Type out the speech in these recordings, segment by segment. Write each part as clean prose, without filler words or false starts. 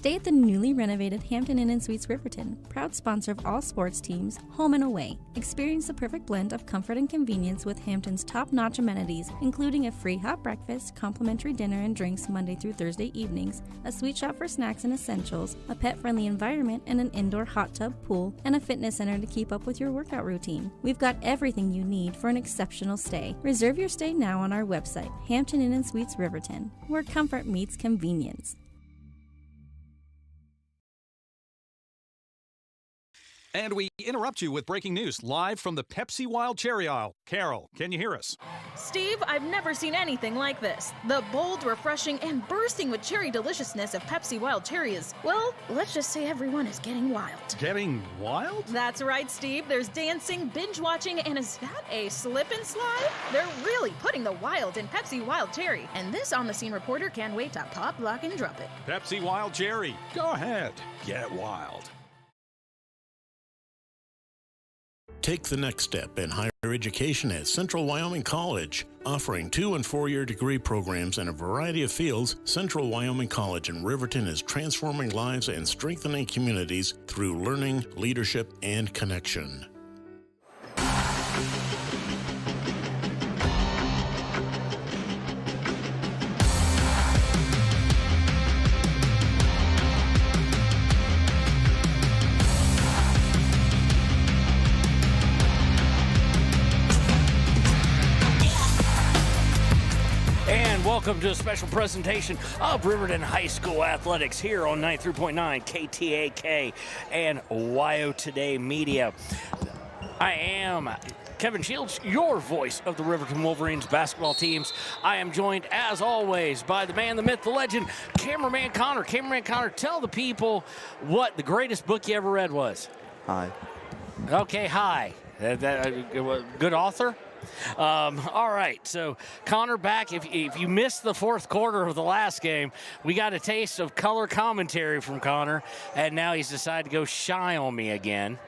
Stay at the newly renovated Hampton Inn & Suites Riverton, proud sponsor of all sports teams, home and away. Experience the perfect blend of comfort and convenience with Hampton's top-notch amenities, including a free hot breakfast, complimentary dinner and drinks Monday through Thursday evenings, a sweet shop for snacks and essentials, a pet-friendly environment and an indoor hot tub pool, and a fitness center to keep up with your workout routine. We've got everything you need for an exceptional stay. Reserve your stay now on our website, Hampton Inn & Suites Riverton, where comfort meets convenience. And we interrupt you with breaking news live from the Pepsi Wild Cherry aisle. Carol, can you hear us? Steve, I've never seen anything like this. The bold, refreshing, and bursting with cherry deliciousness of Pepsi Wild Cherry is, well, let's just say everyone is getting wild. Getting wild? That's right, Steve. There's dancing, binge-watching, and is that a slip and slide? They're really putting the wild in Pepsi Wild Cherry, and this on-the-scene reporter can't wait to pop, lock, and drop it. Pepsi Wild Cherry. Go ahead. Get wild. Take the next step in higher education at Central Wyoming College. Offering 2- and 4-year degree programs in a variety of fields, Central Wyoming College in Riverton is transforming lives and strengthening communities through learning, leadership, and connection. Welcome to a special presentation of Riverton High School Athletics here on 93.9 KTAK and WYO Today Media. I am Kevin Shields, your voice of the Riverton Wolverines basketball teams. I am joined, as always, by the man, the myth, the legend, Cameraman Connor. Cameraman Connor, tell the people what the greatest book you ever read was. Hi. Okay, hi. Good author? All right, so Connor back. If you missed the fourth quarter of the last game, we got a taste of color commentary from Connor, and now he's decided to go shy on me again.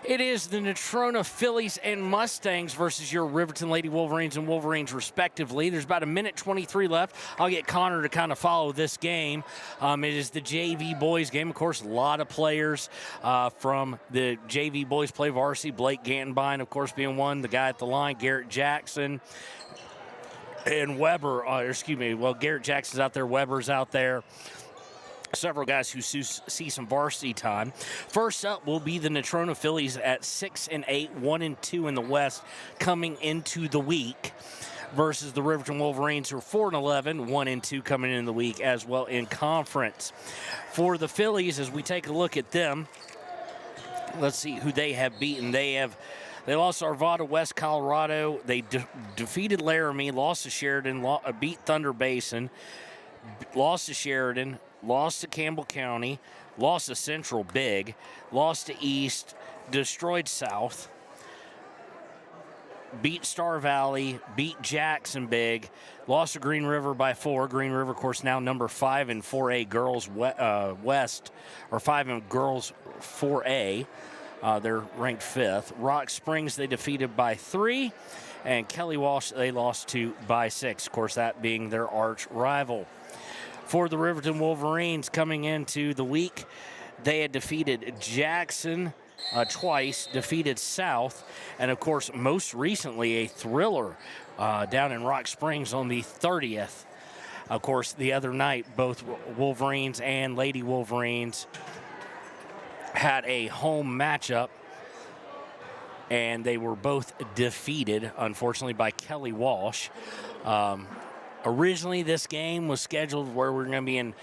It is the Natrona Phillies and Mustangs versus your Riverton Lady Wolverines and Wolverines respectively. There's about 1:23 left. I'll get Connor to kind of follow this game. It is the JV boys game. Of course, a lot of players from the JV boys play varsity. Blake Gantenbein, of course, being one. The guy at the line, Garrett Jackson. And Weber, Garrett Jackson's out there. Weber's out there. Several guys who see some varsity time. First up will be the Natrona Phillies at 6-8, 1-2 in the West coming into the week, versus the Riverton Wolverines who are 4-11, 1-2 coming in the week as well in conference. For the Phillies, as we take a look at them, let's see who they have beaten. They lost Arvada, West Colorado. They defeated Laramie, lost to Sheridan, beat Thunder Basin, lost to Sheridan, lost to Campbell County, lost to Central big, lost to East, destroyed South, beat Star Valley, beat Jackson big, lost to Green River by 4. Green River, of course, now number 5 in 4A girls West, or 5 in girls 4A. They're ranked 5th. Rock Springs, they defeated by 3. And Kelly Walsh, they lost to by 6. Of course, that being their arch rival. For the Riverton Wolverines coming into the week, they had defeated Jackson twice, defeated South, and of course, most recently, a thriller down in Rock Springs on the 30th. Of course, the other night, both Wolverines and Lady Wolverines had a home matchup, and they were both defeated, unfortunately, by Kelly Walsh. Originally, this game was scheduled where we're going to be in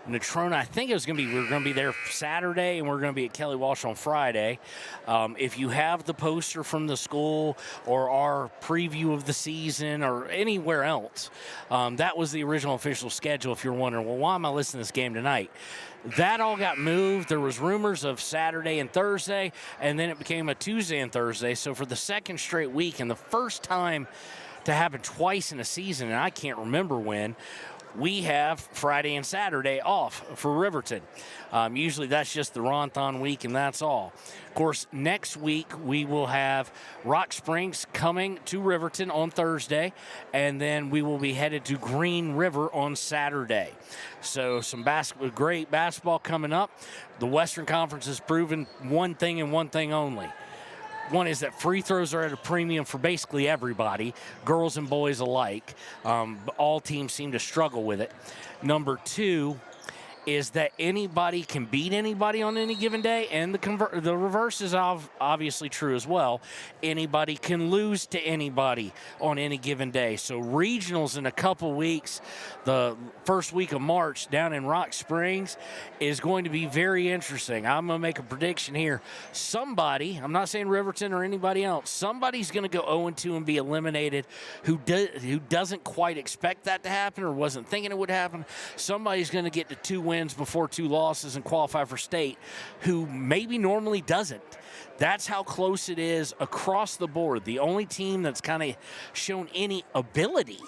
Natrona. I think it was going to be, we were going to be there Saturday, and we're going to be at Kelly Walsh on Friday. If you have the poster from the school or our preview of the season or anywhere else, that was the original official schedule. If you're wondering, well, why am I listening to this game tonight? That all got moved. There was rumors of Saturday and Thursday, and then it became a Tuesday and Thursday. So for the second straight week, and the first time to happen twice in a season, and I can't remember when, we have Friday and Saturday off for Riverton. Usually that's just the Ronthon week, and that's all. Of course, next week we will have Rock Springs coming to Riverton on Thursday, and then we will be headed to Green River on Saturday. So some great basketball coming up. The Western Conference has proven one thing and one thing only. One is that free throws are at a premium for basically everybody, girls and boys alike. All teams seem to struggle with it. Number two is that anybody can beat anybody on any given day, and the reverse is obviously true as well. Anybody can lose to anybody on any given day. So regionals in a couple weeks, the first week of March down in Rock Springs, is going to be very interesting. I'm going to make a prediction here. Somebody, I'm not saying Riverton or anybody else, somebody's going to go 0-2 and be eliminated who doesn't quite expect that to happen or wasn't thinking it would happen. Somebody's going to get to 2 wins before 2 losses and qualify for state who maybe normally doesn't. That's how close it is across the board. The only team that's kind of shown any ability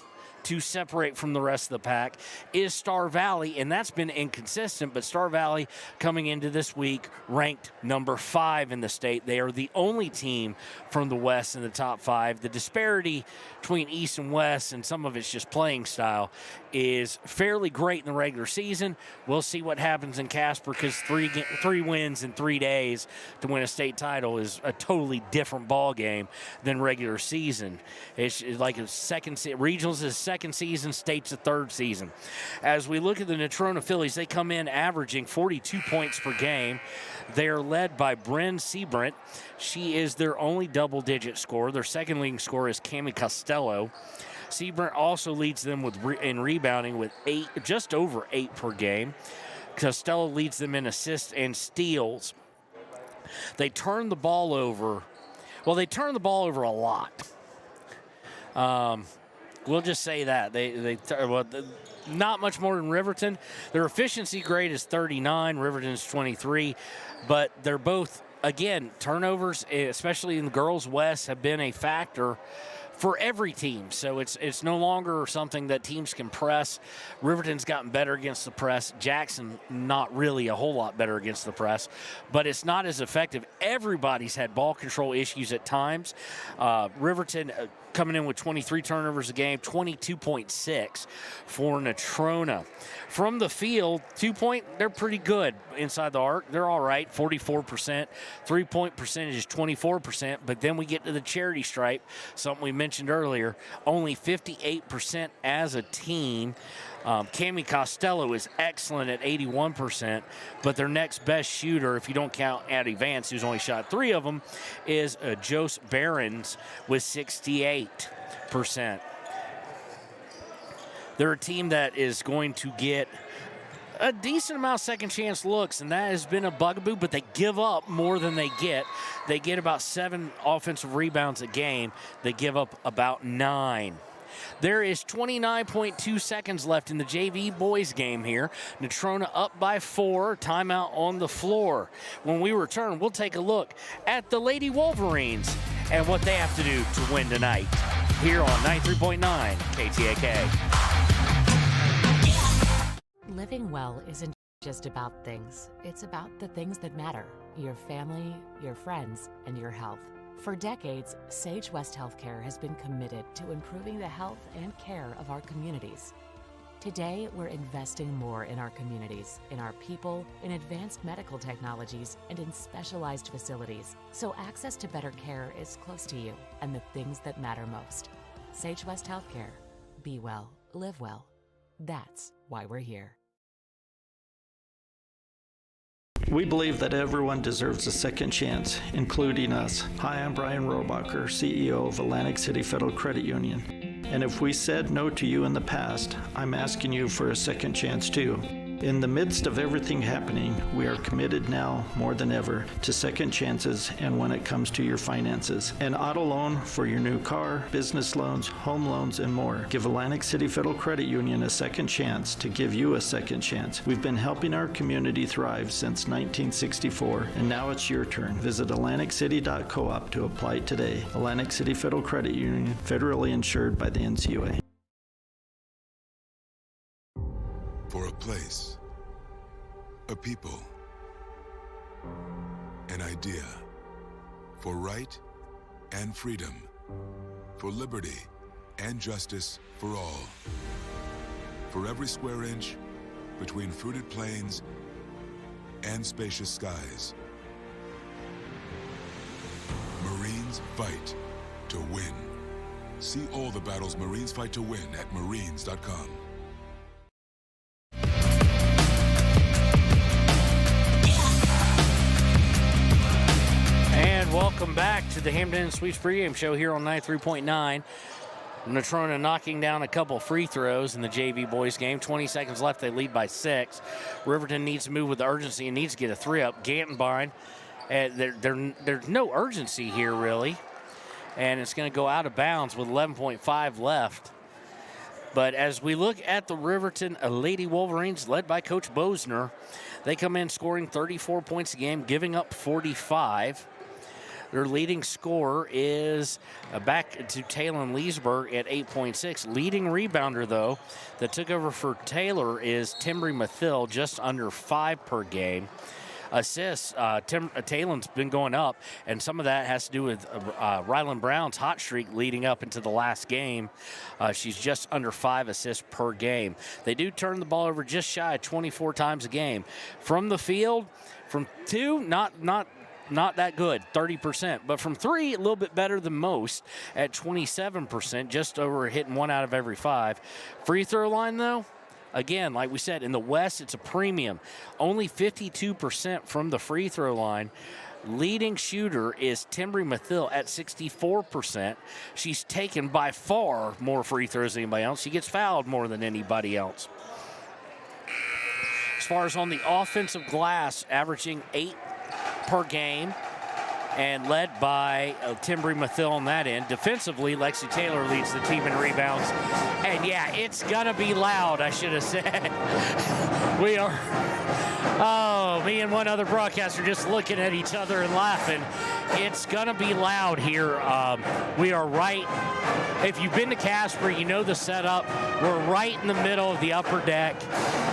to separate from the rest of the pack is Star Valley, and that's been inconsistent, but Star Valley coming into this week ranked number 5 in the state. They are the only team from the West in the top 5. The disparity between East and West, and some of it's just playing style, is fairly great in the regular season. We'll see what happens in Casper, because 3 wins in 3 days to win a state title is a totally different ball game than regular season. It's like a regionals is second season, state's a third season. As we look at the Natrona Phillies, they come in averaging 42 points per game. They are led by Bryn Seabrant. She is their only double-digit scorer. Their second leading scorer is Cami Costello. Seabrant also leads them in rebounding with just over 8 per game. Costello leads them in assists and steals. They turn the ball over. Well, they turn the ball over a lot. We'll just say that. Not much more than Riverton. Their efficiency grade is 39. Riverton's 23. But they're both, again, turnovers, especially in the girls' West, have been a factor for every team. So it's no longer something that teams can press. Riverton's gotten better against the press. Jackson, not really a whole lot better against the press, but it's not as effective. Everybody's had ball control issues at times. Riverton coming in with 23 turnovers a game, 22.6 for Natrona. From the field, 2-point, they're pretty good inside the arc. They're all right, 44%. 3-point percentage is 24%, but then we get to the charity stripe, something we mentioned earlier, only 58% as a team. Cami Costello is excellent at 81%, but their next best shooter, if you don't count Addie Vance, who's only shot 3 of them, is Jose Behrens with 68%. They're a team that is going to get a decent amount of second chance looks, and that has been a bugaboo, but they give up more than they get. They get about 7 offensive rebounds a game. They give up about 9. There is 29.2 seconds left in the JV boys game here. Natrona up by 4, timeout on the floor. When we return, we'll take a look at the Lady Wolverines and what they have to do to win tonight here on 93.9 KTAK. Living well isn't just about things. It's about the things that matter: your family, your friends, and your health. For decades, Sage West Healthcare has been committed to improving the health and care of our communities. Today, we're investing more in our communities, in our people, in advanced medical technologies, and in specialized facilities, so access to better care is close to you and the things that matter most. Sage West Healthcare. Be well, live well. That's why we're here. We believe that everyone deserves a second chance, including us. Hi, I'm Brian Robacher, CEO of Atlantic City Federal Credit Union. And if we said no to you in the past, I'm asking you for a second chance too. In the midst of everything happening, we are committed now more than ever to second chances and when it comes to your finances. An auto loan for your new car, business loans, home loans, and more. Give Atlantic City Federal Credit Union a second chance to give you a second chance. We've been helping our community thrive since 1964, and now it's your turn. Visit AtlanticCity.coop to apply today. Atlantic City Federal Credit Union, federally insured by the NCUA. place, a people, an idea, for right and freedom, for liberty and justice for all. For every square inch between fruited plains and spacious skies. Marines fight to win. See all the battles Marines fight to win at marines.com. And welcome back to the Hampton Inn Suites pregame show here on 93.9. Natrona knocking down a couple free throws in the JV boys game. 20 seconds left. They lead by 6. Riverton needs to move with urgency and needs to get a 3 up. Gantenbein, there's no urgency here, really. And it's going to go out of bounds with 11.5 left. But as we look at the Riverton Lady Wolverines, led by Coach Bosner, they come in scoring 34 points a game, giving up 45. Their leading scorer is back to Talon Leesburg at 8.6. Leading rebounder, though, that took over for Taylor is Timbry Mathil, just under 5 per game. Assists, Talon's been going up, and some of that has to do with Rylan Brown's hot streak leading up into the last game. She's just under 5 assists per game. They do turn the ball over just shy of 24 times a game. From the field, from 2, not that good, 30%. But from 3, a little bit better than most at 27%, just over hitting 1 out of every 5. Free throw line, though, again, like we said, in the West, it's a premium. Only 52% from the free throw line. Leading shooter is Timbry Mathil at 64%. She's taken by far more free throws than anybody else. She gets fouled more than anybody else. As far as on the offensive glass, averaging 8 per game and led by Timbry Mathil on that end. Defensively, Lexi Taylor leads the team in rebounds. And yeah, it's gonna be loud, I should have said. We are, me and one other broadcaster just looking at each other and laughing. It's gonna be loud here. We are right, if you've been to Casper, you know the setup. We're right in the middle of the upper deck.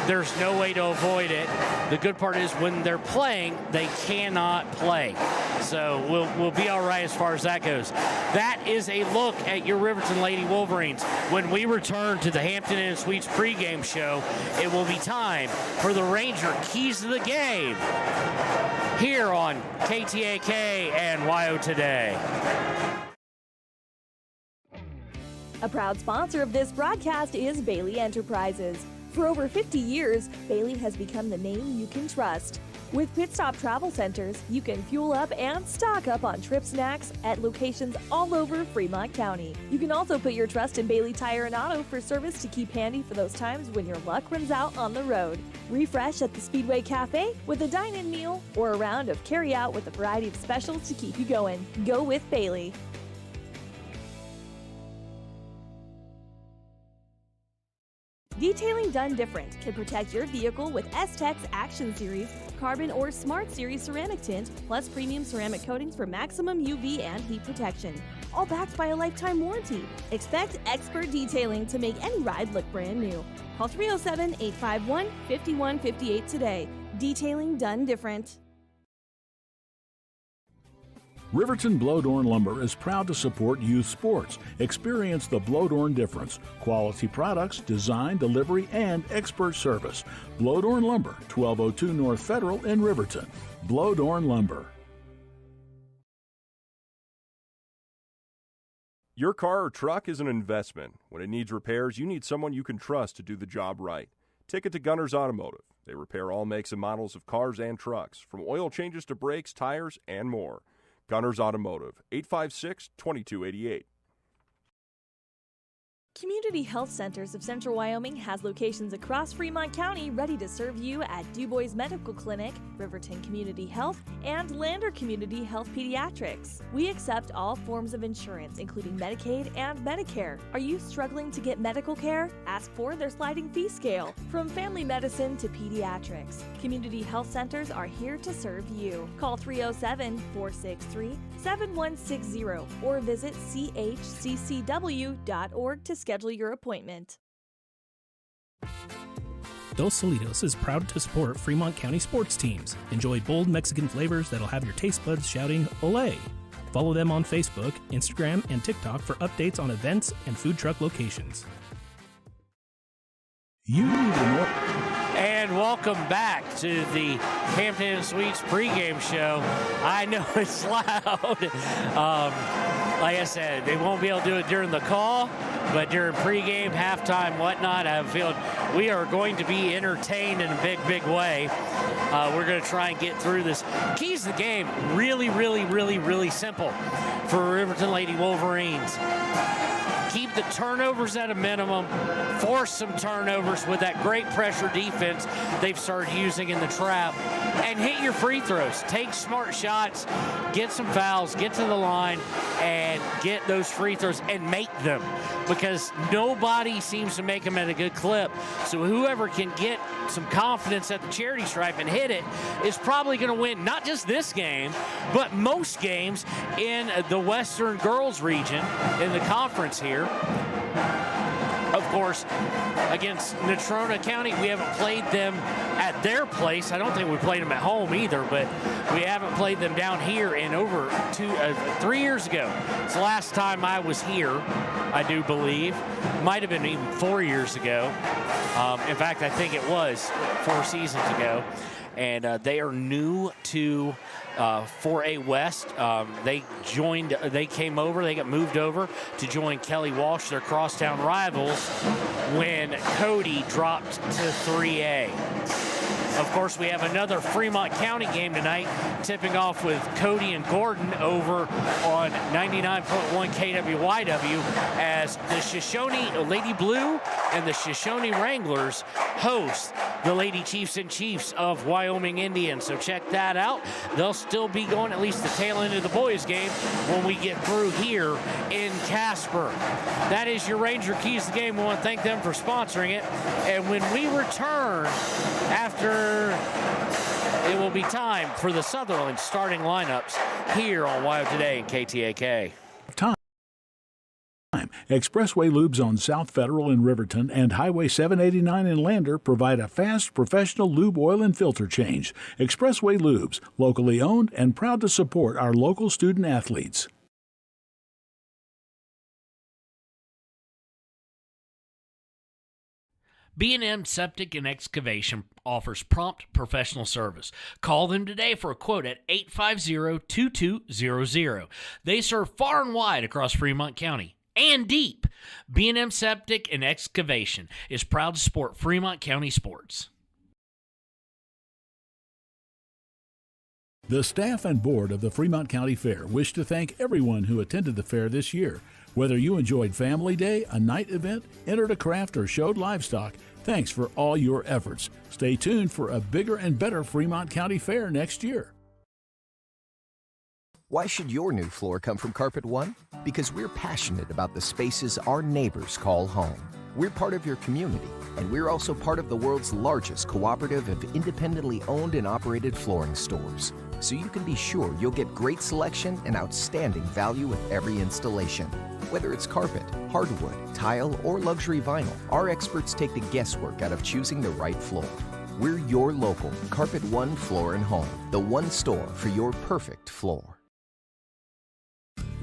There's no way to avoid it. The good part is when they're playing, they cannot play. So we'll be all right as far as that goes. That is a look at your Riverton Lady Wolverines. When we return to the Hampton Inn Suites pregame show, it will be time for the Ranger Keys to the Game here on KTAK and YO Today. A proud sponsor of this broadcast is Bailey Enterprises. For over 50 years, Bailey has become the name you can trust. With Pit Stop Travel Centers, you can fuel up and stock up on trip snacks at locations all over Fremont County. You can also put your trust in Bailey Tire and Auto for service to keep handy for those times when your luck runs out on the road. Refresh at the Speedway Cafe with a dine-in meal or a round of carry-out with a variety of specials to keep you going. Go with Bailey. Detailing done different can protect your vehicle with S-Tech's Action Series, Carbon or Smart Series ceramic tint, plus premium ceramic coatings for maximum UV and heat protection. All backed by a lifetime warranty. Expect expert detailing to make any ride look brand new. Call 307-851-5158 today. Detailing done different. Riverton Blodorn Lumber is proud to support youth sports. Experience the Blodorn difference. Quality products, design, delivery, and expert service. Blodorn Lumber, 1202 North Federal in Riverton. Blodorn Lumber. Your car or truck is an investment. When it needs repairs, you need someone you can trust to do the job right. Take it to Gunners Automotive. They repair all makes and models of cars and trucks, from oil changes to brakes, tires, and more. Gunners Automotive, 856-2288. Community Health Centers of Central Wyoming has locations across Fremont County ready to serve you at DuBois Medical Clinic, Riverton Community Health, and Lander Community Health Pediatrics. We accept all forms of insurance, including Medicaid and Medicare. Are you struggling to get medical care? Ask for their sliding fee scale. From family medicine to pediatrics, Community Health Centers are here to serve you. Call 307-463-7160 or visit chccw.org to schedule your appointment. Dos Solitos is proud to support Fremont County sports teams. Enjoy bold Mexican flavors that'll have your taste buds shouting, "Olé!" Follow them on Facebook, Instagram, and TikTok for updates on events and food truck locations. You need to know. And welcome back to the Hampton Suites pregame show. I know it's loud. Like I said, they won't be able to do it during the call, but during pregame, halftime, whatnot, I have a feeling we are going to be entertained in a big, big way. We're going to try and get through this. Keys to the game, really, really, really, really simple for Riverton Lady Wolverines. Keep the turnovers at a minimum, force some turnovers with that great pressure defense they've started using in the trap, and hit your free throws. Take smart shots, get some fouls, get to the line, and get those free throws and make them, because nobody seems to make them at a good clip. So whoever can get some confidence at the charity stripe and hit it is probably going to win not just this game, but most games in the Western Girls region in the conference here. Of course, against Natrona County, we haven't played them at their place. I don't think we played them at home either, but we haven't played them down here in over 3 years ago. It's the last time I was here, I do believe. Might have been even 4 years ago. In fact, I think it was 4 seasons ago. And they are new to 4A West. They came over, they got moved over to join Kelly Walsh, their crosstown rivals, when Cody dropped to 3A. Of course, we have another Fremont County game tonight, tipping off with Cody and Gordon over on 99.1 KWYW as the Shoshone Lady Blue and the Shoshone Wranglers host the Lady Chiefs and Chiefs of Wyoming Indians. So check that out. They'll still be going at least the tail end of the boys game when we get through here in Casper. That is your Ranger Keys to the game. We want to thank them for sponsoring it. And when we return after, it will be time for the Sutherland starting lineups here on Wild Today and KTAK. Expressway lubes on South Federal in Riverton and Highway 789 in Lander provide a fast, professional lube oil and filter change. Expressway lubes, locally owned and proud to support our local student athletes. B&M Septic and Excavation offers prompt professional service. Call them today for a quote at 850-2200. They serve far and wide across Fremont County and deep. B&M Septic and Excavation is proud to support Fremont County sports. The staff and board of the Fremont County Fair wish to thank everyone who attended the fair this year. Whether you enjoyed Family Day, a night event, entered a craft, or showed livestock, thanks for all your efforts. Stay tuned for a bigger and better Fremont County Fair next year. Why should your new floor come from Carpet One? Because we're passionate about the spaces our neighbors call home. We're part of your community, and we're also part of the world's largest cooperative of independently owned and operated flooring stores. So you can be sure you'll get great selection and outstanding value with every installation. Whether it's carpet, hardwood, tile, or luxury vinyl, our experts take the guesswork out of choosing the right floor. We're your local Carpet One Floor and Home, the one store for your perfect floor.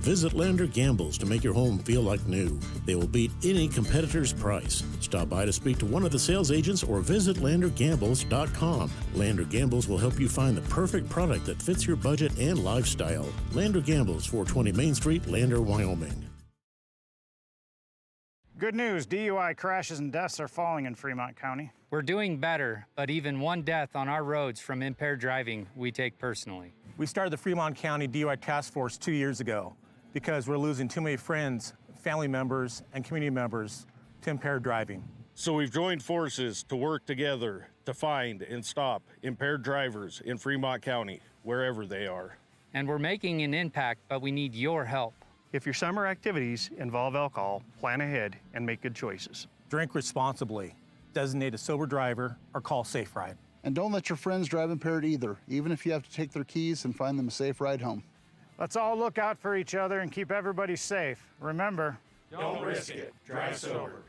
Visit Lander Gambles to make your home feel like new. They will beat any competitor's price. Stop by to speak to one of the sales agents or visit LanderGambles.com. Lander Gambles will help you find the perfect product that fits your budget and lifestyle. Lander Gambles, 420 Main Street, Lander, Wyoming. Good news, DUI crashes and deaths are falling in Fremont County. We're doing better, but even one death on our roads from impaired driving, we take personally. We started the Fremont County DUI Task Force 2 years ago because we're losing too many friends, family members, and community members to impaired driving. So we've joined forces to work together to find and stop impaired drivers in Fremont County, wherever they are. And we're making an impact, but we need your help. If your summer activities involve alcohol, plan ahead and make good choices. Drink responsibly, designate a sober driver, or call Safe Ride. And don't let your friends drive impaired either, even if you have to take their keys and find them a safe ride home. Let's all look out for each other and keep everybody safe. Remember, don't risk it. Drive sober.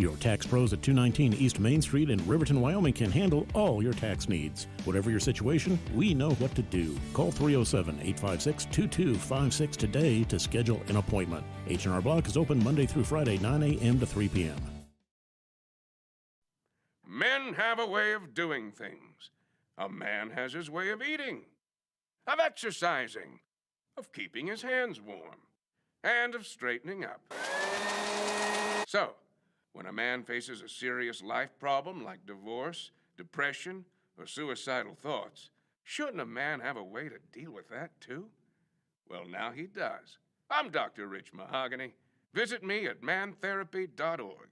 Your tax pros at 219 East Main Street in Riverton, Wyoming can handle all your tax needs. Whatever your situation, we know what to do. Call 307-856-2256 today to schedule an appointment. H&R Block is open Monday through Friday, 9 a.m. to 3 p.m. Men have a way of doing things. A man has his way of eating, of exercising, of keeping his hands warm, and of straightening up. So, when a man faces a serious life problem like divorce, depression, or suicidal thoughts, shouldn't a man have a way to deal with that too? Well, now he does. I'm Dr. Rich Mahogany. Visit me at mantherapy.org.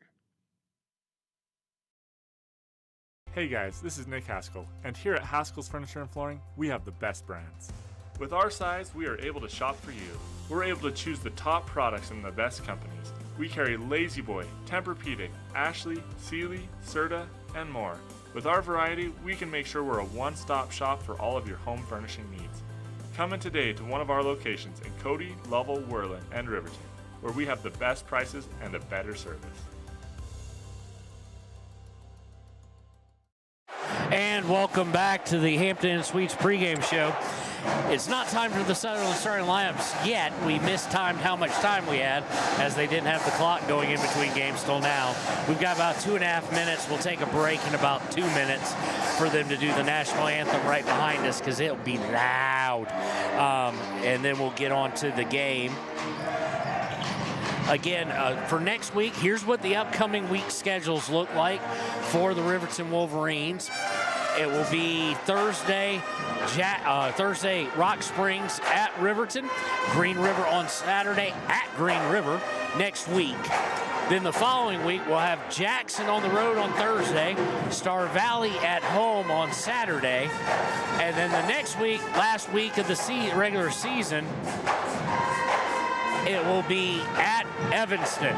Hey guys, this is Nick Haskell, and here at Haskell's Furniture and Flooring, we have the best brands. With our size, we are able to shop for you. We're able to choose the top products from the best companies. We carry Lazy Boy, Tempur-Pedic, Ashley, Sealy, Serta, and more. With our variety, we can make sure we're a one-stop shop for all of your home furnishing needs. Come in today to one of our locations in Cody, Lovell, Worland, and Riverton, where we have the best prices and a better service. And welcome back to the Hampton Inn Suites pregame show. It's not time for the Sutherland starting lineups yet. We mistimed how much time we had, as they didn't have the clock going in between games till now. We've got about 2.5 minutes. We'll take a break in about 2 minutes for them to do the national anthem right behind us, because it'll be loud. And then we'll get on to the game. Again, for next week, here's what the upcoming week schedules look like for the Riverton Wolverines. It will be Thursday, Rock Springs at Riverton, Green River on Saturday at Green River next week. Then the following week, we'll have Jackson on the road on Thursday, Star Valley at home on Saturday, and then the next week, last week of the regular season, it will be at Evanston.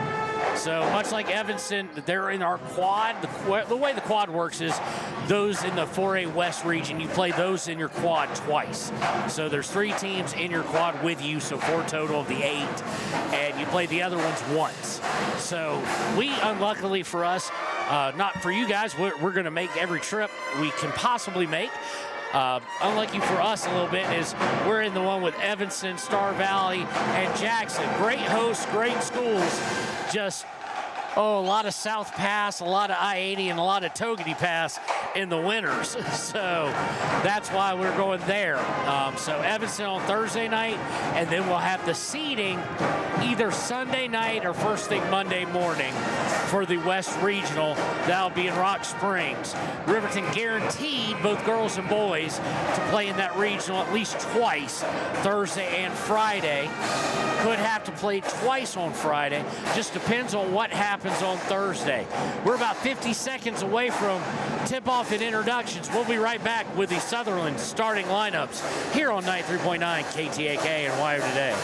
So much like Evanston, they're in our quad. The way the quad works is those in the 4A West region, you play those in your quad twice. So there's 3 teams in your quad with you, so 4 total of the 8, and you play the other ones once. So we, unluckily for us, not for you guys, we're going to make every trip we can possibly make. Unlucky for us a little bit is we're in the one with Evanston, Star Valley, and Jackson. Great hosts, great schools. Just, a lot of South Pass, a lot of I-80, and a lot of Togety Pass in the winters. So that's why we're going there. So Evanston on Thursday night, and then we'll have the seeding either Sunday night or first thing Monday morning for the West Regional. That'll be in Rock Springs. Riverton guaranteed, both girls and boys, to play in that regional at least twice, Thursday and Friday. Could have to play twice on Friday. Just depends on what happens on Thursday. We're about 50 seconds away from tip-off and introductions. We'll be right back with the Sutherland starting lineups here on 93.9 KTAK and Wire Today.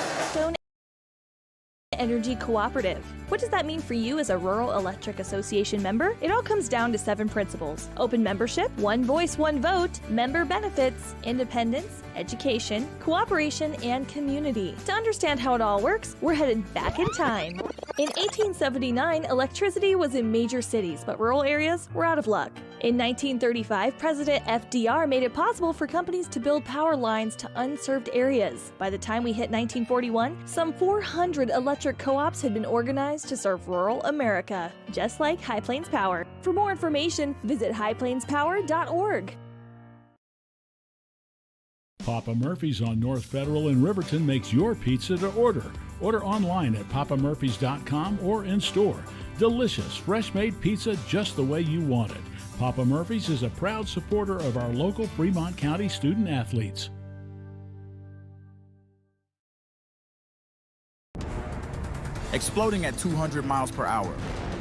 Energy Cooperative. What does that mean for you as a Rural Electric Association member? It all comes down to 7 principles: open membership, one voice, one vote, member benefits, independence, education, cooperation, and community. To understand how it all works, we're headed back in time. In 1879, electricity was in major cities, but rural areas were out of luck. In 1935, President FDR made it possible for companies to build power lines to unserved areas. By the time we hit 1941, some 400 electric co-ops had been organized to serve rural America, just like High Plains Power. For more information, visit highplainspower.org. Papa Murphy's on North Federal in Riverton makes your pizza to order. Order online at papamurphys.com or in store. Delicious, fresh-made pizza just the way you want it. Papa Murphy's is a proud supporter of our local Fremont County student athletes. Exploding at 200 miles per hour.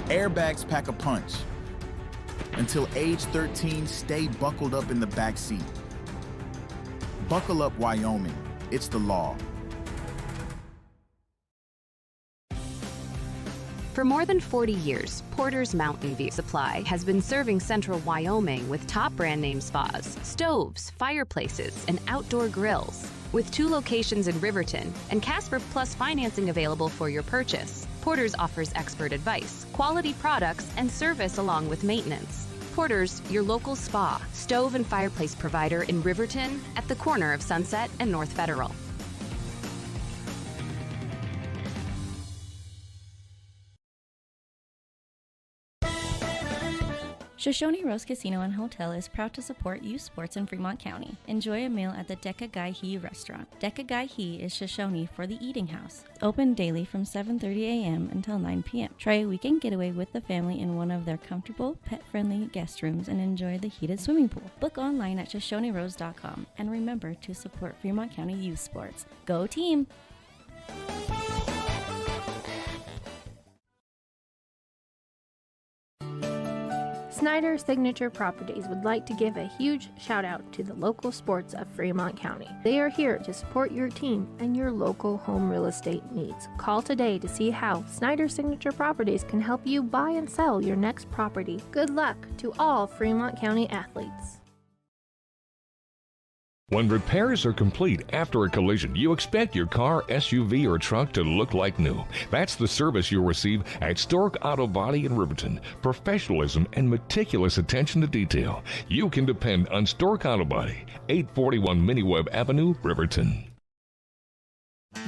Airbags pack a punch. Until age 13, stay buckled up in the back seat. Buckle up, Wyoming. It's the law. For more than 40 years, Porter's Mountain View Supply has been serving central Wyoming with top brand name spas, stoves, fireplaces, and outdoor grills. With 2 locations in Riverton and Casper Plus financing available for your purchase, Porter's offers expert advice, quality products, and service along with maintenance. Porter's, your local spa, stove and fireplace provider in Riverton at the corner of Sunset and North Federal. Shoshone Rose Casino and Hotel is proud to support youth sports in Fremont County. Enjoy a meal at the Deca Gai He restaurant. Deca Gai He is Shoshone for the eating house. Open daily from 7:30 a.m. until 9 p.m. Try a weekend getaway with the family in one of their comfortable, pet-friendly guest rooms and enjoy the heated swimming pool. Book online at ShoshoneRose.com and remember to support Fremont County youth sports. Go team! Snyder Signature Properties would like to give a huge shout out to the local sports of Fremont County. They are here to support your team and your local home real estate needs. Call today to see how Snyder Signature Properties can help you buy and sell your next property. Good luck to all Fremont County athletes. When repairs are complete after a collision, you expect your car, SUV, or truck to look like new. That's the service you'll receive at Stork Auto Body in Riverton. Professionalism and meticulous attention to detail. You can depend on Stork Auto Body, 841 Miniweb Avenue, Riverton.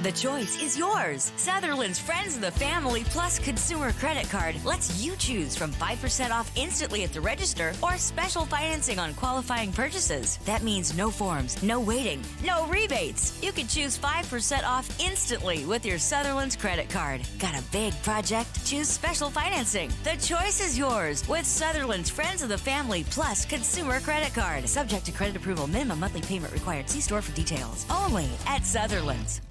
The choice is yours. Sutherland's Friends of the Family Plus Consumer Credit Card lets you choose from 5% off instantly at the register or special financing on qualifying purchases. That means no forms, no waiting, no rebates. You can choose 5% off instantly with your Sutherland's credit card. Got a big project? Choose special financing. The choice is yours with Sutherland's Friends of the Family Plus Consumer Credit Card. Subject to credit approval. Minimum monthly payment required. See store for details. Only at Sutherland's.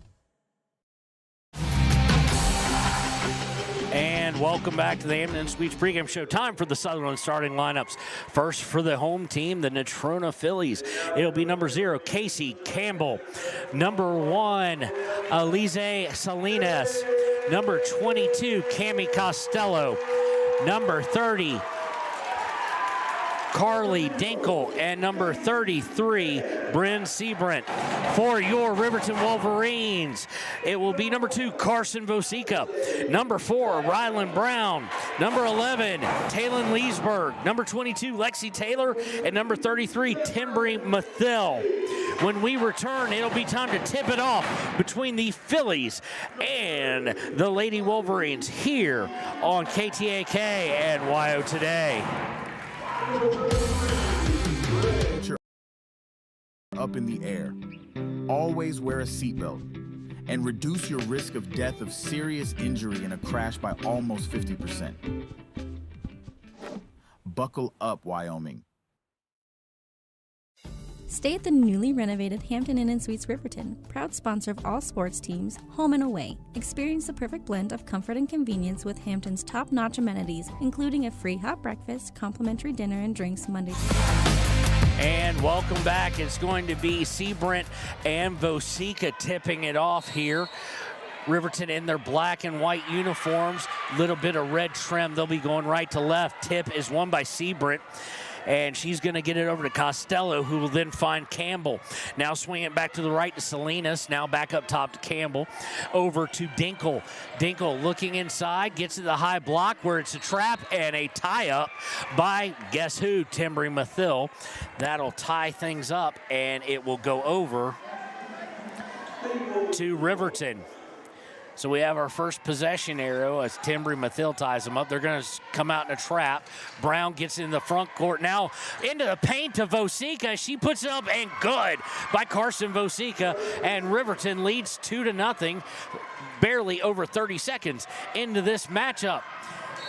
And welcome back to the Hampton Suites pregame show. Time for the Sutherland starting lineups. First for the home team, the Natrona Phillies. It'll be number 0, Casey Campbell. Number 1, Alize Salinas. Number 22, Cami Costello. Number 30, Carly Dinkle, and number 33, Bryn Seabrant. For your Riverton Wolverines, it will be number 2, Carson Vosica. Number 4, Rylan Brown. Number 11, Taylon Leesburg. Number 22, Lexi Taylor. And number 33, Timbri Mathil. When we return, it'll be time to tip it off between the Phillies and the Lady Wolverines here on KTAK and YO Today. Up in the air. Always wear a seatbelt and reduce your risk of death of serious injury in a crash by almost 50%. Buckle up, Wyoming. Stay at the newly renovated Hampton Inn & Suites Riverton, proud sponsor of all sports teams, home and away. Experience the perfect blend of comfort and convenience with Hampton's top-notch amenities, including a free hot breakfast, complimentary dinner, and drinks Monday through Friday. And welcome back. It's going to be Seabrant and Vosica tipping it off here. Riverton in their black and white uniforms, little bit of red trim. They'll be going right to left. Tip is won by Seabrant. And she's going to get it over to Costello, who will then find Campbell. Now swing it back to the right to Salinas. Now back up top to Campbell. Over to Dinkle. Dinkle looking inside, gets to the high block where it's a trap and a tie-up by, guess who, Timbri Mathil. That'll tie things up, and it will go over to Riverton. So we have our first possession arrow as Timbri Mathil ties them up. They're going to come out in a trap. Brown gets in the front court now into the paint to Vosica. She puts it up and good by Carson Vosica. And Riverton leads 2-0, barely over 30 seconds into this matchup.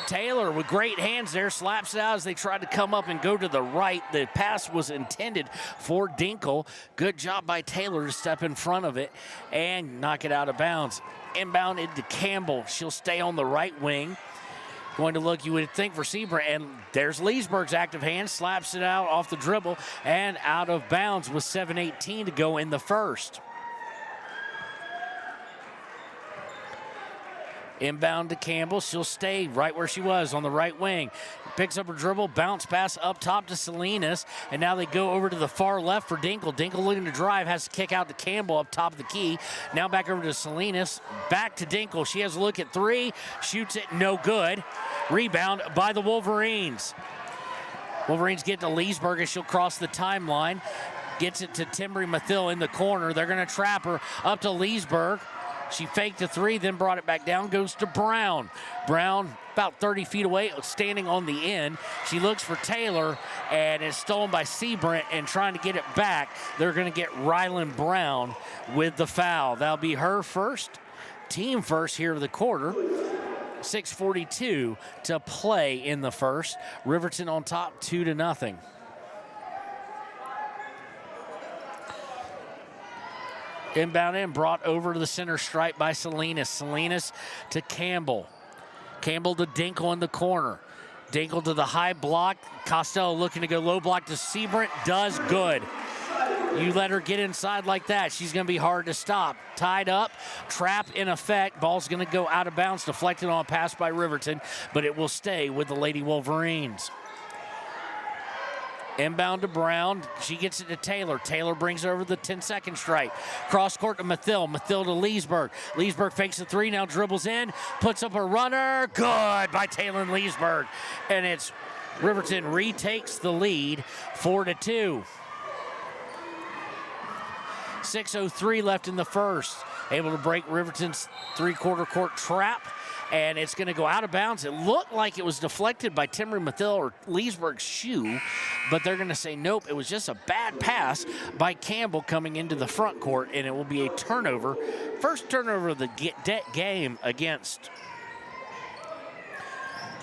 Taylor with great hands there, slaps it out as they tried to come up and go to the right. The pass was intended for Dinkle. Good job by Taylor to step in front of it and knock it out of bounds. Inbounded to Campbell. She'll stay on the right wing. Going to look, you would think, for Seabrant, and there's Leesburg's active hand, slaps it out off the dribble and out of bounds with 7:18 to go in the first. Inbound to Campbell. She'll stay right where she was on the right wing. Picks up her dribble, bounce pass up top to Salinas, and now they go over to the far left for Dinkle. Dinkle looking to drive, has to kick out to Campbell up top of the key. Now back over to Salinas, back to Dinkle. She has a look at three, shoots it, no good. Rebound by the Wolverines. Wolverines get to Leesburg as she'll cross the timeline. Gets it to Timbri Mathill in the corner. They're going to trap her up to Leesburg. She faked a three, then brought it back down, goes to Brown. Brown about 30 feet away, standing on the end. She looks for Taylor, and it's stolen by Seabrant, and trying to get it back. They're going to get Rylan Brown with the foul. That'll be her first, team first here of the quarter. 6:42 to play in the first. Riverton on top, 2-0. Inbound in, brought over to the center stripe by Salinas. Salinas to Campbell. Campbell to Dinkle in the corner. Dinkle to the high block. Costello looking to go low block to Seabrant. Does good. You let her get inside like that, she's going to be hard to stop. Tied up, trap in effect. Ball's going to go out of bounds, deflected on a pass by Riverton, but it will stay with the Lady Wolverines. Inbound to Brown. She gets it to Taylor. Taylor brings over the 10-second stripe. Cross court to Mathill. Mathill to Leesburg. Leesburg fakes the three, now dribbles in, puts up a runner. Good by Taylor and Leesburg. And it's Riverton retakes the lead, 4-2. 6:03 left in the first. Able to break Riverton's three-quarter court trap. And it's going to go out of bounds. It looked like it was deflected by Timbri Mathill or Leesburg's shoe, but they're going to say nope, it was just a bad pass by Campbell coming into the front court, and it will be a turnover. First turnover of the game against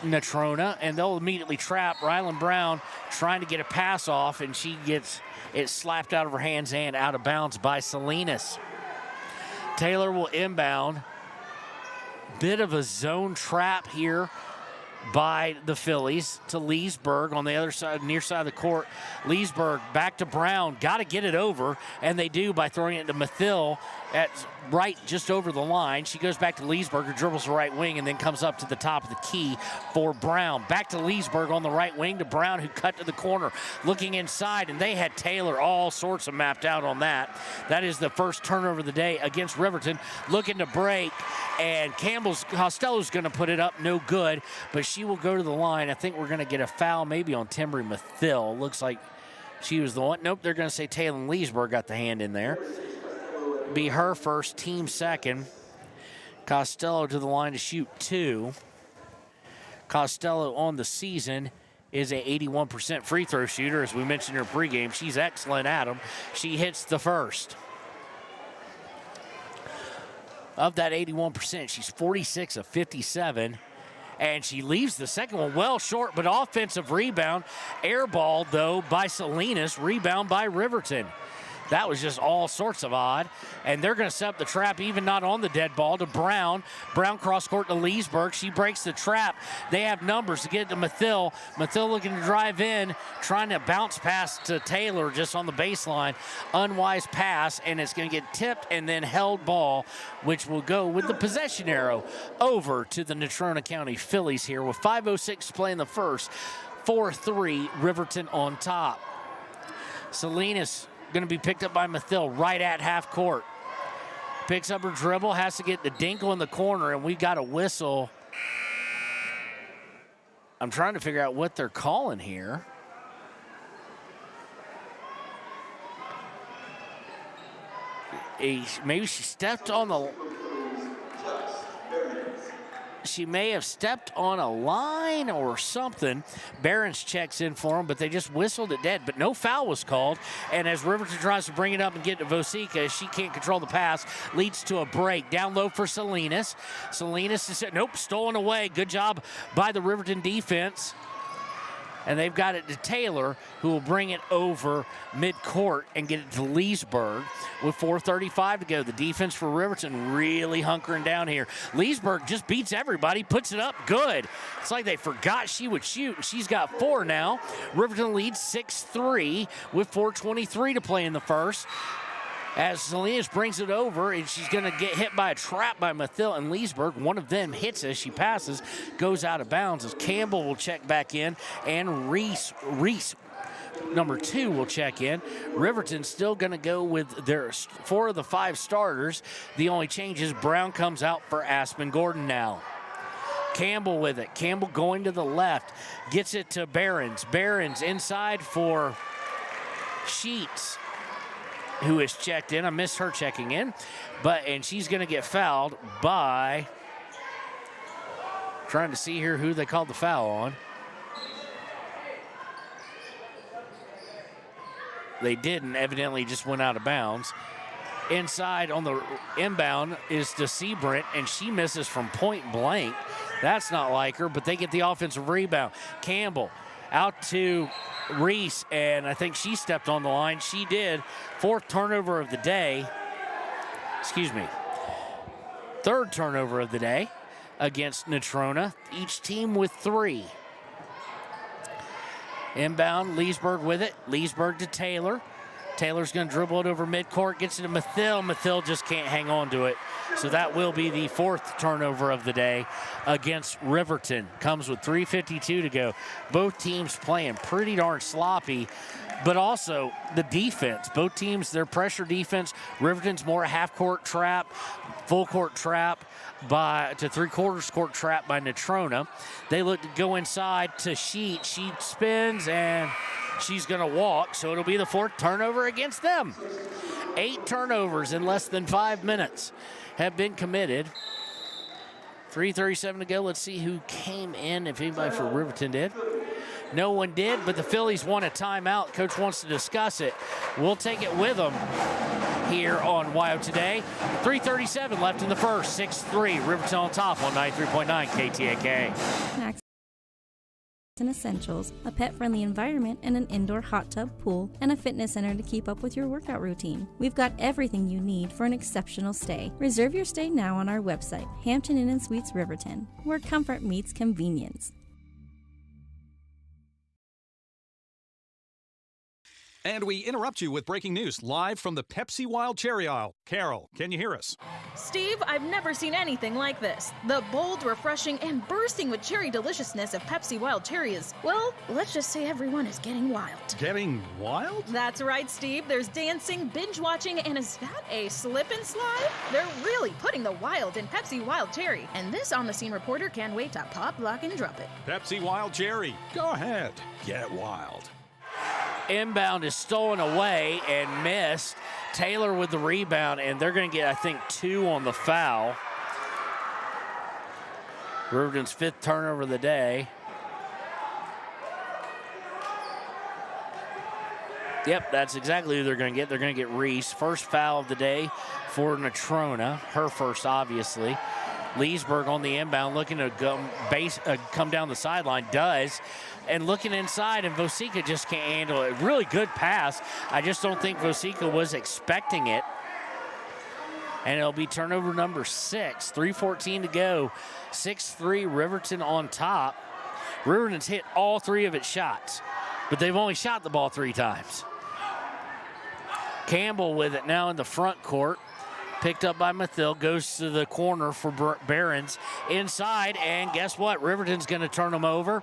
Natrona, and they'll immediately trap Rylan Brown trying to get a pass off, and she gets it slapped out of her hands and out of bounds by Salinas. Taylor will inbound. Bit of a zone trap here by the Phillies to Leesburg on the other side, near side of the court. Leesburg back to Brown, got to get it over, and they do by throwing it to Mathill at right just over the line. She goes back to Leesburg, who dribbles the right wing, and then comes up to the top of the key for Brown. Back to Leesburg on the right wing to Brown, who cut to the corner, looking inside, and they had Taylor all sorts of mapped out on that. That is the first turnover of the day against Riverton. Looking to break, and Costello's going to put it up, no good, but she will go to the line. I think we're going to get a foul maybe on Timbri Mathill. Looks like she was the one. Nope, they're going to say Taylor Leesburg got the hand in there. Be her first, team second. Costello to the line to shoot two. Costello on the season is a 81% free throw shooter. As we mentioned in her pregame, she's excellent at them. She hits the first. Of that 81%, she's 46 of 57. And she leaves the second one well short, but offensive rebound. Air ball, though, by Salinas. Rebound by Riverton. That was just all sorts of odd. And they're going to set up the trap, even not on the dead ball, to Brown. Brown cross court to Leesburg. She breaks the trap. They have numbers to get it to Mathill. Mathill looking to drive in, trying to bounce pass to Taylor just on the baseline. Unwise pass, and it's going to get tipped and then held ball, which will go with the possession arrow over to the Natrona County Phillies here with 5:06 to play in the first. 4-3, Riverton on top. Salinas going to be picked up by Mathill right at half court. Picks up her dribble, has to get the Dinkle in the corner, and we got a whistle. I'm trying to figure out what they're calling here. Maybe she stepped on the... She may have stepped on a line or something. Barons checks in for him, but they just whistled it dead. But no foul was called. And as Riverton tries to bring it up and get to Vosica, she can't control the pass. Leads to a break. Down low for Salinas. Salinas is, nope, stolen away. Good job by the Riverton defense. And they've got it to Taylor, who will bring it over mid-court and get it to Leesburg with 4:35 to go. The defense for Riverton really hunkering down here. Leesburg just beats everybody, puts it up good. It's like they forgot she would shoot. She's got four now. Riverton leads 6-3 with 4:23 to play in the first. as Salinas brings it over, and she's going to get hit by a trap by Mathil and Leesburg. One of them hits as she passes, goes out of bounds as Campbell will check back in, and Reese, number 2, will check in. Riverton's still going to go with their 4 of the 5 starters. The only change is Brown comes out for Aspen Gordon now. Campbell with it. Campbell going to the left. Gets it to Behrens. Behrens inside for Sheets, who is checked in. I missed her checking in. And she's going to get fouled by, trying to see here who they called the foul on. They didn't. Evidently just went out of bounds. Inside on the inbound is to Seabrant, and she misses from point blank. That's not like her, but they get the offensive rebound. Campbell out to Reese, and I think she stepped on the line. She did. 4th turnover of the day. Excuse me. 3rd turnover of the day against Natrona. Each team with 3. Inbound, Leesburg with it. Leesburg to Taylor. Taylor's going to dribble it over midcourt, gets it to Mathil. Mathil just can't hang on to it. So that will be the 4th turnover of the day against Riverton. Comes with 3:52 to go. Both teams playing pretty darn sloppy, but also the defense. Both teams, their pressure defense. Riverton's more a half-court trap, full-court trap to 3/4 court trap by Natrona. They look to go inside to Sheet. Sheet spins, and she's going to walk, so it'll be the 4th turnover against them. 8 turnovers in less than 5 minutes have been committed. 3:37 to go. Let's see who came in, if anybody for Riverton did. No one did, but the Phillies want a timeout. Coach wants to discuss it. We'll take it with them here on WYO Today. 3:37 left in the first. 6-3. Riverton on top on 93.9 KTAK. Max and essentials, a pet-friendly environment, and an indoor hot tub, pool, and a fitness center to keep up with your workout routine. We've got everything you need for an exceptional stay. Reserve your stay now on our website, Hampton Inn & Suites Riverton, where comfort meets convenience. And we interrupt you with breaking news live from the Pepsi Wild Cherry aisle. Carol, can you hear us? Steve, I've never seen anything like this. The bold, refreshing, and bursting with cherry deliciousness of Pepsi Wild Cherry is, well, let's just say everyone is getting wild. Getting wild? That's right, Steve. There's dancing, binge-watching, and is that a slip and slide? They're really putting the wild in Pepsi Wild Cherry. And this on-the-scene reporter can't wait to pop, lock, and drop it. Pepsi Wild Cherry. Go ahead. Get wild. Inbound is stolen away and missed. Taylor with the rebound, and they're going to get, I think, 2 on the foul. Riverton's 5th turnover of the day. Yep, that's exactly who they're going to get. They're going to get Reese. First foul of the day for Natrona. Her first, obviously. Leesburg on the inbound, looking to come down the sideline. Does. And looking inside, and Vosika just can't handle it. Really good pass. I just don't think Vosika was expecting it. And it'll be turnover number 6. 3:14 to go. 6-3, Riverton on top. Riverton's hit all 3 of its shots, but they've only shot the ball 3 times. Campbell with it now in the front court. Picked up by Mathil, goes to the corner for Behrens. Inside, and guess what? Riverton's going to turn them over.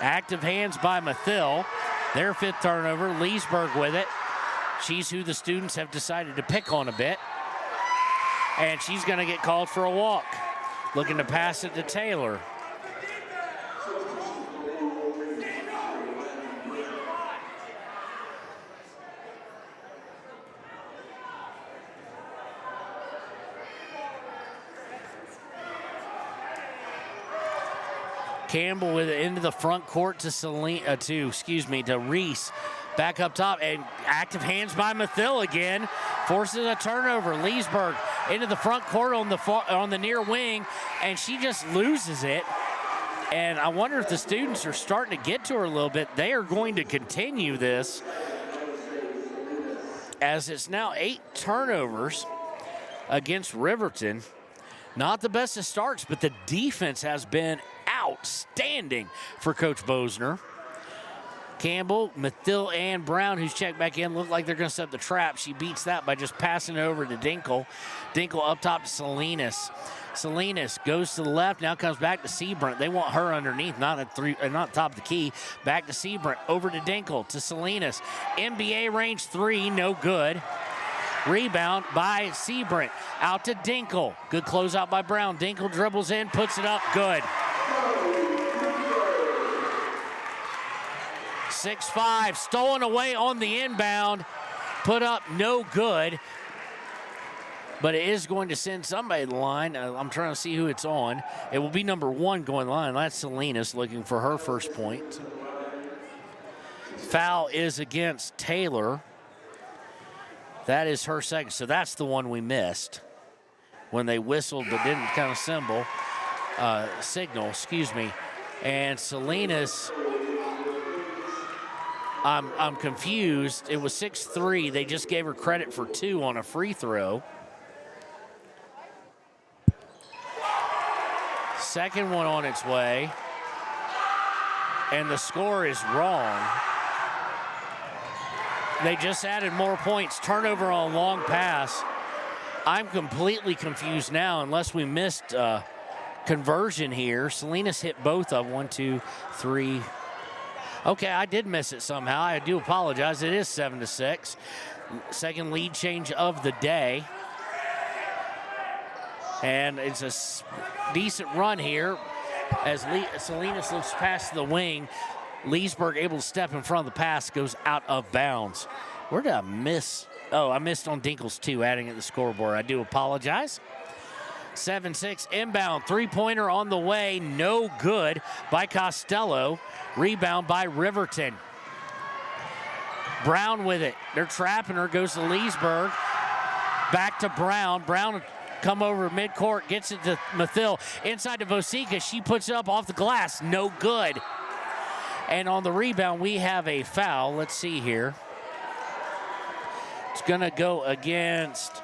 Active hands by Mathil. Their 5th turnover. Leesburg with it. She's who the students have decided to pick on a bit. And she's going to get called for a walk. Looking to pass it to Taylor. Campbell with it into the front court to Reese. Back up top, and active hands by Mathil again. Forces a turnover. Leesburg into the front court on the near wing, and she just loses it. And I wonder if the students are starting to get to her a little bit. They are going to continue this, as it's now 8 turnovers against Riverton. Not the best of starts, but the defense has been outstanding for Coach Bosner. Campbell, Mathil, and Brown, who's checked back in, look like they're going to set the trap. She beats that by just passing it over to Dinkle. Dinkle up top to Salinas. Salinas goes to the left, now comes back to Seabrant. They want her underneath, not top of the key. Back to Seabrant, over to Dinkle, to Salinas. NBA range 3, no good. Rebound by Seabrant, out to Dinkle. Good closeout by Brown. Dinkle dribbles in, puts it up, good. 6-5, stolen away on the inbound, put up, no good. But it is going to send somebody to the line. I'm trying to see who it's on. It will be number 1 going to the line. That's Salinas looking for her first point. Foul is against Taylor. That is her second. So that's the one we missed when they whistled but didn't kind of signal, excuse me. And Salinas, I'm confused. It was 6-3. They just gave her credit for 2 on a free throw. Second one on its way. And the score is wrong. They just added more points. Turnover on a long pass. I'm completely confused now unless we missed conversion here. Salinas hit both of 1, 2, 3. Okay, I did miss it somehow. I do apologize. It is 7-6. Second lead change of the day. And it's a decent run here as Salinas looks past the wing. Leesburg able to step in front of the pass, goes out of bounds. Where did I miss? Oh, I missed on Dinkles too, adding at the scoreboard. I do apologize. 7-6 inbound, three-pointer on the way, no good by Costello. Rebound by Riverton. Brown with it. They're trapping her, goes to Leesburg. Back to Brown. Brown come over midcourt, gets it to Mathil. Inside to Vosica, she puts it up off the glass, no good. And on the rebound, we have a foul. Let's see here. It's gonna go against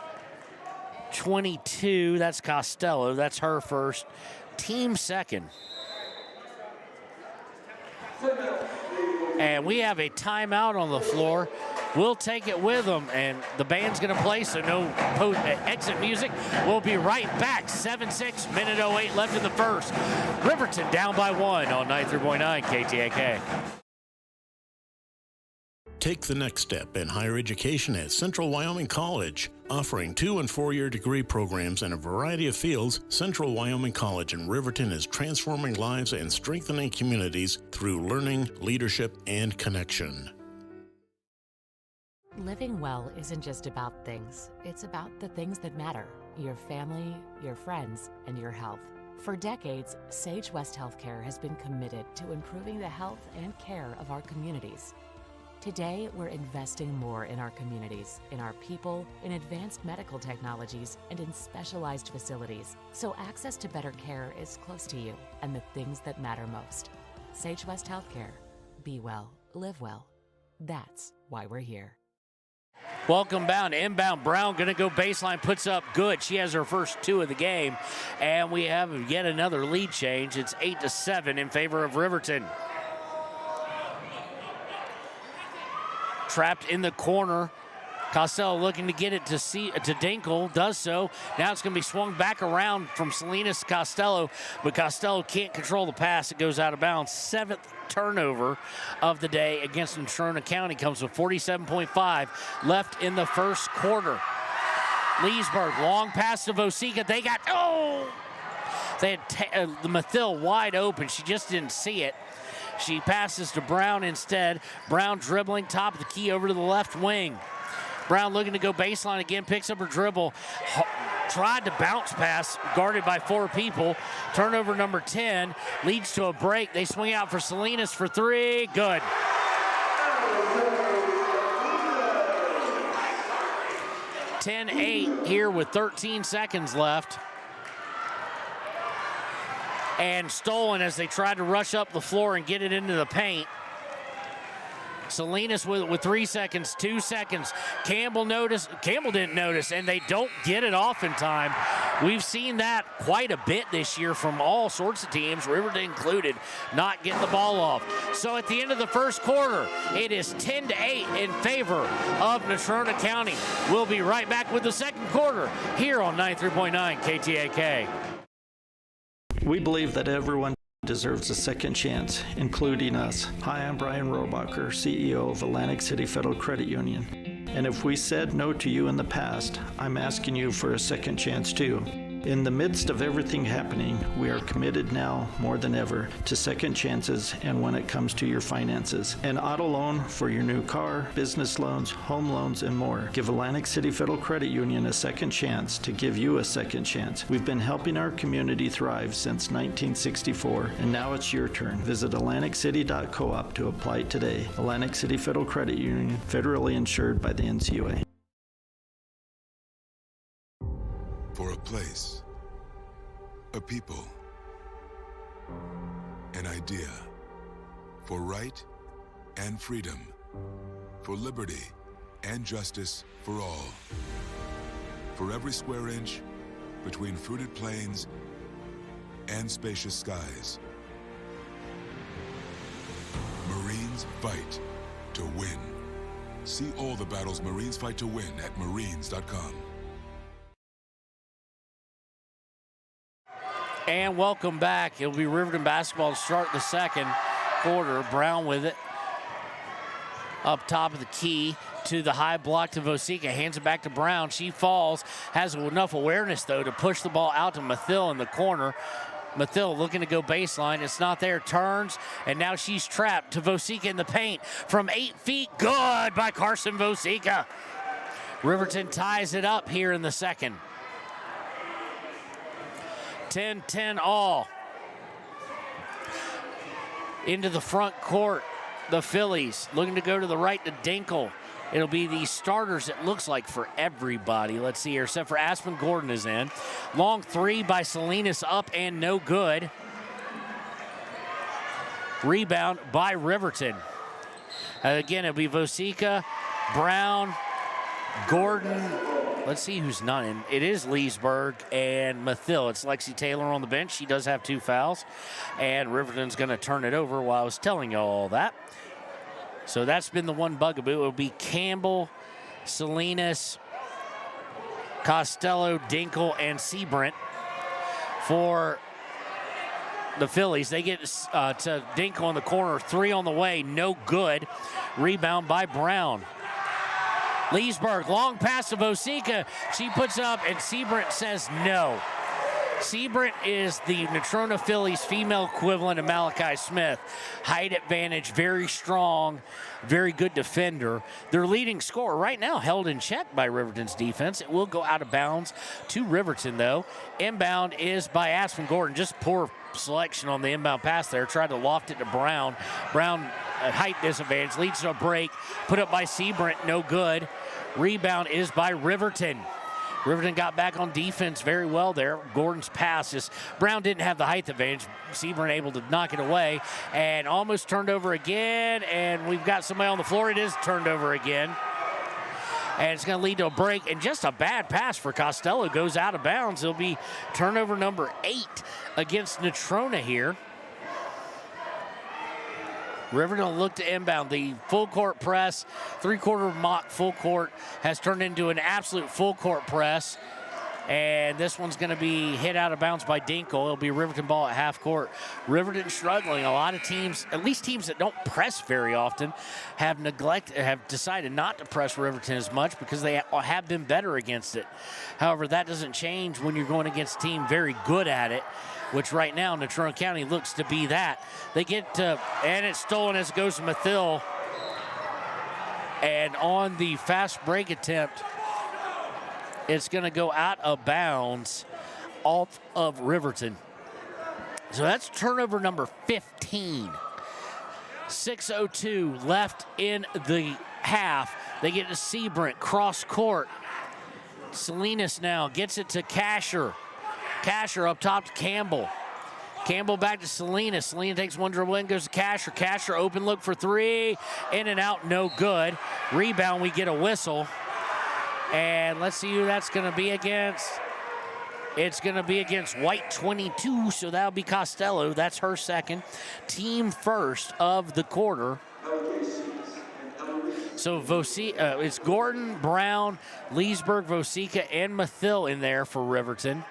22, that's Costello, that's her first, team second. And we have a timeout on the floor. We'll take it with them, and the band's gonna play, so no exit music. We'll be right back. 7-6, minute 08 left in the first. Riverton down by 1 on 93.9 KTAK. Take the next step in higher education at Central Wyoming College. Offering 2- and 4-year degree programs in a variety of fields, Central Wyoming College in Riverton is transforming lives and strengthening communities through learning, leadership, and connection. Living well isn't just about things. It's about the things that matter. Your family, your friends, and your health. For decades, Sage West Healthcare has been committed to improving the health and care of our communities. Today, we're investing more in our communities, in our people, in advanced medical technologies, and in specialized facilities, so access to better care is close to you and the things that matter most. Sage West Healthcare. Be well, live well. That's why we're here. Welcome bound, inbound. Brown gonna go baseline, puts up good. She has her first 2 of the game, and we have yet another lead change. It's 8-7 in favor of Riverton. Trapped in the corner. Costello looking to get it to Dinkle, does so. Now it's going to be swung back around from Salinas to Costello, but Costello can't control the pass. It goes out of bounds. 7th turnover of the day against Natrona County. Comes with 47.5 left in the first quarter. Leesburg, long pass to Vosica. They had the Mathil wide open. She just didn't see it. She passes to Brown instead. Brown dribbling top of the key over to the left wing. Brown looking to go baseline again, picks up her dribble. Tried to bounce pass, guarded by 4 people. Turnover number 10 leads to a break. They swing out for Salinas for 3. Good. (10-8) here with 13 seconds left. And stolen as they tried to rush up the floor and get it into the paint. Salinas with 3 seconds, 2 seconds. Campbell didn't notice, and they don't get it off in time. We've seen that quite a bit this year from all sorts of teams, Riverton included, not getting the ball off. So at the end of the first quarter, it is 10-8 in favor of Natrona County. We'll be right back with the second quarter here on 93.9 KTAK. We believe that everyone deserves a second chance, including us. Hi, I'm Brian Robacher, CEO of Atlantic City Federal Credit Union. And if we said no to you in the past, I'm asking you for a second chance too. In the midst of everything happening, we are committed now more than ever to second chances and when it comes to your finances. An auto loan for your new car, business loans, home loans, and more. Give Atlantic City Federal Credit Union a second chance to give you a second chance. We've been helping our community thrive since 1964, and now it's your turn. Visit AtlanticCity.coop to apply today. Atlantic City Federal Credit Union, federally insured by the NCUA. For a place, a people, an idea, for right and freedom, for liberty and justice for all. For every square inch between fruited plains and spacious skies. Marines fight to win. See all the battles Marines fight to win at marines.com. And welcome back. It'll be Riverton basketball to start the second quarter. Brown with it. Up top of the key to the high block to Vosica. Hands it back to Brown. She falls. Has enough awareness, though, to push the ball out to Mathill in the corner. Mathill looking to go baseline. It's not there. Turns, and now she's trapped to Vosica in the paint from 8 feet. Good by Carson Vosica. Riverton ties it up here in the second. 10-10 all. Into the front court, the Phillies looking to go to the right to Dinkle. It'll be the starters, it looks like, for everybody. Let's see here, except for Aspen Gordon is in. Long three by Salinas, up and no good. Rebound by Riverton. Again, it'll be Vosica, Brown, Gordon. Let's see who's not in. It is Leesburg and Mathill. It's Lexi Taylor on the bench. She does have 2 fouls. And Riverton's going to turn it over while I was telling you all that. So that's been the one bugaboo. It'll be Campbell, Salinas, Costello, Dinkle, and Seabrant for the Phillies. They get to Dinkle in the corner. 3 on the way. No good. Rebound by Brown. Leesburg, long pass to Vosica. She puts up, and Seabrant says no. Seabrant is the Natrona Phillies female equivalent of Malachi Smith. Height advantage, very strong, very good defender. Their leading scorer right now held in check by Riverton's defense. It will go out of bounds to Riverton, though. Inbound is by Aspen Gordon. Just poor selection on the inbound pass there. Tried to loft it to Brown. Brown, height disadvantage, leads to a break. Put up by Seabrant, no good. Rebound is by Riverton. Riverton got back on defense very well there. Gordon's pass is, Brown didn't have the height advantage. Seabrant able to knock it away and almost turned over again. And we've got somebody on the floor. It is turned over again. And it's going to lead to a break, and just a bad pass for Costello goes out of bounds. It'll be turnover number 8 against Natrona here. Riverton will look to inbound. The full court press, 3/4 mock full court, has turned into an absolute full court press. And this one's going to be hit out of bounds by Dinkle. It'll be Riverton ball at half court. Riverton struggling. A lot of teams, at least teams that don't press very often, have decided not to press Riverton as much because they have been better against it. However, that doesn't change when you're going against a team very good at it, which right now Natrona County looks to be that. They get to, and it's stolen as it goes to Mathill. And on the fast break attempt, it's going to go out of bounds off of Riverton. So that's turnover number 15. 6:02 left in the half. They get to Seabrant, cross court. Salinas now gets it to Casher. Casher up top to Campbell. Campbell back to Salinas. Salinas takes one dribble in, goes to Casher. Casher open look for 3. In and out, no good. Rebound, we get a whistle. And let's see who that's going to be against. It's going to be against white 22, so that'll be Costello. That's her second. Team first of the quarter. So it's Gordon, Brown, Leesburg, Vosica, and Mathill in there for Riverton.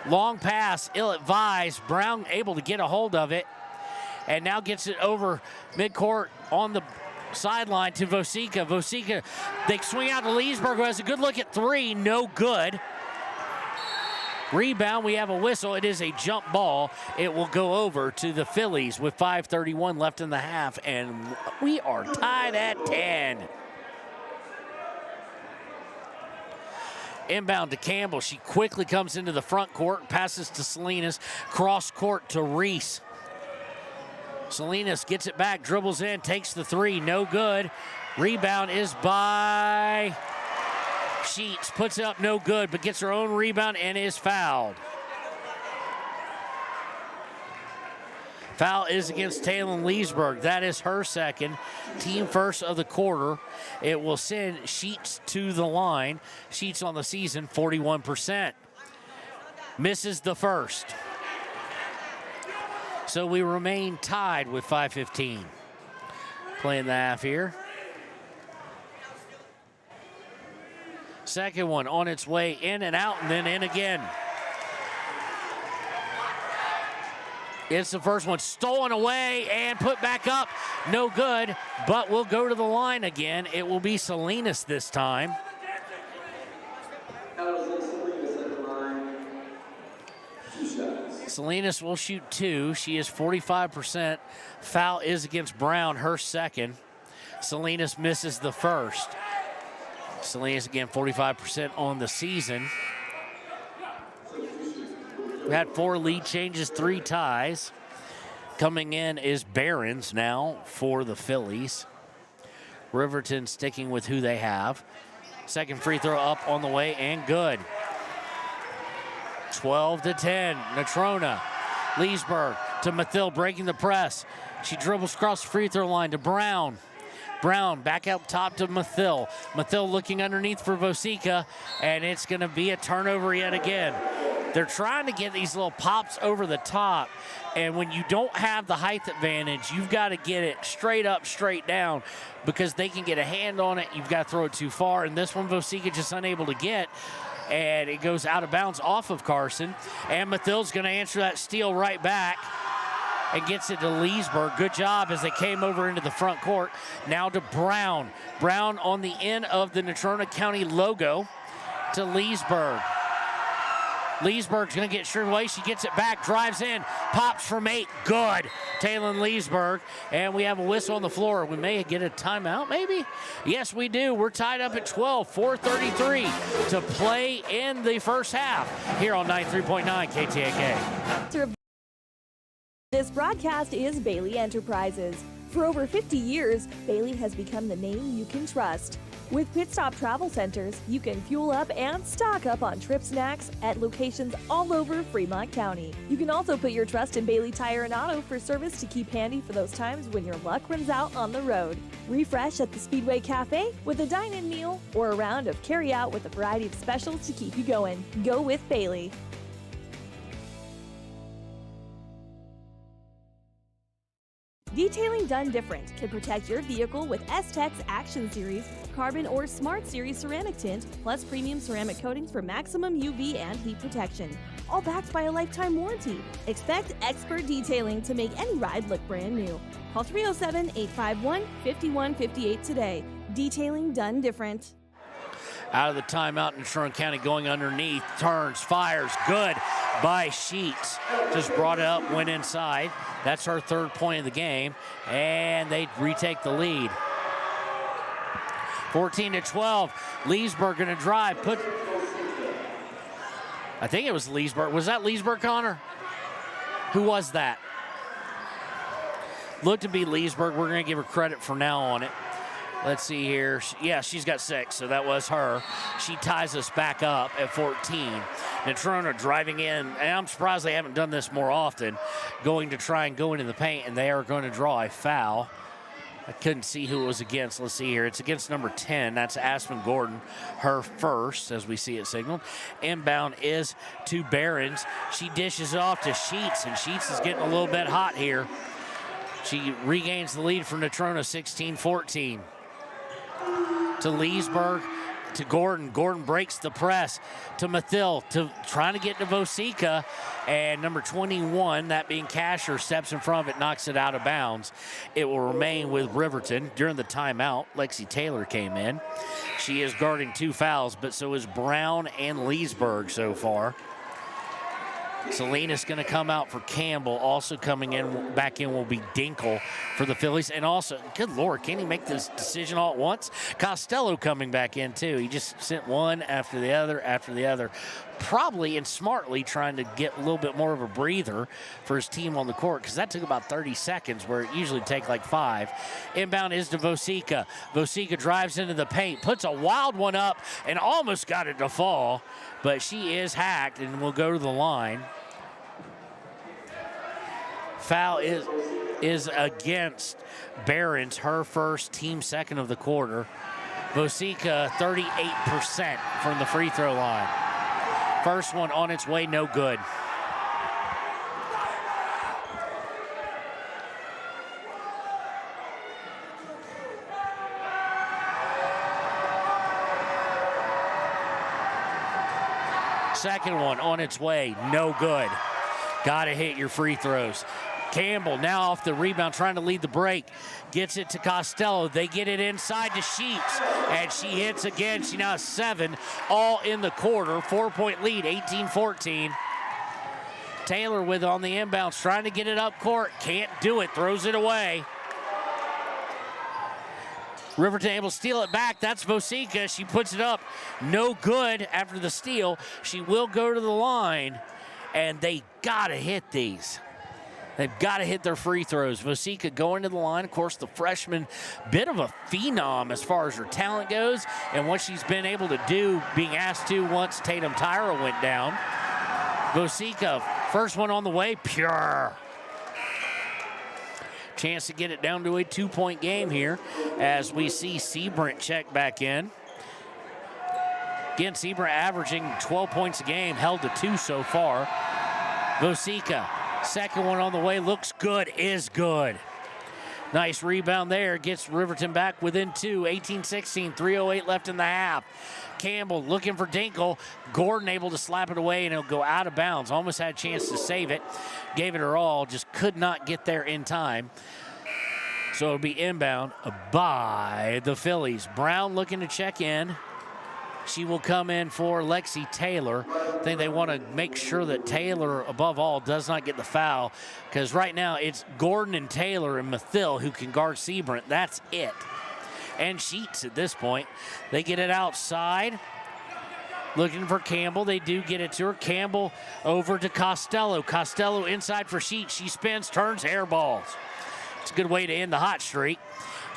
Long pass, ill-advised. Brown able to get a hold of it, and now gets it over midcourt on the sideline to Vosica. Vosica, they swing out to Leesburg, who has a good look at three. No good. Rebound, we have a whistle. It is a jump ball. It will go over to the Phillies with 5:31 left in the half, and we are tied at 10. Inbound to Campbell. She quickly comes into the front court, passes to Salinas, cross court to Reese. Salinas gets it back, dribbles in, takes the three, no good. Rebound is by Sheets, puts it up, no good, but gets her own rebound and is fouled. Foul is against Taylor Leesburg. That is her second. Team first of the quarter. It will send Sheets to the line. Sheets on the season, 41%. Misses the first. So we remain tied with 5:15. Playing the half here. Second one on its way in and out and then in again. It's the first one stolen away and put back up. No good, but we'll go to the line again. It will be Salinas this time. Salinas will shoot two. She is 45%. Foul is against Brown, her second. Salinas misses the first. Salinas again 45% on the season. We had 4 lead changes, 3 ties. Coming in is Barons now for the Phillies. Riverton sticking with who they have. Second free throw up on the way and good. 12-10, Natrona. Leesburg to Mathill, breaking the press. She dribbles across the free throw line to Brown. Brown back up top to Mathill. Mathill looking underneath for Vosica, and it's going to be a turnover yet again. They're trying to get these little pops over the top, and when you don't have the height advantage, you've got to get it straight up, straight down, because they can get a hand on it. You've got to throw it too far, and this one Vosica just unable to get, and it goes out of bounds off of Carson, and Mathill's going to answer that steal right back and gets it to Leesburg. Good job as they came over into the front court. Now to Brown. Brown on the end of the Natrona County logo to Leesburg. Leesburg's going to get stripped away. She gets it back, drives in, pops from 8. Good. Taylor Leesburg. And we have a whistle on the floor. We may get a timeout, maybe? Yes, we do. We're tied up at 12, 4:33 to play in the first half here on 93.9 KTAK. This broadcast is Bailey Enterprises. For over 50 years, Bailey has become the name you can trust. With Pit Stop Travel Centers, you can fuel up and stock up on trip snacks at locations all over Fremont County. You can also put your trust in Bailey Tire and Auto for service to keep handy for those times when your luck runs out on the road. Refresh at the Speedway Cafe with a dine-in meal or a round of carry-out with a variety of specials to keep you going. Go with Bailey. Detailing done different can protect your vehicle with S-Tech's Action Series, Carbon or Smart Series ceramic tint, plus premium ceramic coatings for maximum UV and heat protection. All backed by a lifetime warranty. Expect expert detailing to make any ride look brand new. Call 307-851-5158 today. Detailing done different. Out of the timeout, Natrona County going underneath, turns, fires, good by Sheets. Just brought it up, went inside. That's her third point of the game, and they retake the lead. 14-12, Leesburg gonna drive, I think it was Leesburg. Was that Leesburg, Connor? Who was that? Looked to be Leesburg. We're gonna give her credit for now on it. Let's see here. Yeah, she's got 6, so that was her. She ties us back up at 14. Natrona driving in, and I'm surprised they haven't done this more often, going to try and go into the paint, and they are going to draw a foul. I couldn't see who it was against. Let's see here. It's against number 10. That's Aspen Gordon, her first, as we see it signaled. Inbound is to Behrens. She dishes off to Sheets, and Sheets is getting a little bit hot here. She regains the lead from Natrona, 16-14. To Leesburg, to Gordon. Gordon breaks the press to Mathil, to trying to get to Vosica, and number 21, that being Casher, steps in front of it, knocks it out of bounds. It will remain with Riverton. During the timeout, Lexi Taylor came in. She is guarding 2 fouls, but so is Brown and Leesburg so far. Salinas going to come out for Campbell. Also coming in, back in will be Dinkle for the Phillies. And also, good Lord, can he make this decision all at once? Costello coming back in too. He just sent one after the other. Probably and smartly trying to get a little bit more of a breather for his team on the court, because that took about 30 seconds where it usually take like 5. Inbound is to Vosica. Vosica drives into the paint, puts a wild one up, and almost got it to fall, but she is hacked and will go to the line. Foul is against Behrens, her first, team second of the quarter. Vosica 38% from the free throw line. First one on its way, no good. Second one on its way, no good. Gotta hit your free throws. Campbell now off the rebound, trying to lead the break. Gets it to Costello. They get it inside to Sheets, and she hits again. She now has 7, all in the quarter. 4-point lead, 18-14. Taylor with on the inbounds, trying to get it up court. Can't do it, throws it away. Riverton able to steal it back. That's Vosica. She puts it up. No good after the steal. She will go to the line, and they gotta hit these. They've got to hit their free throws. Vosica going to the line. Of course, the freshman, bit of a phenom as far as her talent goes and what she's been able to do, being asked to once Tatum Tyra went down. Vosica, first one on the way, pure. Chance to get it down to a 2-point game here as we see Seabrant check back in. Again, Seabrant averaging 12 points a game, held to 2 so far. Vosica. Second one on the way, looks good, is good. Nice rebound there, gets Riverton back within 2, 18-16, 3:08 left in the half. Campbell looking for Dinkle. Gordon able to slap it away, and it'll go out of bounds. Almost had a chance to save it. Gave it her all, just could not get there in time. So it'll be inbound by the Phillies. Brown looking to check in. She will come in for Lexi Taylor. I think they want to make sure that Taylor, above all, does not get the foul, because right now it's Gordon and Taylor and Mathil who can guard Seabrant. That's it. And Sheets at this point. They get it outside. Looking for Campbell. They do get it to her. Campbell over to Costello. Costello inside for Sheets. She spins, turns, airballs. It's a good way to end the hot streak.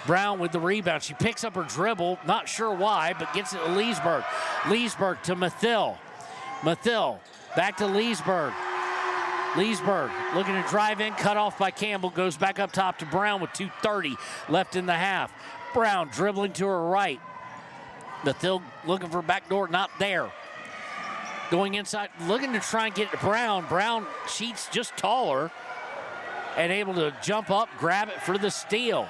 Brown with the rebound. She picks up her dribble, not sure why, but gets it to Leesburg. Leesburg to Mathil. Mathil back to Leesburg. Leesburg looking to drive in, cut off by Campbell, goes back up top to Brown with 2:30 left in the half. Brown dribbling to her right. Mathil looking for backdoor, not there. Going inside, looking to try and get it to Brown. Brown, Sheets just taller and able to jump up, grab it for the steal.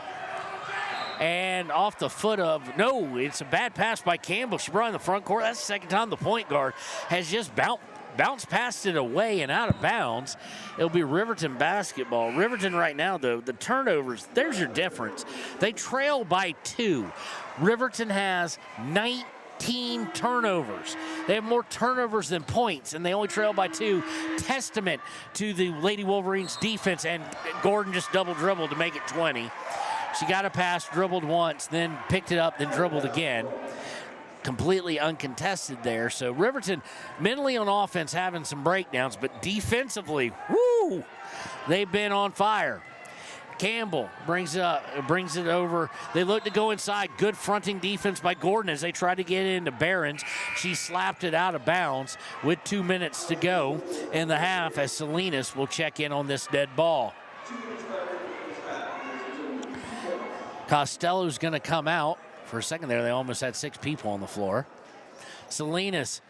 And off the foot of, no, it's a bad pass by Campbell. She brought in the front court. That's the second time the point guard has just bounced past it away and out of bounds. It'll be Riverton basketball. Riverton right now, though, the turnovers, there's your difference. They trail by 2. Riverton has 19 turnovers. They have more turnovers than points, and they only trail by 2. Testament to the Lady Wolverines defense, and Gordon just double dribbled to make it 20. She got a pass, dribbled once, then picked it up, then dribbled again. Completely uncontested there. So Riverton mentally on offense having some breakdowns, but defensively, woo, they've been on fire. Campbell brings it over. They look to go inside. Good fronting defense by Gordon as they try to get it into Behrens. She slapped it out of bounds with 2 minutes to go in the half as Salinas will check in on this dead ball. Costello's going to come out. For a second there, they almost had 6 people on the floor. Salinas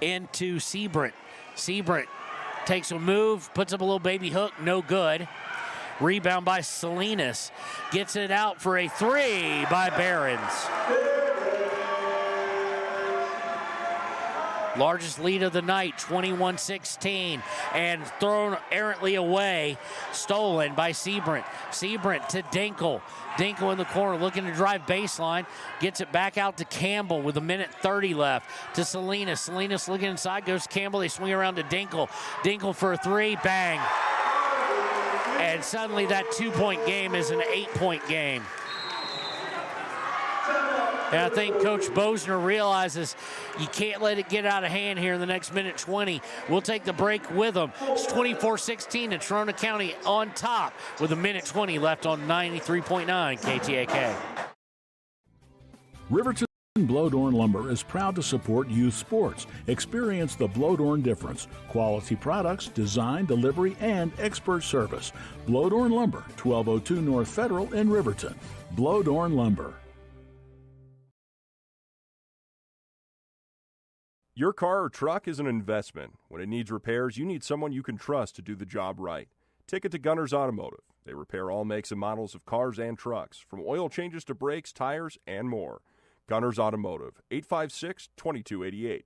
into Seabrant. Seabrant takes a move, puts up a little baby hook, no good. Rebound by Salinas. Gets it out for a 3 by Behrens. Largest lead of the night, 21-16, and thrown errantly away. Stolen by Seabrant. Seabrant to Dinkle. Dinkle in the corner looking to drive baseline. Gets it back out to Campbell with 1:30 left. To Salinas. Salinas looking inside, goes to Campbell. They swing around to Dinkle. Dinkle for a 3, bang. And suddenly that 2-point game is an 8-point game. And I think Coach Bosner realizes you can't let it get out of hand here in the next minute 20. We'll take the break with them. It's 24-16 and Natrona County on top with 1:20 left on 93.9 KTAK. Riverton Blodorn Lumber is proud to support youth sports. Experience the Blodorn difference. Quality products, design, delivery, and expert service. Blodorn Lumber, 1202 North Federal in Riverton. Blodorn Lumber. Your car or truck is an investment. When it needs repairs, you need someone you can trust to do the job right. Take it to Gunners Automotive. They repair all makes and models of cars and trucks, from oil changes to brakes, tires, and more. Gunners Automotive, 856-2288.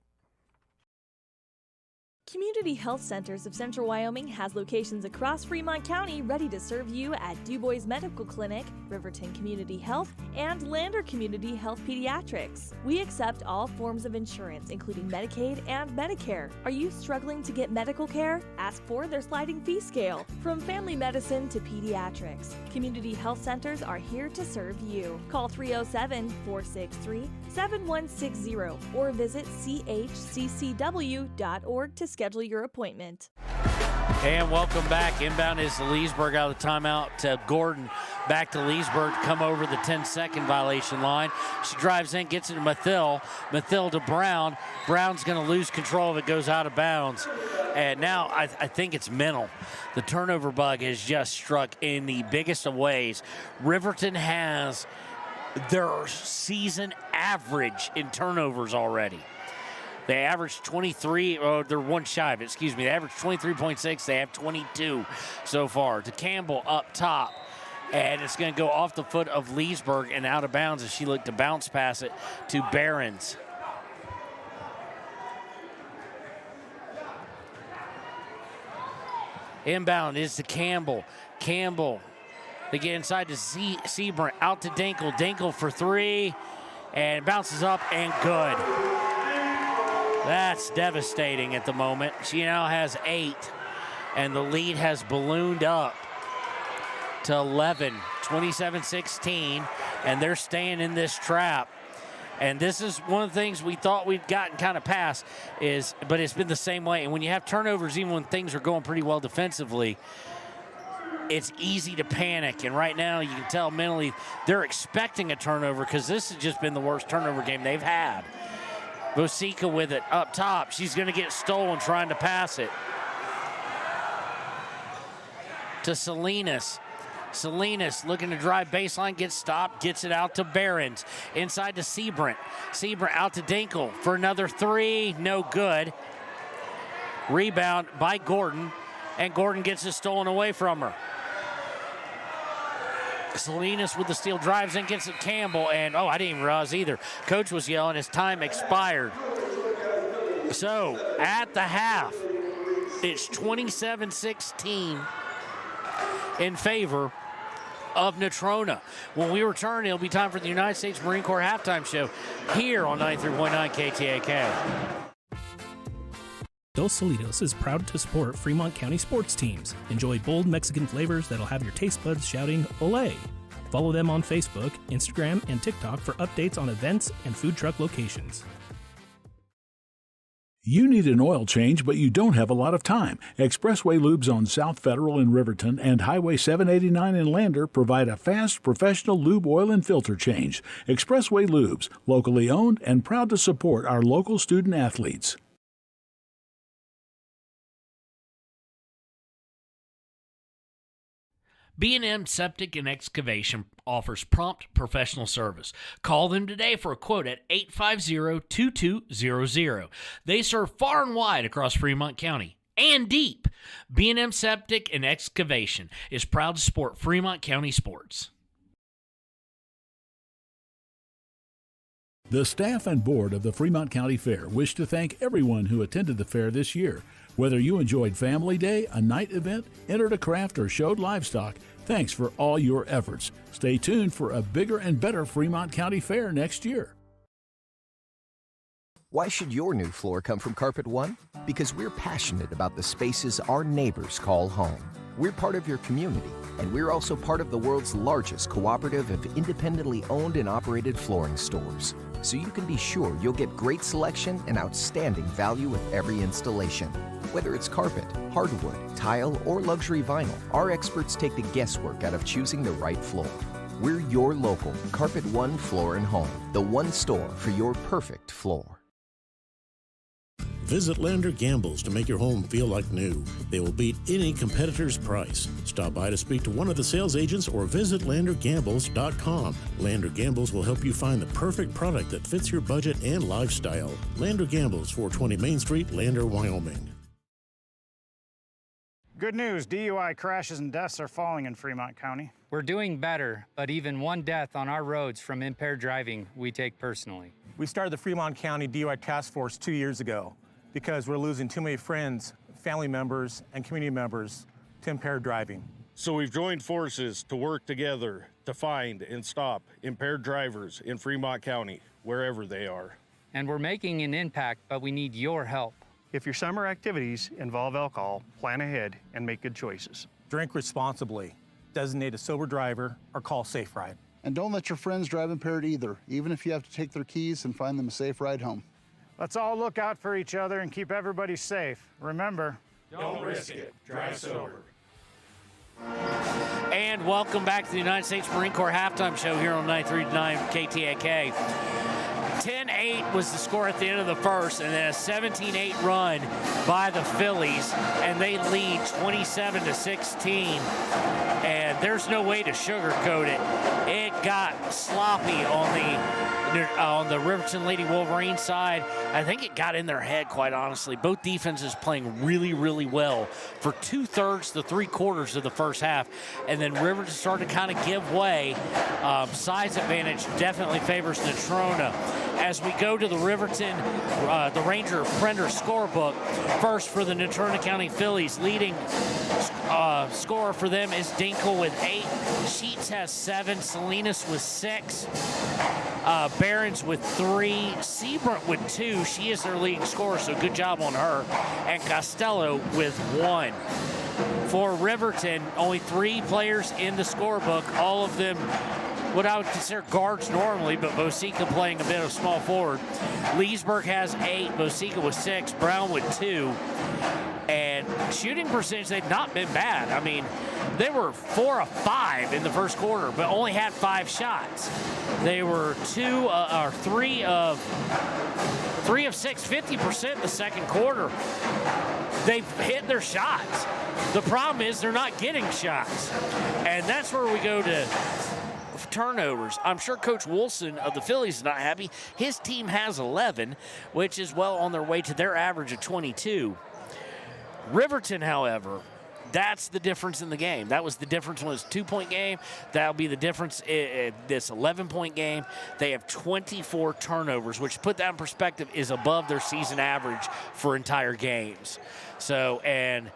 Community Health Centers of Central Wyoming has locations across Fremont County ready to serve you at DuBois Medical Clinic, Riverton Community Health, and Lander Community Health Pediatrics. We accept all forms of insurance, including Medicaid and Medicare. Are you struggling to get medical care? Ask for their sliding fee scale. From family medicine to pediatrics, Community Health Centers are here to serve you. Call 307-463-7160 or visit chccw.org to schedule your appointment. And welcome back. Inbound is to Leesburg out of the timeout to Gordon. Back to Leesburg to come over the 10-second violation line. She drives in, gets it to Mathill. Mathill to Brown. Brown's going to lose control of it, goes out of bounds. And now I think it's mental. The turnover bug has just struck in the biggest of ways. Riverton has their season average in turnovers already. They averaged 23, they're one shy of it, excuse me. They averaged 23.6, they have 22 so far. To Campbell up top, and it's going to go off the foot of Leesburg and out of bounds as she looked to bounce pass it to Behrens. Inbound is to Campbell. Campbell, they get inside to Seabrant, out to Dinkle. Dinkle for 3, and bounces up and good. That's devastating at the moment. She now has 8, and the lead has ballooned up to 11, 27-16, and they're staying in this trap. And this is one of the things we thought we'd gotten kind of past, but it's been the same way. And when you have turnovers, even when things are going pretty well defensively, it's easy to panic. And right now, you can tell mentally they're expecting a turnover because this has just been the worst turnover game they've had. Vosika with it up top. She's going to get stolen trying to pass it to Salinas. Salinas looking to drive baseline, gets stopped, gets it out to Behrens. Inside to Seabrant. Seabrant out to Dinkle for another 3. No good. Rebound by Gordon, and Gordon gets it stolen away from her. Salinas with the steal, drives in, gets it Campbell, and I didn't even realize either. Coach was yelling his time expired. So at the half, it's 27-16 in favor of Natrona. When we return, it'll be time for the United States Marine Corps halftime show here on 93.9 KTAK. Dos Solitos is proud to support Fremont County sports teams. Enjoy bold Mexican flavors that'll have your taste buds shouting, "Olé!" Follow them on Facebook, Instagram, and TikTok for updates on events and food truck locations. You need an oil change, but you don't have a lot of time. Expressway Lubes on South Federal in Riverton and Highway 789 in Lander provide a fast, professional lube, oil, and filter change. Expressway Lubes, locally owned and proud to support our local student athletes. B&M Septic and Excavation offers prompt professional service. Call them today for a quote at 850-2200. They serve far and wide across Fremont County and deep. B&M Septic and Excavation is proud to support Fremont County sports. The staff and board of the Fremont County Fair wish to thank everyone who attended the fair this year. Whether you enjoyed Family Day, a night event, entered a craft, or showed livestock, thanks for all your efforts. Stay tuned for a bigger and better Fremont County Fair next year. Why should your new floor come from Carpet One? Because we're passionate about the spaces our neighbors call home. We're part of your community, and we're also part of the world's largest cooperative of independently owned and operated flooring stores. So you can be sure you'll get great selection and outstanding value with every installation. Whether it's carpet, hardwood, tile, or luxury vinyl, our experts take the guesswork out of choosing the right floor. We're your local Carpet One Floor and Home, the one store for your perfect floor. Visit Lander Gambles to make your home feel like new. They will beat any competitor's price. Stop by to speak to one of the sales agents or visit LanderGambles.com. Lander Gambles will help you find the perfect product that fits your budget and lifestyle. Lander Gambles, 420 Main Street, Lander, Wyoming. Good news, DUI crashes and deaths are falling in Fremont County. We're doing better, but even one death on our roads from impaired driving we take personally. We started the Fremont County DUI Task Force 2 years ago because we're losing too many friends, family members, and community members to impaired driving. So we've joined forces to work together to find and stop impaired drivers in Fremont County, wherever they are. And we're making an impact, but we need your help. If your summer activities involve alcohol, plan ahead and make good choices. Drink responsibly, designate a sober driver, or call Safe Ride. And don't let your friends drive impaired either, even if you have to take their keys and find them a safe ride home. Let's all look out for each other and keep everybody safe. Remember, don't risk it. Drive sober. And welcome back to the United States Marine Corps halftime show here on 93.9 KTAK. 10-8 was the score at the end of the first, and then a 17-8 run by the Phillies, and they lead 27-16. And there's no way to sugarcoat it. It got sloppy on the Riverton Lady Wolverine side. I think it got in their head, quite honestly. Both defenses playing really, really well for 2/3 to 3/4 of the first half, and then Riverton started to kind of give way. Size advantage definitely favors Natrona. As we go to the Riverton, the Ranger Prender scorebook, first for the Natrona County Phillies, leading scorer for them is Dinkle with 8. Sheets has 7. Salinas with 6. Barons with 3. Seabrunt with 2. She is their leading scorer, so good job on her. And Costello with 1. For Riverton, only 3 players in the scorebook, all of them what I would consider guards normally, but Bosica playing a bit of small forward. Leesburg has 8, Bosica with 6, Brown with 2. And shooting percentage, they've not been bad. I mean, they were 4 of 5 in the first quarter, but only had 5 shots. They were 3 of 6, 50% in the second quarter. They've hit their shots. The problem is they're not getting shots. And that's where we go to turnovers. I'm sure Coach Wilson of the Phillies is not happy. His team has 11, which is well on their way to their average of 22. Riverton, however, that's the difference in the game. That was the difference when it's a 2-point game. That'll be the difference in this 11-point game. They have 24 turnovers, which, put that in perspective, is above their season average for entire games. So, and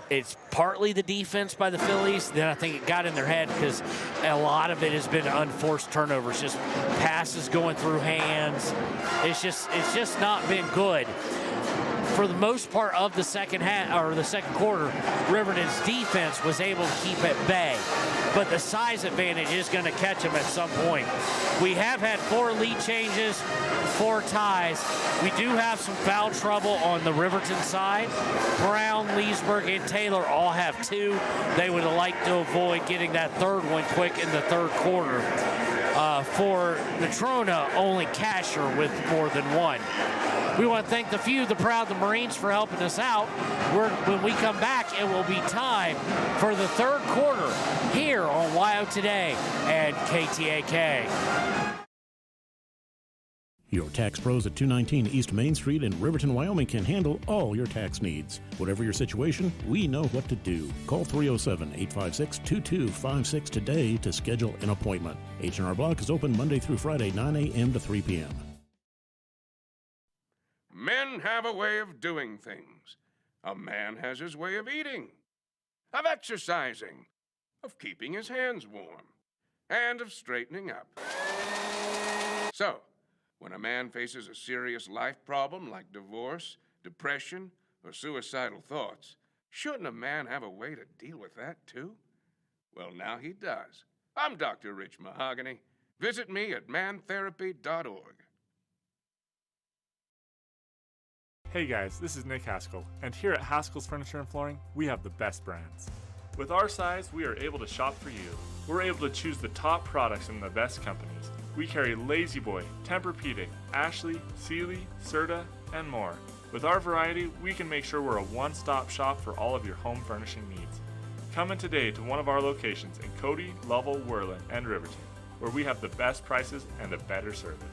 it's partly the defense by the Phillies. Then I think it got in their head because a lot of it has been unforced turnovers, just passes going through hands. It's just not been good. For the most part of the second half or the second quarter, Riverton's defense was able to keep at bay, but the size advantage is going to catch them at some point. We have had 4 lead changes, 4 ties. We do have some foul trouble on the Riverton side. Brown, Leesburg, and Taylor all have 2. They would have liked to avoid getting that third one quick in the third quarter. For Natrona, only Casher with more than 1. We want to thank the few, the proud, the Marines for helping us out. When we come back, it will be time for the third quarter here on WYO Today and KTAK. Your tax pros at 219 East Main Street in Riverton, Wyoming can handle all your tax needs. Whatever your situation, we know what to do. Call 307-856-2256 today to schedule an appointment. H&R Block is open Monday through Friday, 9 a.m. to 3 p.m. Men have a way of doing things. A man has his way of eating, of exercising, of keeping his hands warm, and of straightening up. So, when a man faces a serious life problem like divorce, depression, or suicidal thoughts, shouldn't a man have a way to deal with that too? Well, now he does. I'm Dr. Rich Mahogany. Visit me at mantherapy.org. Hey guys, this is Nick Haskell, and here at Haskell's Furniture and Flooring, we have the best brands. With our size, we are able to shop for you. We're able to choose the top products from the best companies. We carry Lazy Boy, Tempur-Pedic, Ashley, Sealy, Serta, and more. With our variety, we can make sure we're a one-stop shop for all of your home furnishing needs. Come in today to one of our locations in Cody, Lovell, Worland, and Riverton, where we have the best prices and a better service.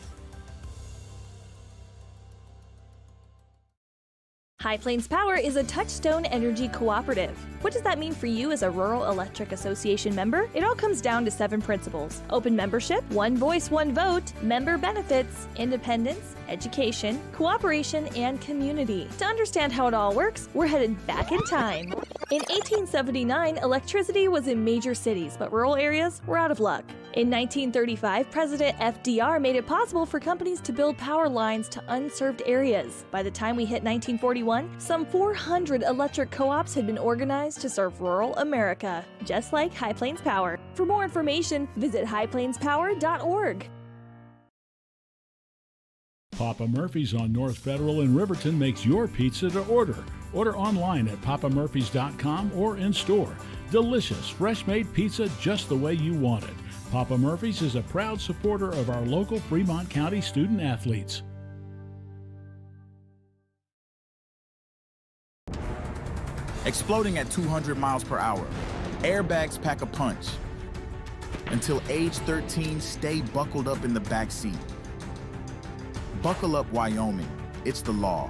High Plains Power is a Touchstone Energy cooperative. What does that mean for you as a Rural Electric Association member? It all comes down to 7 principles: open membership, one voice, one vote, member benefits, independence, education, cooperation, and community. To understand how it all works, we're headed back in time. In 1879, electricity was in major cities, but rural areas were out of luck. In 1935, President FDR made it possible for companies to build power lines to unserved areas. By the time we hit 1941, some 400 electric co-ops had been organized to serve rural America, just like High Plains Power. For more information, visit highplainspower.org. Papa Murphy's on North Federal in Riverton makes your pizza to order. Order online at papamurphys.com or in store. Delicious, fresh-made pizza just the way you want it. Papa Murphy's is a proud supporter of our local Fremont County student athletes. Exploding at 200 miles per hour. Airbags pack a punch. Until age 13, stay buckled up in the back seat. Buckle up, Wyoming. It's the law.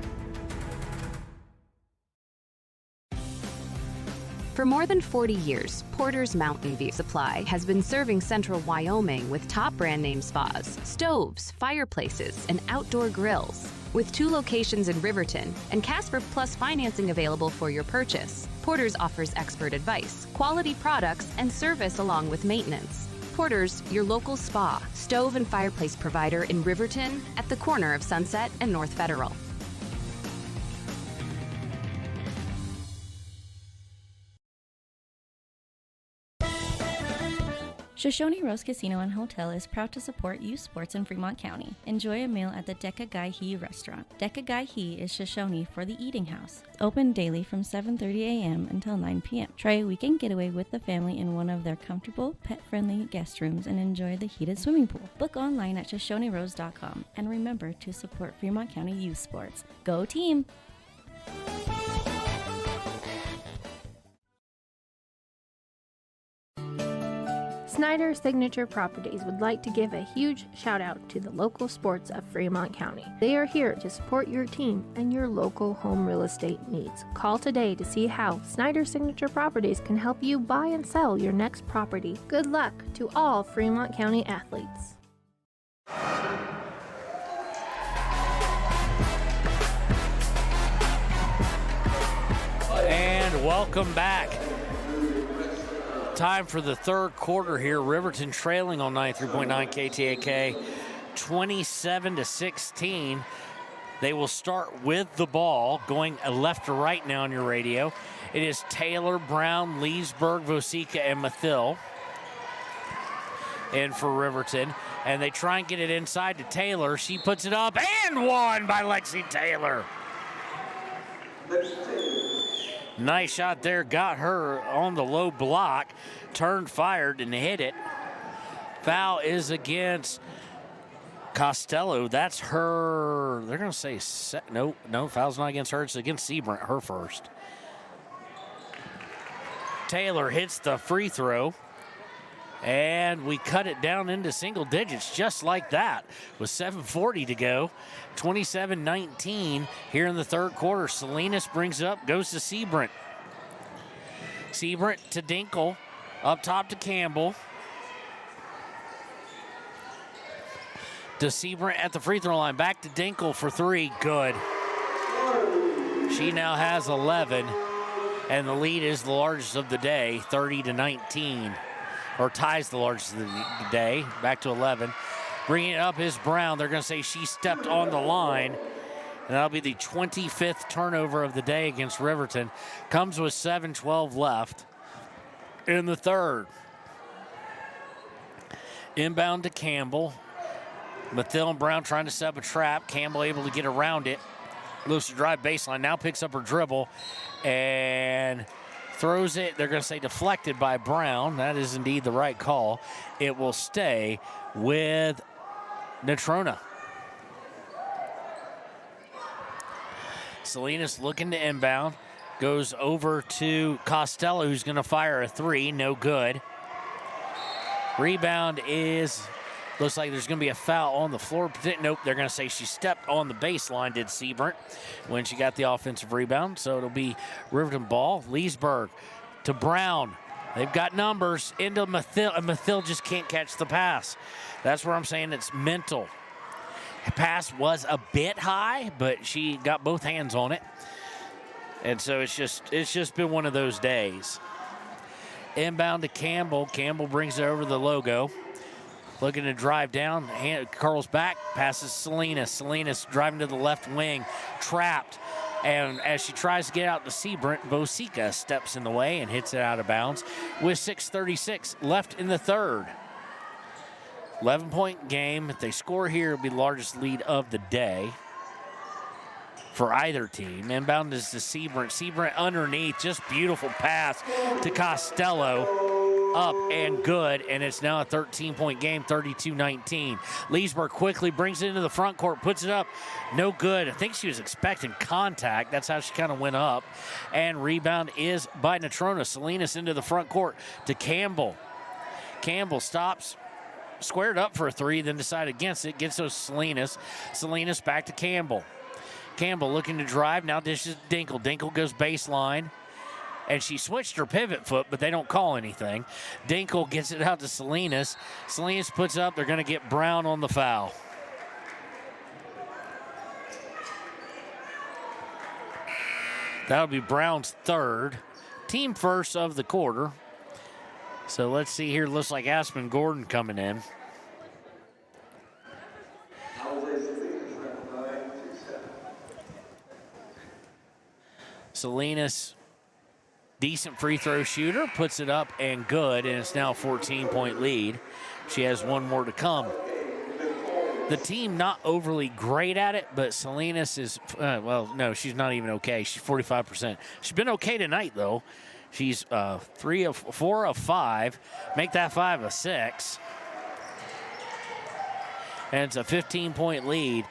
For more than 40 years, Porter's Mountain View Supply has been serving central Wyoming with top brand name spas, stoves, fireplaces, and outdoor grills. With 2 locations in Riverton and Casper Plus financing available for your purchase, Porter's offers expert advice, quality products, and service along with maintenance. Porter's, your local spa, stove, and fireplace provider in Riverton at the corner of Sunset and North Federal. Shoshone Rose Casino and Hotel is proud to support youth sports in Fremont County. Enjoy a meal at the Deca Gai He restaurant. Deca Gai He is Shoshone for the eating house. Open daily from 7:30 a.m. until 9 p.m. Try a weekend getaway with the family in one of their comfortable, pet-friendly guest rooms and enjoy the heated swimming pool. Book online at ShoshoneRose.com and remember to support Fremont County youth sports. Go team! Snyder Signature Properties would like to give a huge shout out to the local sports of Fremont County. They are here to support your team and your local home real estate needs. Call today to see how Snyder Signature Properties can help you buy and sell your next property. Good luck to all Fremont County athletes. And welcome back. Time for the third quarter here. Riverton trailing on 93.9 KTAK, 27-16. They will start with the ball, going left to right now on your radio. It is Taylor, Brown, Leesburg, Vosica, and Mathill in for Riverton. And they try and get it inside to Taylor. She puts it up, and one by Lexi Taylor. Nice shot there, got her on the low block, turned, fired, and hit it. Foul is against Costello, that's her. They're going to say no, foul's not against her. It's against Seabrant, her first. Taylor hits the free throw. And we cut it down into single digits just like that with 7:40 to go. 27-19 here in the third quarter. Salinas brings it up, goes to Seabrant. Seabrant to Dinkle, up top to Campbell. To Seabrant at the free throw line, back to Dinkle for three, good. She now has 11, and the lead is the largest of the day, 30-19. Or ties the largest of the day, back to 11. Bringing it up is Brown. They're going to say she stepped on the line. And that'll be the 25th turnover of the day against Riverton. Comes with 7:12 left in the third. Inbound to Campbell. Mathill and Brown trying to set up a trap. Campbell able to get around it. Looks to drive baseline. Now picks up her dribble. And throws it. They're going to say deflected by Brown. That is indeed the right call. It will stay with Natrona. Salinas looking to inbound. Goes over to Costello, who's going to fire a three. No good. Rebound is, looks like there's going to be a foul on the floor. Nope, they're going to say she stepped on the baseline, did Seabrant, when she got the offensive rebound. So it'll be Riverton ball. Leesburg to Brown. They've got numbers into Mathill, and Mathill just can't catch the pass. That's where I'm saying it's mental. Pass was a bit high, but she got both hands on it. And so it's just been one of those days. Inbound to Campbell. Campbell brings it over the logo. Looking to drive down, curls back, passes Salinas. Salinas driving to the left wing, trapped. And as she tries to get out to Seabrant, Vosica steps in the way and hits it out of bounds with 6:36 left in the third. 11-point game. If they score here, it'll be the largest lead of the day for either team. Inbound is to Seabrant. Seabrant underneath, just beautiful pass to Costello. Up and good, and it's now a 13-point game, 32-19. Leesburg quickly brings it into the front court, puts it up, no good. I think she was expecting contact. That's how she kind of went up. And rebound is by Natrona. Salinas into the front court to Campbell. Campbell stops, squared up for a three, then decided against it, gets those Salinas. Salinas back to Campbell. Campbell looking to drive, now dishes to Dinkle. Dinkle goes baseline. And she switched her pivot foot, but they don't call anything. Dinkle gets it out to Salinas. Salinas puts up. They're going to get Brown on the foul. That'll be Brown's third. Team first of the quarter. So let's see here. Looks like Aspen Gordon coming in. Salinas, decent free throw shooter, puts it up and good, and it's now a 14-point lead. She has one more to come. The team not overly great at it, but Salinas is, no, she's not even okay. She's 45%. She's been okay tonight, though. She's 4 of 5. Make that 5 of 6. And it's a 15-point lead.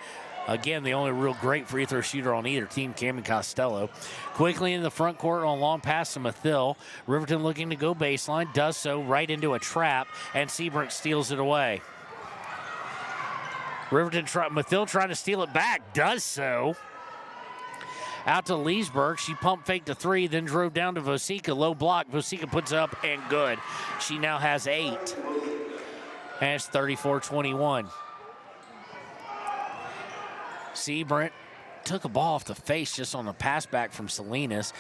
Again, the only real great free throw shooter on either team, Cameron Costello. Quickly in the front court on long pass to Mathill. Riverton looking to go baseline, does so right into a trap, and Seabrant steals it away. Mathill trying to steal it back, does so. Out to Leesburg, she pump faked a three, then drove down to Vosica, low block. Vosica puts it up and good. She now has 8. And it's 34-21. Seabrant took a ball off the face just on the pass back from Salinas.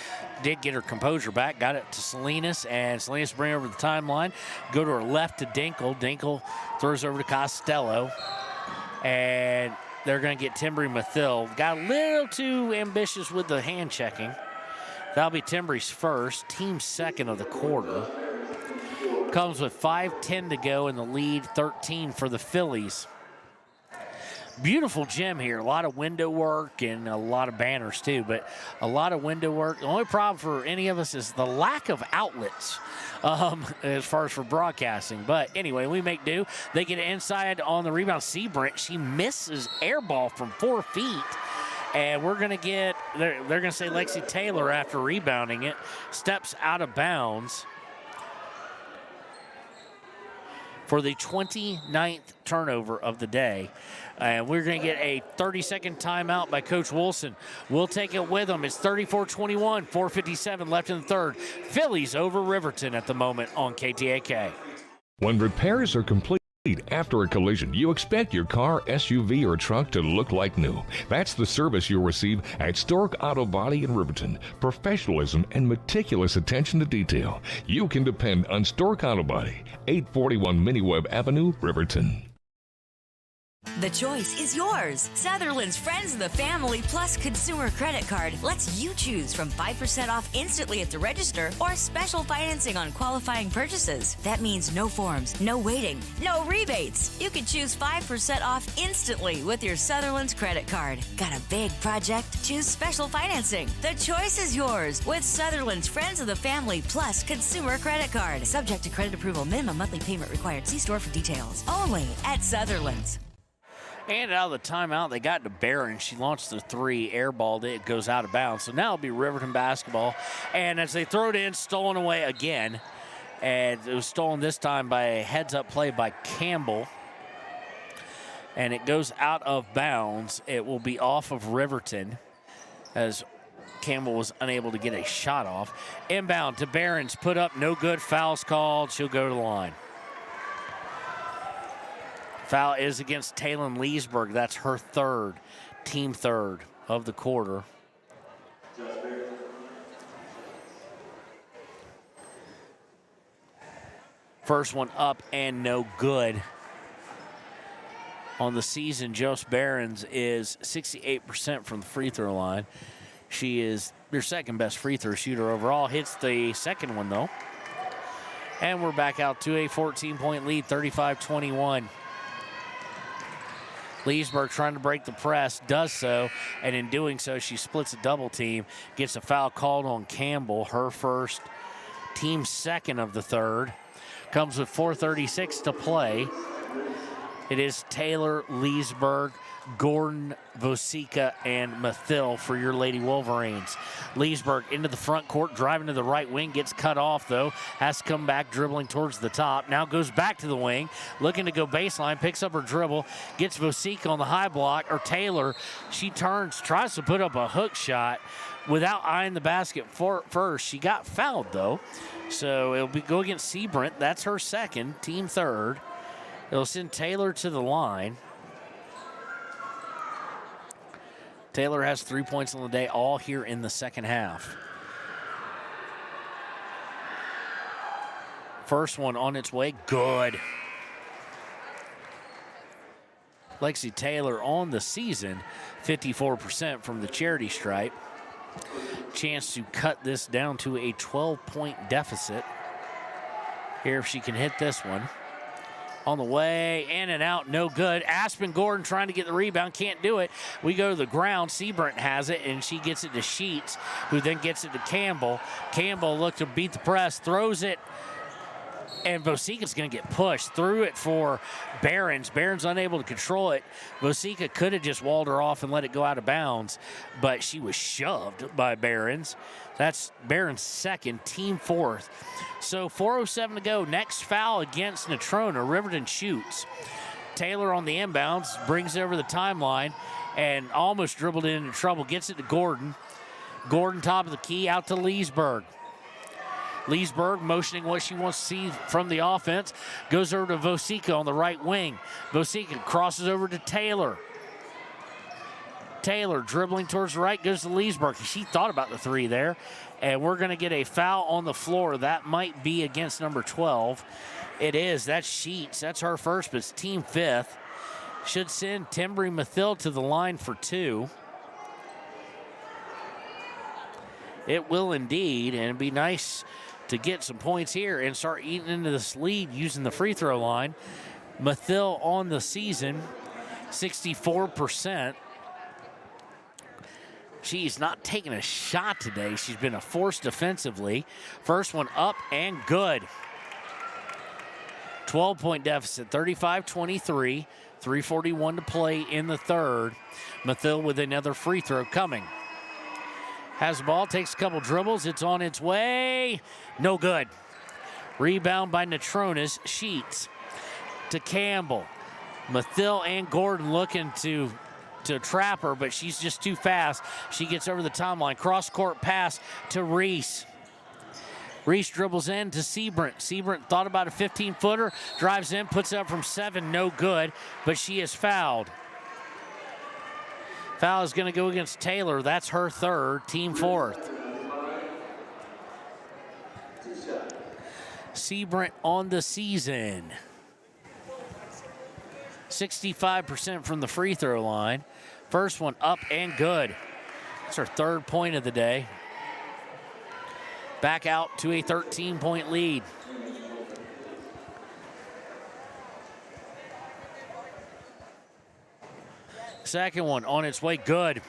Did get her composure back, got it to Salinas, and Salinas bring over the timeline. Go to her left to Dinkle. Dinkle throws over to Costello. And they're going to get Timbry Mathill. Got a little too ambitious with the hand checking. That'll be Timbry's first, team second of the quarter. Comes with 5:10 to go in the lead, 13 for the Phillies. Beautiful gym here. A lot of window work and a lot of banners too, but a lot of window work. The only problem for any of us is the lack of outlets as far as for broadcasting. But anyway, we make do. They get inside on the rebound. Seabrant, she misses air ball from 4 feet. And we're going to get, they're going to say Lexi Taylor after rebounding it, steps out of bounds for the 29th turnover of the day. And we're going to get a 30-second timeout by Coach Wilson. We'll take it with them. It's 34-21, 4:57 left in the third. Phillies over Riverton at the moment on KTAK. When repairs are complete after a collision, you expect your car, SUV, or truck to look like new. That's the service you'll receive at Stork Auto Body in Riverton. Professionalism and meticulous attention to detail. You can depend on Stork Auto Body, 841 Miniweb Avenue, Riverton. The choice is yours. Sutherland's Friends of the Family Plus Consumer Credit Card lets you choose from 5% off instantly at the register or special financing on qualifying purchases. That means no forms, no waiting, no rebates. You can choose 5% off instantly with your Sutherland's credit card. Got a big project? Choose special financing. The choice is yours with Sutherland's Friends of the Family Plus Consumer Credit Card. Subject to credit approval. Minimum monthly payment required. See store for details. Only at Sutherland's. And out of the timeout, they got to Barron. She launched the 3, airballed it. It goes out of bounds. So now it'll be Riverton basketball. And as they throw it in, stolen away again. And it was stolen this time by a heads-up play by Campbell. And it goes out of bounds. It will be off of Riverton as Campbell was unable to get a shot off. Inbound to Barron's, put up, no good. Foul's called. She'll go to the line. Foul is against Taylon Leesburg. That's her third, team third of the quarter. First one up and no good. On the season, Joss Barons is 68% from the free throw line. She is your second best free throw shooter overall. Hits the second one though. And we're back out to a 14-point lead, 35-21. Leesburg trying to break the press, does so, and in doing so, she splits a double team, gets a foul called on Campbell, her first, team second of the third. Comes with 4:36 to play. It is Taylor, Leesburg, Gordon, Vosica, and Mathil for your Lady Wolverines. Leesburg into the front court, driving to the right wing, gets cut off though, has to come back dribbling towards the top, now goes back to the wing, looking to go baseline, picks up her dribble, gets Vosica on the high block, or Taylor, she turns, tries to put up a hook shot without eyeing the basket first. She got fouled though, so it'll go against Seabrant. That's her second, team third. It'll send Taylor to the line. Taylor has 3 points on the day, all here in the second half. First one on its way, good. Lexi Taylor on the season, 54% from the charity stripe. Chance to cut this down to a 12-point deficit. Here if she can hit this one. On the way, in and out, no good. Aspen Gordon trying to get the rebound, can't do it. We go to the ground, Seabrant has it, and she gets it to Sheets, who then gets it to Campbell. Campbell looked to beat the press, throws it, and Vosica's gonna get pushed. Threw it for Barons. Barons unable to control it. Vosica could have just walled her off and let it go out of bounds, but she was shoved by Barons. That's Barron's second, team fourth. So 4:07 to go. Next foul against Natrona. Riverton shoots. Taylor on the inbounds, brings it over the timeline, and almost dribbled it into trouble. Gets it to Gordon. Gordon top of the key, out to Leesburg. Leesburg motioning what she wants to see from the offense. Goes over to Vosica on the right wing. Vosica crosses over to Taylor. Taylor dribbling towards the right, goes to Leesburg. She thought about the three there. And we're going to get a foul on the floor. That might be against number 12. It is. That's Sheets. That's her first, but it's team fifth. Should send Timbry Mathil to the line for 2. It will indeed, and it'd be nice to get some points here and start eating into this lead using the free throw line. Mathil on the season 64%. She's not taking a shot today. She's been a force defensively. First one up and good. 12-point deficit, 35-23. 3:41 to play in the third. Mathil with another free throw coming. Has the ball, takes a couple dribbles. It's on its way. No good. Rebound by Natrona's Sheets to Campbell. Mathil and Gordon looking to trap her, but she's just too fast. She gets over the timeline. Cross-court pass to Reese. Reese dribbles in to Seabrant. Seabrant thought about a 15-footer, drives in, puts it up from 7, no good, but she is fouled. Foul is going to go against Taylor. That's her third, team fourth. Seabrant on the season. 65% from the free throw line. First one up and good. That's her third point of the day. Back out to a 13-point lead. Second one on its way, good.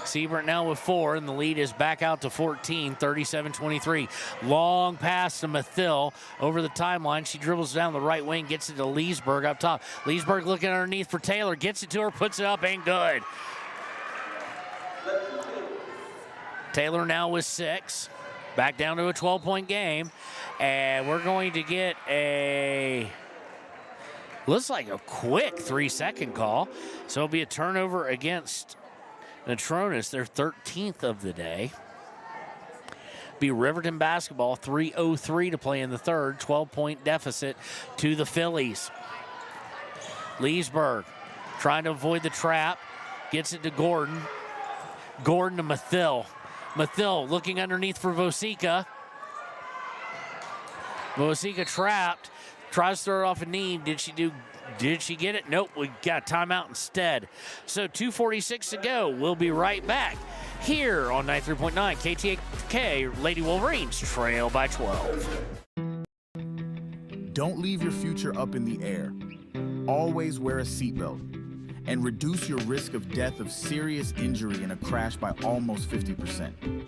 Seabrant now with 4, and the lead is back out to 14, 37-23. Long pass to Mathil over the timeline. She dribbles down the right wing, gets it to Leesburg up top. Leesburg looking underneath for Taylor, gets it to her, puts it up, and good. Taylor now with 6. Back down to a 12-point game. And we're going to get looks like a quick 3-second call. So it'll be a turnover against Natrona, their 13th of the day. Be Riverton basketball, 3:03 to play in the third, 12-point deficit to the Phillies. Leesburg trying to avoid the trap, gets it to Gordon. Gordon to Mathil. Mathil looking underneath for Vosika. Vosika trapped, tries to throw it off a knee. Did she get it? Nope, we got a timeout instead. So 2:46 to go. We'll be right back here on 93.9 KTAK. Lady Wolverines trail by 12. Don't leave your future up in the air. Always wear a seatbelt and reduce your risk of death of serious injury in a crash by almost 50%.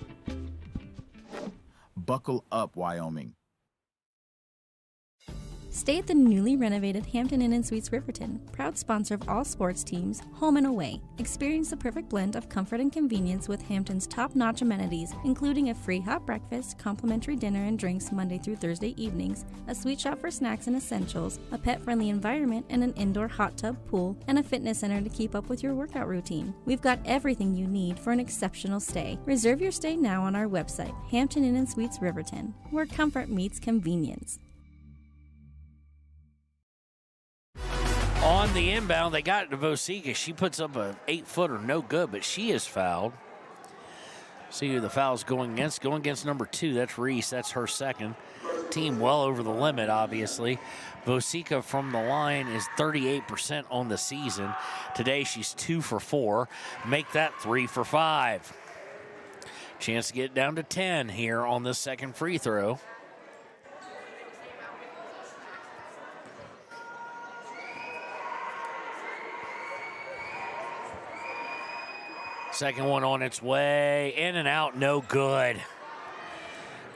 Buckle up, Wyoming. Stay at the newly renovated Hampton Inn & Suites Riverton, proud sponsor of all sports teams, home and away. Experience the perfect blend of comfort and convenience with Hampton's top-notch amenities, including a free hot breakfast, complimentary dinner and drinks Monday through Thursday evenings, a sweet shop for snacks and essentials, a pet-friendly environment and an indoor hot tub pool, and a fitness center to keep up with your workout routine. We've got everything you need for an exceptional stay. Reserve your stay now on our website, Hampton Inn & Suites Riverton, where comfort meets convenience. On the inbound, they got it to Vosika. She puts up an 8-footer, no good, but she is fouled. See who the foul's going against. Going against number 2, that's Reese. That's her second. Team well over the limit, obviously. Vosika from the line is 38% on the season. Today, she's 2 for 4. Make that 3 for 5. Chance to get down to 10 here on this second free throw. Second one on its way, in and out, no good.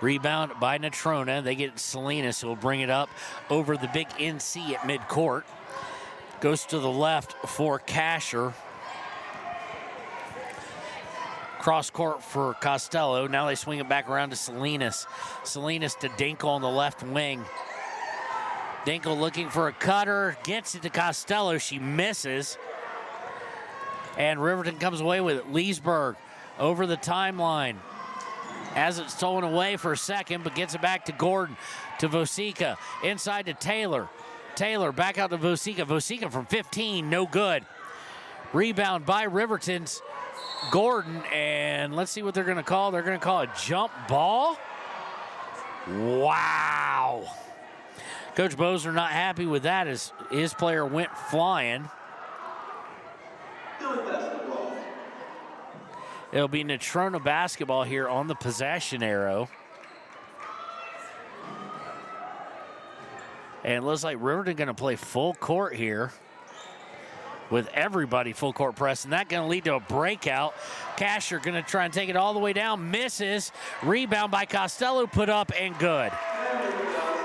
Rebound by Natrona. They get Salinas, who will bring it up over the big NC at midcourt. Goes to the left for Kasher. Cross court for Costello. Now they swing it back around to Salinas. Salinas to Dinkle on the left wing. Dinkle looking for a cutter, gets it to Costello. She misses. And Riverton comes away with it. Leesburg over the timeline. Has it stolen away for a second, but gets it back to Gordon, to Vosika. Inside to Taylor. Taylor back out to Vosika. Vosika from 15, no good. Rebound by Riverton's Gordon, and let's see what they're going to call. They're going to call a jump ball. Wow. Coach Bozer not happy with that as his player went flying. It'll be Natrona basketball here on the possession arrow. And it looks like Riverton going to play full court here. with everybody full court press, and that's going to lead to a breakout. Casher going to try and take it all the way down, misses. Rebound by Costello, put up and good.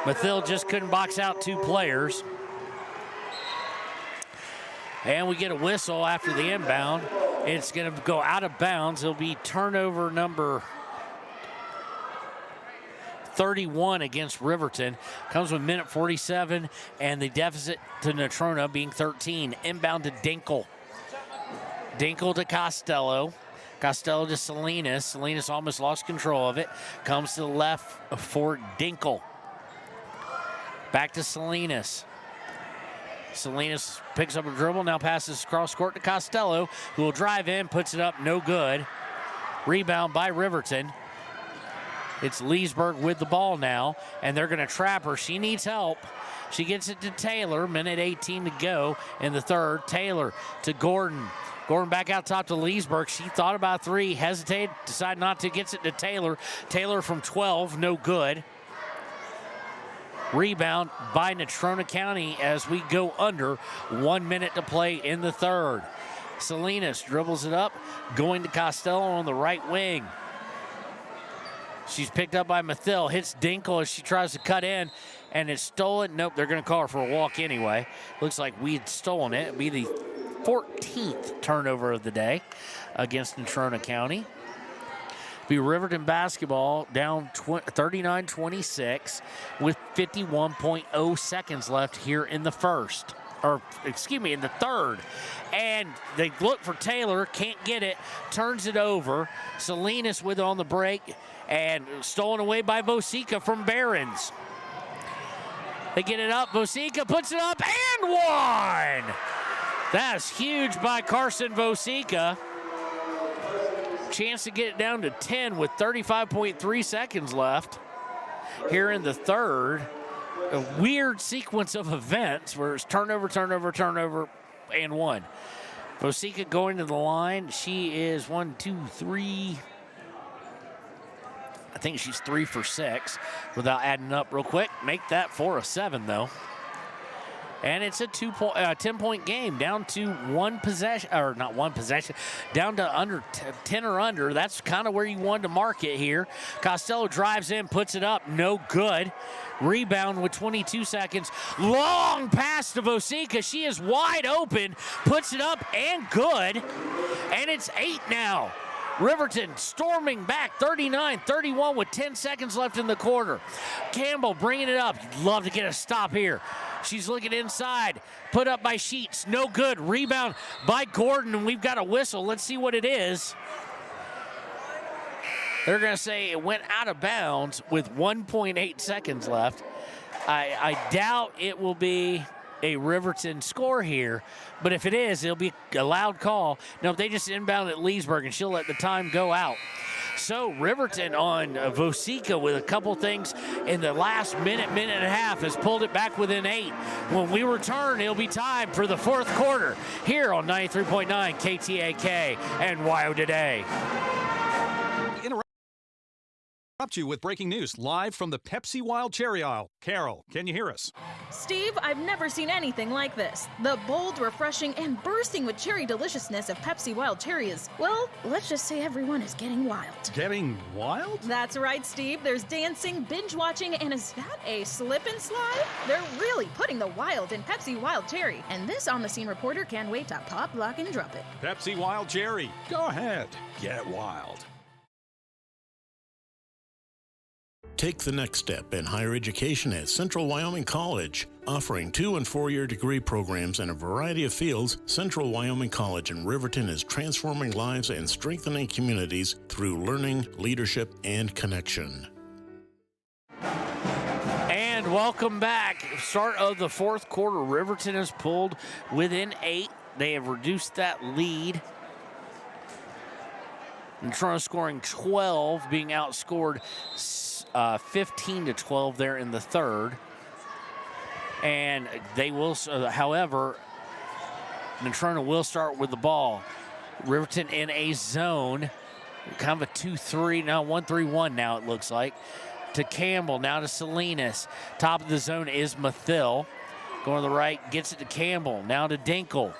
Mathill just couldn't box out 2 players. And we get a whistle after the inbound. It's going to go out of bounds. It'll be turnover number 31 against Riverton. Comes with minute 47, and the deficit to Natrona being 13. Inbound to Dinkle. Dinkle to Costello. Costello to Salinas. Salinas almost lost control of it. Comes to the left for Dinkle. Back to Salinas. Salinas picks up a dribble, now passes cross court to Costello, who will drive in, puts it up, no good. Rebound by Riverton. It's Leesburg with the ball now, and they're going to trap her. She needs help. She gets it to Taylor, minute 18 to go in the third. Taylor to Gordon. Gordon back out top to Leesburg. She thought about 3, hesitated, decided not to, gets it to Taylor. Taylor from 12, no good. Rebound by Natrona County as we go under 1 minute to play in the third. Salinas dribbles it up, going to Costello on the right wing. She's picked up by Mathill, hits Dinkle as she tries to cut in, and it's stolen. Nope, they're going to call her for a walk anyway. Looks like we had stolen it. It'll be the 14th turnover of the day against Natrona County. Be Riverton basketball down 39-26 with 51.0 seconds left here in the first. In the third. And they look for Taylor, can't get it, turns it over. Salinas with it on the break, and stolen away by Vosica from Barons. They get it up, Vosica puts it up, and one! That's huge by Carson Vosica. Chance to get it down to 10 with 35.3 seconds left here in the third. A weird sequence of events where it's turnover, and one. Vosica going to the line. She is 1, 2, 3. I think she's 3 for 6 without adding up real quick. Make that 4 of 7 though. And it's a 10-point game, down to down to under 10 or under. That's kind of where you wanted to mark it here. Costello drives in, puts it up, no good. Rebound with 22 seconds. Long pass to Vosica. She is wide open, puts it up and good. And it's 8 now. Riverton storming back 39-31 with 10 seconds left in the quarter. Campbell bringing it up. You'd love to get a stop here. She's looking inside. Put up by Sheets. No good. Rebound by Gordon, and we've got a whistle. Let's see what it is. They're going to say it went out of bounds with 1.8 seconds left. I doubt it will be a Riverton score here, but if it is, it'll be a loud call. Now, if they just inbound at Leesburg, and she'll let the time go out. So Riverton on Vosica with a couple things in the last minute and a half has pulled it back within 8. When we return, it'll be time for the fourth quarter here on 93.9 KTAK and WYO Today. Interrupt you with breaking news live from the Pepsi Wild Cherry aisle. Carol, can you hear us? Steve, I've never seen anything like this. The bold, refreshing, and bursting with cherry deliciousness of Pepsi Wild Cherry is, well, let's just say everyone is getting wild. Getting wild? That's right, Steve. There's dancing, binge watching, and is that a slip and slide? They're really putting the wild in Pepsi Wild Cherry, and this on-the-scene reporter can't wait to pop, lock, and drop it. Pepsi Wild Cherry. Go ahead. Get wild. Take the next step in higher education at Central Wyoming College. Offering 2- and 4-year degree programs in a variety of fields, Central Wyoming College in Riverton is transforming lives and strengthening communities through learning, leadership, and connection. And welcome back. Start of the fourth quarter. Riverton has pulled within 8. They have reduced that lead. Natrona scoring 12, being outscored 15-12 there in the third. And they will, however, Natrona will start with the ball. Riverton in a zone, kind of a 2-3, now 1-3-1 now it looks like. To Campbell, now to Salinas. Top of the zone is Mathill. Going to the right, gets it to Campbell, now to Dinkle.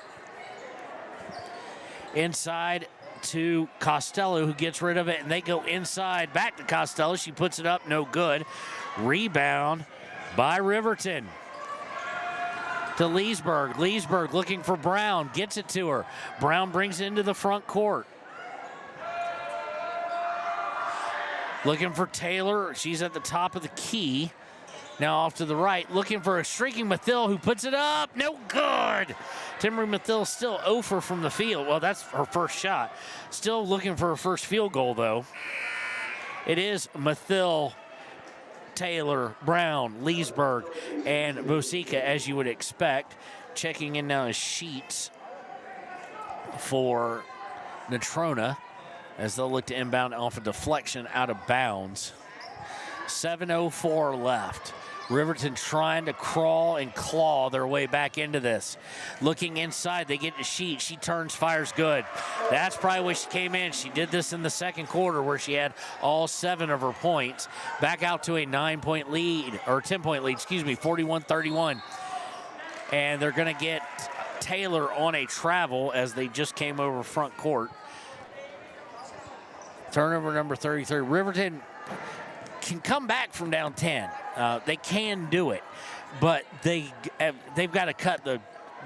Inside to Costello, who gets rid of it, and they go inside back to Costello. She puts it up, no good. Rebound by Riverton to Leesburg. Leesburg looking for Brown, gets it to her. Brown brings it into the front court. Looking for Taylor. She's at the top of the key. Now off to the right, looking for a streaking Mathil, who puts it up. No good. Timmery Mathil still 0 for from the field. Well, that's her first shot. Still looking for her first field goal, though. It is Mathil, Taylor, Brown, Leesburg, and Vosica, as you would expect. Checking in now is Sheets for Natrona, as they'll look to inbound off a deflection out of bounds. 7:04 left. Riverton trying to crawl and claw their way back into this. Looking inside, they get to Sheet. She turns, fires good. That's probably why she came in. She did this in the second quarter where she had all 7 of her points. Back out to a 9-point lead, or 10-point lead, 41-31. And they're going to get Taylor on a travel as they just came over front court. Turnover number 33. Riverton can come back from down 10. They can do it, but they've got to cut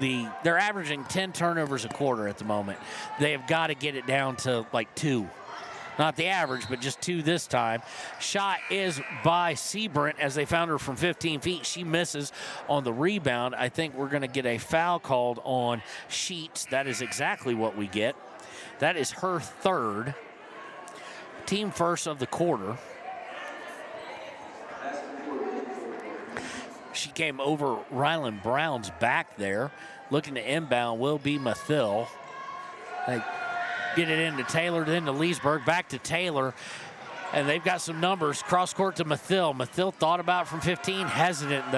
they're averaging 10 turnovers a quarter at the moment. They've got to get it down to like 2. Not the average, but just 2 this time. Shot is by Seabrant as they found her from 15 feet. She misses on the rebound. I think we're going to get a foul called on Sheets. That is exactly what we get. That is her third. Team first of the quarter. She came over Ryland Brown's back there. Looking to inbound will be Mathil. They get it into Taylor, then to Leesburg, back to Taylor. And they've got some numbers. Cross court to Mathil. Mathil thought about it from 15, hesitant.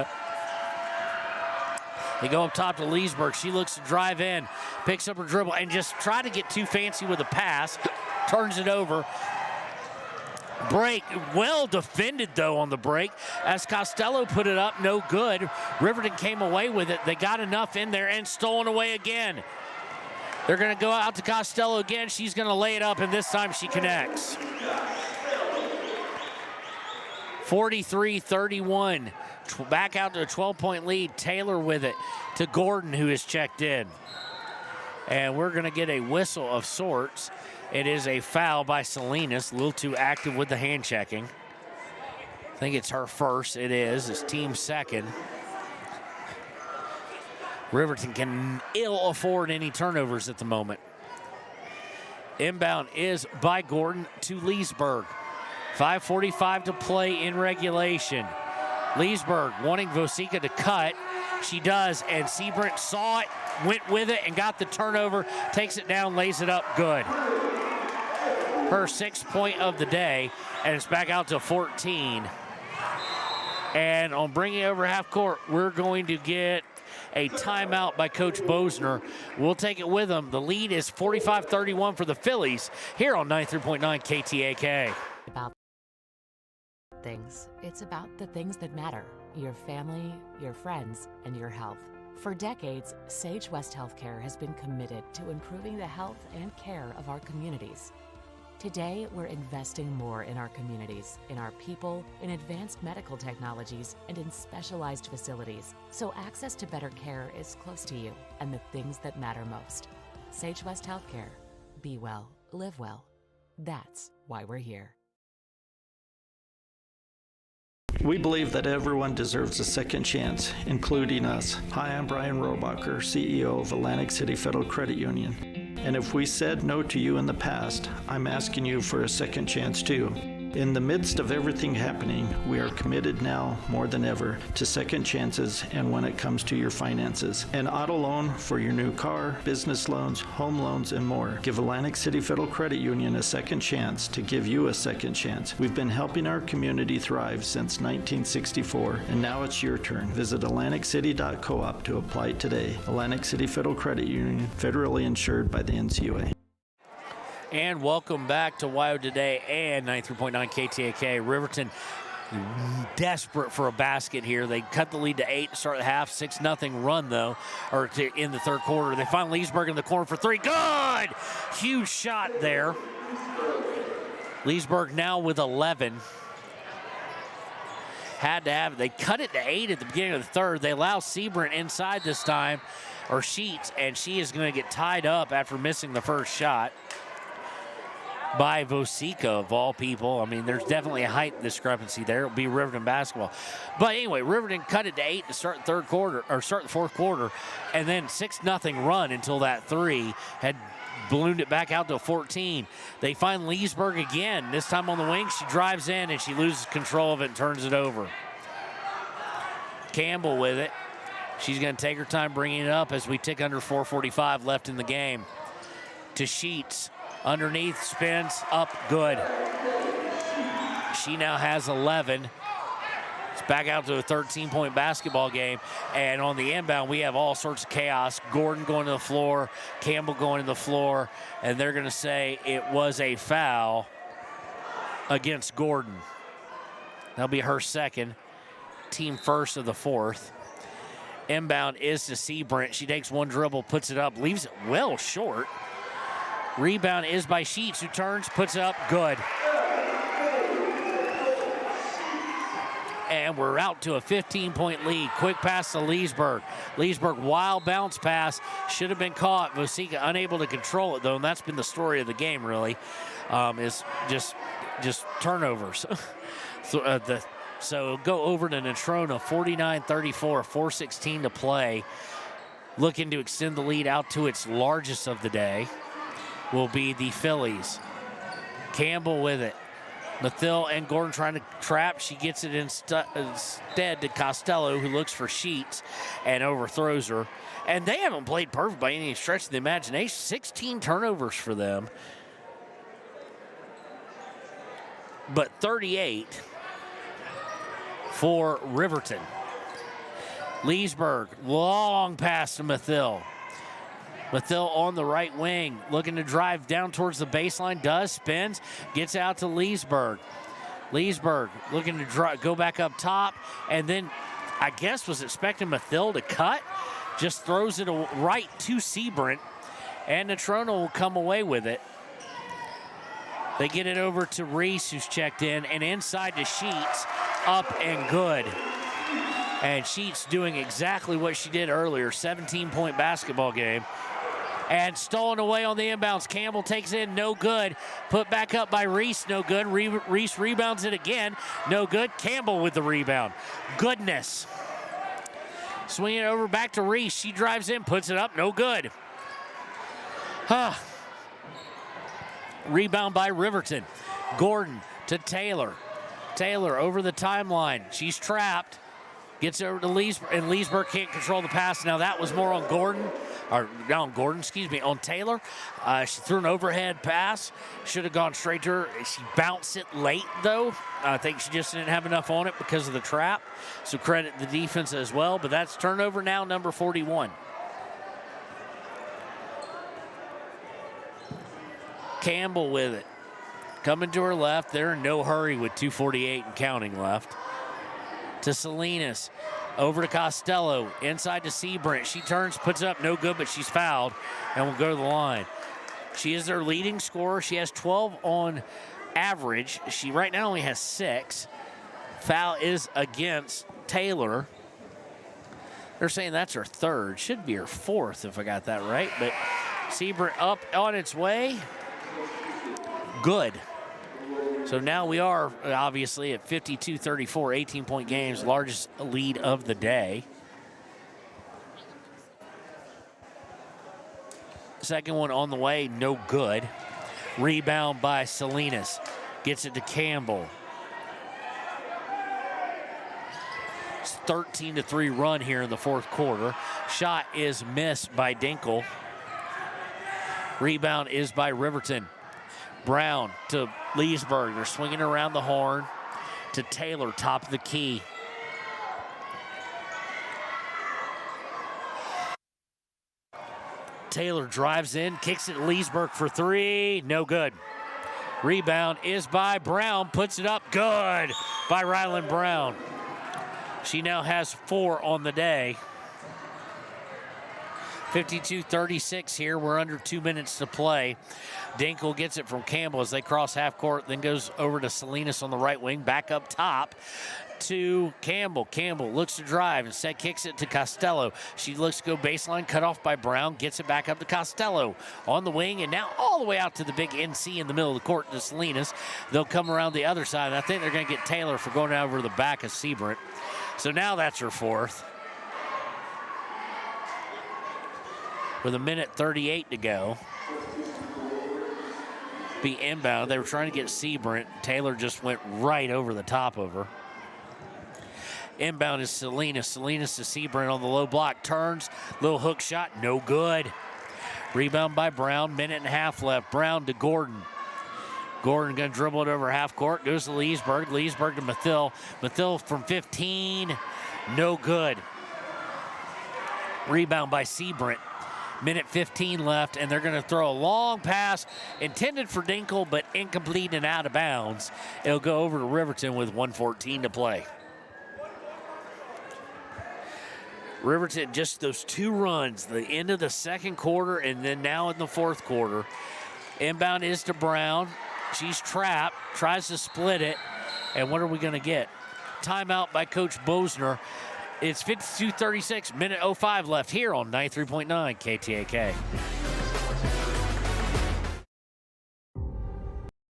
They go up top to Leesburg. She looks to drive in, picks up her dribble, and just try to get too fancy with a pass. Turns it over. Break, well defended though on the break as Costello put it up, no good. Riverton came away with it. They got enough in there and stolen away again. They're gonna go out to Costello again. She's gonna lay it up, and this time she connects. 43-31, back out to a 12-point lead. Taylor with it to Gordon, who is checked in. And we're gonna get a whistle of sorts. It is a foul by Salinas, a little too active with the hand checking. I think it's her first. It is. It's team second. Riverton can ill afford any turnovers at the moment. Inbound is by Gordon to Leesburg. 5:45 to play in regulation. Leesburg wanting Vosica to cut. She does, and Seabrant saw it, went with it, and got the turnover. Takes it down, lays it up, good. Her 6th point of the day, and it's back out to 14. And on bringing it over half court, we're going to get a timeout by Coach Bosner. We'll take it with them. The lead is 45-31 for the Phillies here on 93.9 KTAK. About things. It's about the things that matter. Your family, your friends, and your health. For decades, Sage West Healthcare has been committed to improving the health and care of our communities. Today, we're investing more in our communities, in our people, in advanced medical technologies, and in specialized facilities, so access to better care is close to you and the things that matter most. Sage West Healthcare. Be well, live well. That's why we're here. We believe that everyone deserves a second chance, including us. Hi, I'm Brian Robacher, CEO of Atlantic City Federal Credit Union. And if we said no to you in the past, I'm asking you for a second chance too. In the midst of everything happening, we are committed now more than ever to second chances and when it comes to your finances. An auto loan for your new car, business loans, home loans, and more. Give Atlantic City Federal Credit Union a second chance to give you a second chance. We've been helping our community thrive since 1964, and now it's your turn. Visit AtlanticCity.coop to apply today. Atlantic City Federal Credit Union, federally insured by the NCUA. And welcome back to WYO Today and 93.9 KTAK. Riverton desperate for a basket here. They cut the lead to 8 to start the half. 6-0 run, though, in the third quarter. They find Leesburg in the corner for 3. Good! Huge shot there. Leesburg now with 11. Had to have it. They cut it to 8 at the beginning of the third. They allow Seabrant inside this time, or Sheets, and she is going to get tied up after missing the first shot by Vosica, of all people. I mean, there's definitely a height discrepancy there. It'll be Riverton basketball. But anyway, Riverton cut it to 8 to start the fourth quarter, and then 6-0 run until that 3 had ballooned it back out to a 14. They find Leesburg again, this time on the wing. She drives in, and she loses control of it and turns it over. Campbell with it. She's going to take her time bringing it up as we tick under 4:45 left in the game. To Sheets. Underneath, spins, up, good. She now has 11. It's back out to a 13-point basketball game. And on the inbound, we have all sorts of chaos. Gordon going to the floor, Campbell going to the floor, and they're going to say it was a foul against Gordon. That'll be her second, team first of the fourth. Inbound is to Seabrant. She takes one dribble, puts it up, leaves it well short. Rebound is by Sheets, who turns, puts it up, good. And we're out to a 15-point lead. Quick pass to Leesburg. Leesburg, wild bounce pass, should have been caught. Vosica unable to control it, though, and that's been the story of the game, really, is just turnovers. So go over to Natrona, 49-34, 4:16 to play. Looking to extend the lead out to its largest of the day will be the Phillies. Campbell with it. Mathil and Gordon trying to trap. She gets it instead to Costello, who looks for Sheets and overthrows her. And they haven't played perfect by any stretch of the imagination. 16 turnovers for them. But 38 for Riverton. Leesburg, long pass to Mathil. Mathil on the right wing, looking to drive down towards the baseline, does, spins, gets out to Leesburg. Leesburg looking to go back up top, and then I guess was expecting Mathil to cut, just throws it right to Seabrant, and Natrona will come away with it. They get it over to Reese, who's checked in, and inside to Sheets, up and good. And Sheets doing exactly what she did earlier, 17-point basketball game. And stolen away on the inbounds. Campbell takes in, no good. Put back up by Reese, no good. Reese rebounds it again, no good. Campbell with the rebound. Goodness. Swinging it over back to Reese. She drives in, puts it up, no good. Rebound by Riverton. Gordon to Taylor. Taylor over the timeline. She's trapped. Gets over to Leesburg, and Leesburg can't control the pass. Now that was more on Gordon, on Taylor. She threw an overhead pass. Should have gone straight to her. She bounced it late, though. I think she just didn't have enough on it because of the trap. So credit the defense as well, but that's turnover now, number 41. Campbell with it. Coming to her left. They're in no hurry with 2:48 and counting left. To Salinas, over to Costello, inside to Seabrant. She turns, puts it up, no good, but she's fouled and will go to the line. She is their leading scorer. She has 12 on average. She right now only has 6. Foul is against Taylor. They're saying that's her third. Should be her fourth if I got that right, but Seabrant up on its way. Good. So now we are obviously at 52-34, 18-point games, largest lead of the day. Second one on the way, no good. Rebound by Salinas. Gets it to Campbell. It's 13-3 run here in the fourth quarter. Shot is missed by Dinkle. Rebound is by Riverton. Brown to Leesburg. They're swinging around the horn to Taylor, top of the key. Taylor drives in, kicks it to Leesburg for 3. No good. Rebound is by Brown, puts it up, good by Ryland Brown. She now has 4 on the day. 52-36 here. We're under 2 minutes to play. Dinkle gets it from Campbell as they cross half court, then goes over to Salinas on the right wing, back up top to Campbell. Campbell looks to drive, instead kicks it to Costello. She looks to go baseline, cut off by Brown, gets it back up to Costello on the wing, and now all the way out to the big NC in the middle of the court to Salinas. They'll come around the other side, and I think they're going to get Taylor for going over the back of Seabrant. So now that's her 4th. With 1:38 to go. Be inbound. They were trying to get Seabrant. Taylor just went right over the top of her. Inbound is Salinas. Salinas to Seabrant on the low block. Turns. Little hook shot. No good. Rebound by Brown. 1.5 left. Brown to Gordon. Gordon going to dribble it over half court. Goes to Leesburg. Leesburg to Mathill. Mathill from 15. No good. Rebound by Seabrant. 1:15 left, and they're going to throw a long pass intended for Dinkle, but incomplete and out of bounds. It'll go over to Riverton with 1:14 to play. Riverton, just those 2 runs, the end of the second quarter and then now in the fourth quarter. Inbound is to Brown. She's trapped, tries to split it, and what are we going to get? Timeout by Coach Bosner. It's 52-36, 1:05 left here on 93.9 KTAK.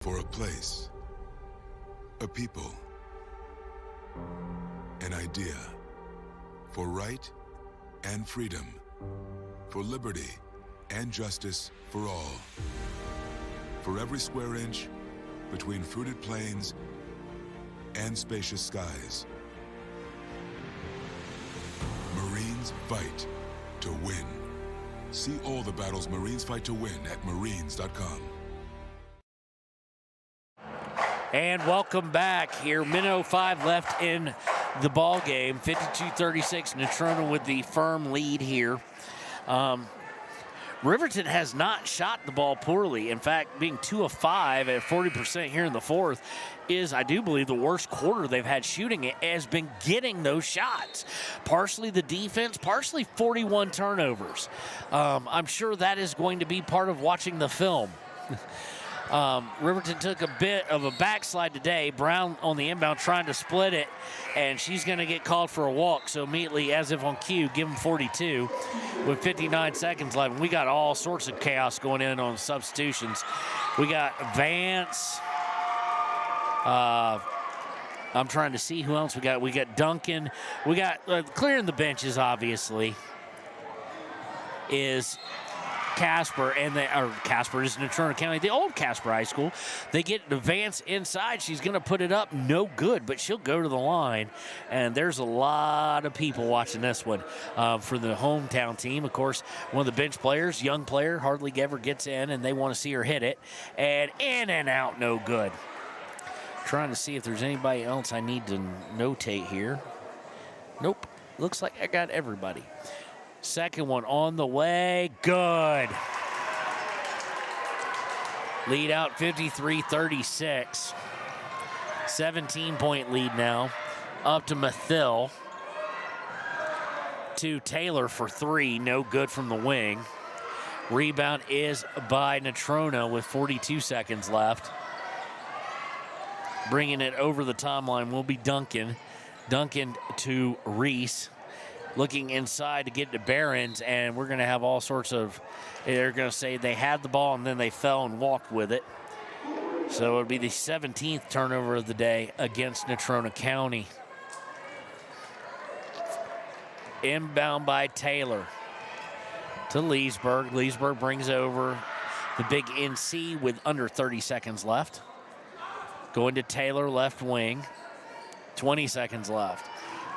For a place, a people, an idea, for right and freedom, for liberty and justice for all. For every square inch between fruited plains and spacious skies. Marines fight to win. See all the battles Marines fight to win at marines.com. And welcome back here. 1:05 left in the ball game. 52-36. Natrona with the firm lead here. Riverton has not shot the ball poorly. In fact, being 2 of 5 at 40% here in the fourth is, I do believe, the worst quarter they've had shooting. It has been getting those shots. Partially the defense, partially 41 turnovers. I'm sure that is going to be part of watching the film. Riverton took a bit of a backslide today. Brown on the inbound trying to split it, and she's going to get called for a walk. So immediately, as if on cue, give them 42 with 59 seconds left. And we got all sorts of chaos going in on substitutions. We got Vance. I'm trying to see who else we got. We got Duncan. We got clearing the benches, obviously, is Casper, and Casper is Natrona County, the old Casper High School. They get Vance inside. She's going to put it up. No good, but she'll go to the line. And there's a lot of people watching this one for the hometown team. Of course, one of the bench players, young player, hardly ever gets in, and they want to see her hit it. And in and out, no good. Trying to see if there's anybody else I need to notate here. Nope. Looks like I got everybody. Second one on the way. Good. Lead out 53-36. 17-point lead now. Up to Mathill. To Taylor for 3. No good from the wing. Rebound is by Natrona with 42 seconds left. Bringing it over the timeline will be Duncan. Duncan to Reese. Looking inside to get to Barons, and we're going to have all sorts of, they're going to say they had the ball and then they fell and walked with it. So it'll be the 17th turnover of the day against Natrona County. Inbound by Taylor to Leesburg. Leesburg brings over the big NC with under 30 seconds left. Going to Taylor, left wing. 20 seconds left.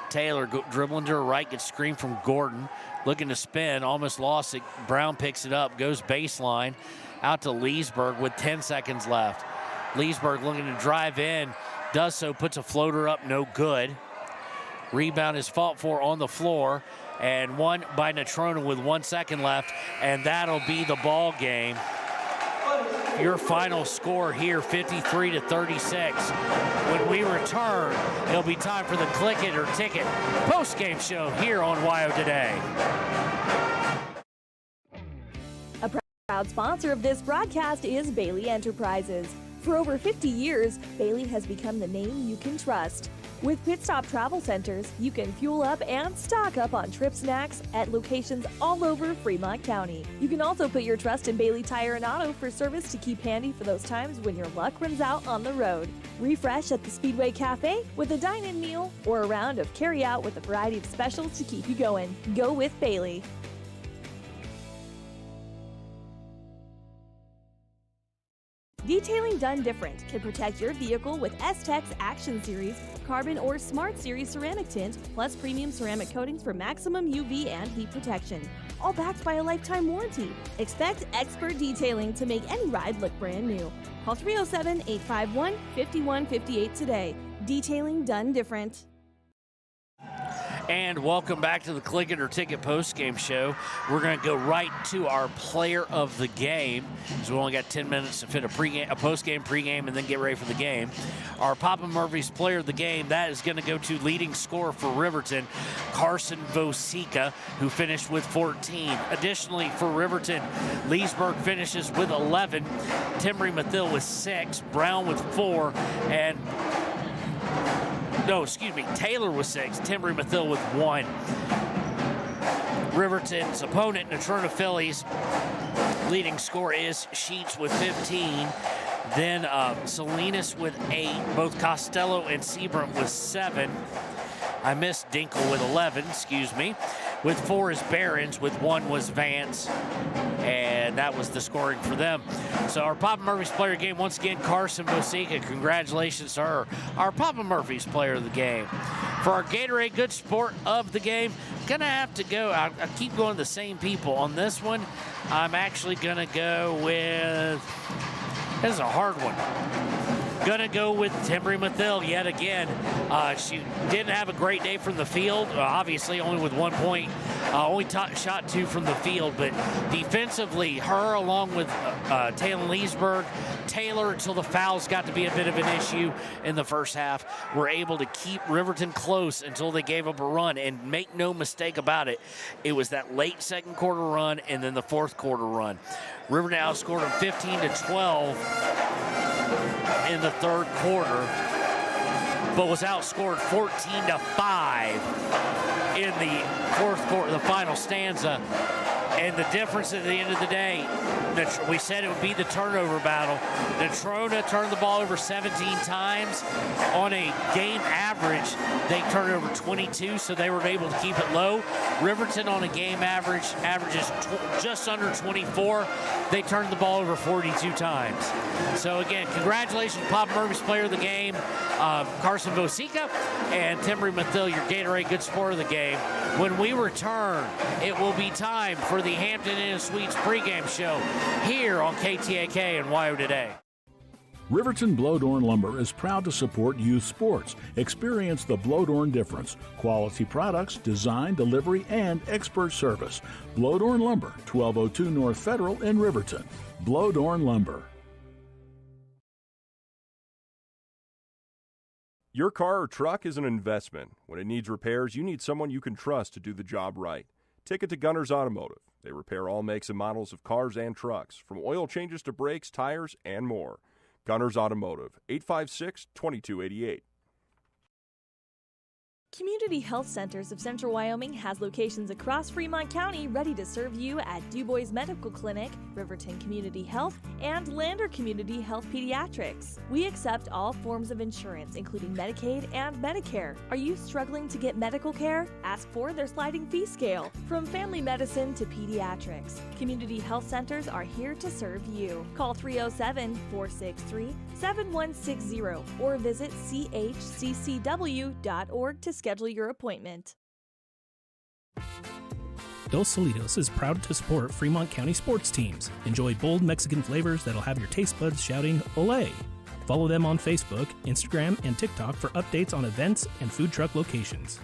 Taylor dribbling to her right, gets screened from Gordon. Looking to spin, almost lost it. Brown picks it up, goes baseline. Out to Leesburg with 10 seconds left. Leesburg looking to drive in. Does so, puts a floater up, no good. Rebound is fought for on the floor. And one by Natrona with 1 second left. And that'll be the ball game. your final score here, 53-36. When we return, it'll be time for the Click It or Ticket post-game show here on WYO Today. A proud sponsor of this broadcast is Bailey Enterprises. For over 50 years, Bailey has become the name you can trust. With Pit Stop Travel Centers, you can fuel up and stock up on trip snacks at locations all over Fremont County. You can also put your trust in Bailey Tire and Auto for service to keep handy for those times when your luck runs out on the road. Refresh at the Speedway Cafe with a dine-in meal or a round of carry-out with a variety of specials to keep you going. Go with Bailey. Detailing done different can protect your vehicle with S-Tech's Action Series, Carbon or Smart Series ceramic tint, plus premium ceramic coatings for maximum UV and heat protection. All backed by a lifetime warranty. Expect expert detailing to make any ride look brand new. Call 307-851-5158 today. Detailing done different. And welcome back to the Click It or Ticket post-game show. We're going to go right to our player of the game, because we only got 10 minutes to fit a post-game, pre-game, and then get ready for the game. Our Papa Murphy's player of the game, that is going to go to leading scorer for Riverton, Carson Vosica, who finished with 14. Additionally, for Riverton, Leesburg finishes with 11, Timbry Mathill with 6, Brown with 4, and Taylor with 6, Timbry Mathill with 1. Riverton's opponent, Natrona Phillies, leading scorer is Sheets with 15. Then Salinas with 8, both Costello and Sebrum with 7. I missed Dinkle with 11, With 4 is Barons, with 1 was Vance, and that was the scoring for them. So our Papa Murphy's player game, once again, Carson Vosica. Congratulations to her. Our Papa Murphy's player of the game. For our Gatorade Good Sport of the game, gonna have to go, I keep going to the same people. On this one, I'm actually gonna go with, this is a hard one. Gonna go with Timbry Mathill yet again. She didn't have a great day from the field, obviously only with 1 point. Only shot 2 from the field, but defensively, her along with Taylor Leesburg, Taylor, until the fouls got to be a bit of an issue in the first half, were able to keep Riverton close until they gave up a run. And make no mistake about it, it was that late second quarter run and then the fourth quarter run. Riverton outscored them 15-12 in the third quarter, but was outscored 14-5 in the fourth quarter, the final stanza. And the difference at the end of the day, we said it would be the turnover battle. Natrona turned the ball over 17 times. On a game average, they turned it over 22, so they were able to keep it low. Riverton on a game averages just under 24. They turned the ball over 42 times. So again, congratulations to Papa Murphy's player of the game, Carson Vosica, and Timbry Mathill, your Gatorade Good Sport of the game. When we return, it will be time for the Hampton Inn Suites pregame show here on KTAK and WYO Today. Riverton Blowdorn Lumber is proud to support youth sports. Experience the Blowdorn difference. Quality products, design, delivery, and expert service. Blowdorn Lumber, 1202 North Federal in Riverton. Blowdorn Lumber. Your car or truck is an investment. When it needs repairs, you need someone you can trust to do the job right. Take it to Gunners Automotive. They repair all makes and models of cars and trucks, from oil changes to brakes, tires, and more. Gunners Automotive, 856-2288. Community Health Centers of Central Wyoming has locations across Fremont County ready to serve you at DuBois Medical Clinic, Riverton Community Health, and Lander Community Health Pediatrics. We accept all forms of insurance, including Medicaid and Medicare. Are you struggling to get medical care? Ask for their sliding fee scale. From family medicine to pediatrics, Community Health Centers are here to serve you. Call 307-463-7160 or visit chccw.org to schedule your appointment. Dos Solitos is proud to support Fremont County sports teams. Enjoy bold Mexican flavors that'll have your taste buds shouting "Olé!" Follow them on Facebook, Instagram, and TikTok for updates on events and food truck locations.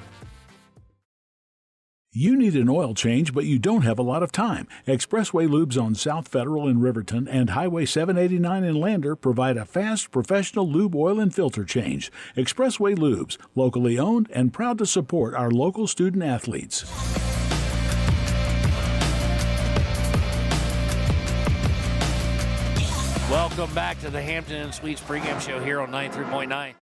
You need an oil change, but you don't have a lot of time. Expressway Lubes on South Federal in Riverton and Highway 789 in Lander provide a fast, professional lube, oil, and filter change. Expressway Lubes, locally owned and proud to support our local student athletes. Welcome back to the Hampton Inn Suites pregame show here on 93.9.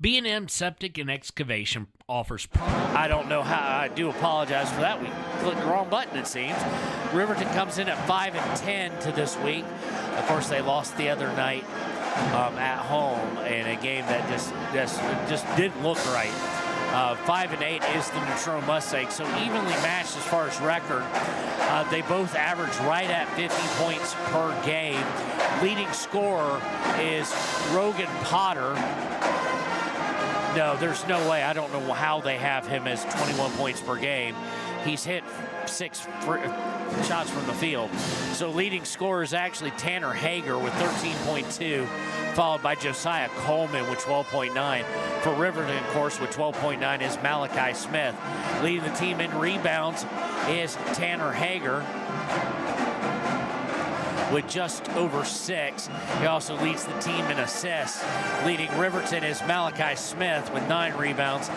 B&M Septic and Excavation offers... I don't know how. I do apologize for that. We clicked the wrong button, it seems. Riverton comes in at 5-10 to this week. Of course, they lost the other night at home in a game that just didn't look right. 5-8 is the Natrona Mustangs, so evenly matched as far as record. They both average right at 50 points per game. Leading scorer is Rogan Potter. No, there's no way. I don't know how they have him as 21 points per game. He's hit 6 shots from the field. So leading scorer is actually Tanner Hager with 13.2, followed by Josiah Coleman with 12.9. For Riverton, of course, with 12.9 is Malachi Smith. Leading the team in rebounds is Tanner Hager with just over 6. He also leads the team in assists. Leading Riverton is Malachi Smith with 9 rebounds.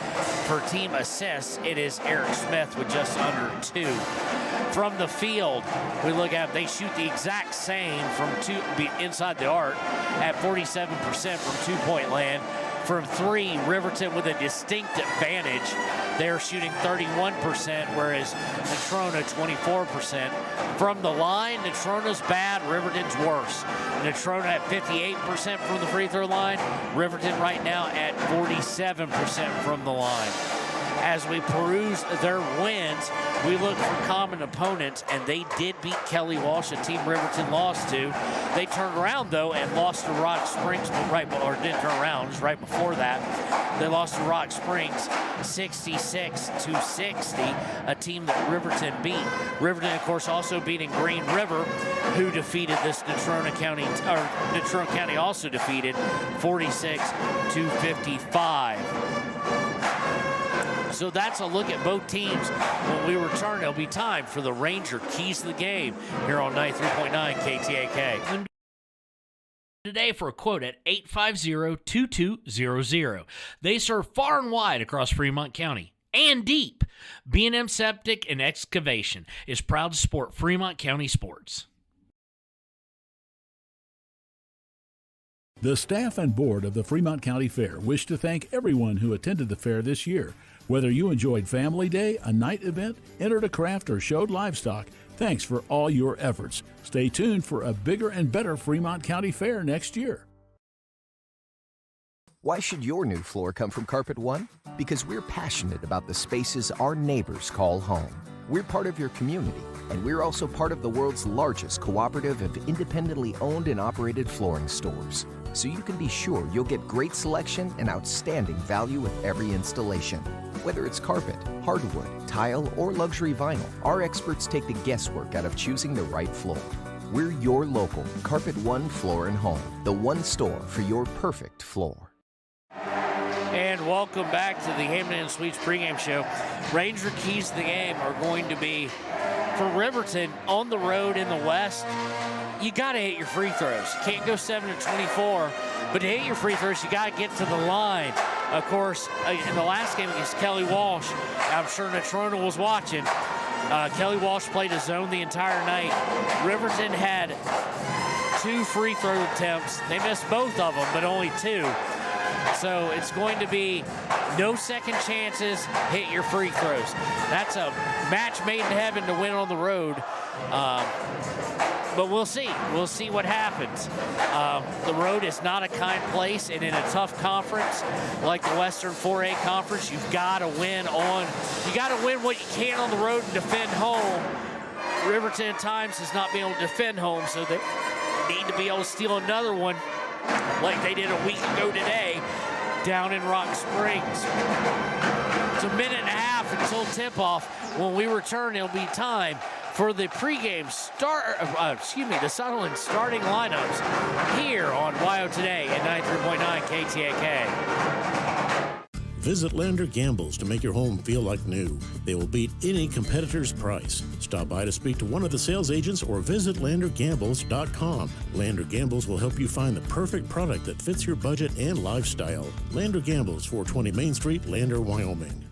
For team assists, it is Eric Smith with just under 2. From the field, we look at they shoot the exact same from inside the arc at 47% from two-point land. From 3, Riverton with a distinct advantage. They're shooting 31%, whereas Natrona 24%. From the line, Natrona's bad, Riverton's worse. Natrona at 58% from the free throw line. Riverton right now at 47% from the line. As we peruse their wins, we look for common opponents, and they did beat Kelly Walsh, a team Riverton lost to. They turned around, though, and lost to Rock Springs, didn't turn around, just right before that. They lost to Rock Springs 66-60, a team that Riverton beat. Riverton, of course, also beating Green River, who defeated this Natrona County, or Natrona County also defeated 46-55. So that's a look at both teams. When we return, it'll be time for the Ranger Keys to the Game here on 93.9 KTAK. Today for a quote at 850-2200. They serve far and wide across Fremont County and deep. B&M Septic and Excavation is proud to support Fremont County sports. The staff and board of the Fremont County Fair wish to thank everyone who attended the fair this year. Whether you enjoyed Family Day, a night event, entered a craft, or showed livestock, thanks for all your efforts. Stay tuned for a bigger and better Fremont County Fair next year. Why should your new floor come from Carpet One? Because we're passionate about the spaces our neighbors call home. We're part of your community, and we're also part of the world's largest cooperative of independently owned and operated flooring stores. So you can be sure you'll get great selection and outstanding value with every installation. Whether it's carpet, hardwood, tile, or luxury vinyl, our experts take the guesswork out of choosing the right floor. We're your local Carpet One Floor and Home, the one store for your perfect floor. And welcome back to the Hampton Inn Suites pregame show. Ranger Keys to the Game are going to be, for Riverton, on the road in the West. You got to hit your free throws. You can't go 7-24, but to hit your free throws, you got to get to the line. Of course, in the last game against Kelly Walsh, I'm sure Natrona was watching. Kelly Walsh played a zone the entire night. Riverton had 2 free throw attempts. They missed both of them, but only 2. So it's going to be no second chances, hit your free throws. That's a match made in heaven to win on the road. But we'll see. We'll see what happens. The road is not a kind place, and in a tough conference like the Western 4A Conference, you've got to win what you can on the road and defend home. Riverton at times has not been able to defend home, so they need to be able to steal another one like they did a week ago today down in Rock Springs. It's a minute and a half until tip-off. When we return, it'll be time for the pregame the Sutherland starting lineups here on WYO Today at 93.9 KTAK. Visit Lander Gambles to make your home feel like new. They will beat any competitor's price. Stop by to speak to one of the sales agents or visit LanderGambles.com. Lander Gambles will help you find the perfect product that fits your budget and lifestyle. Lander Gambles, 420 Main Street, Lander, Wyoming.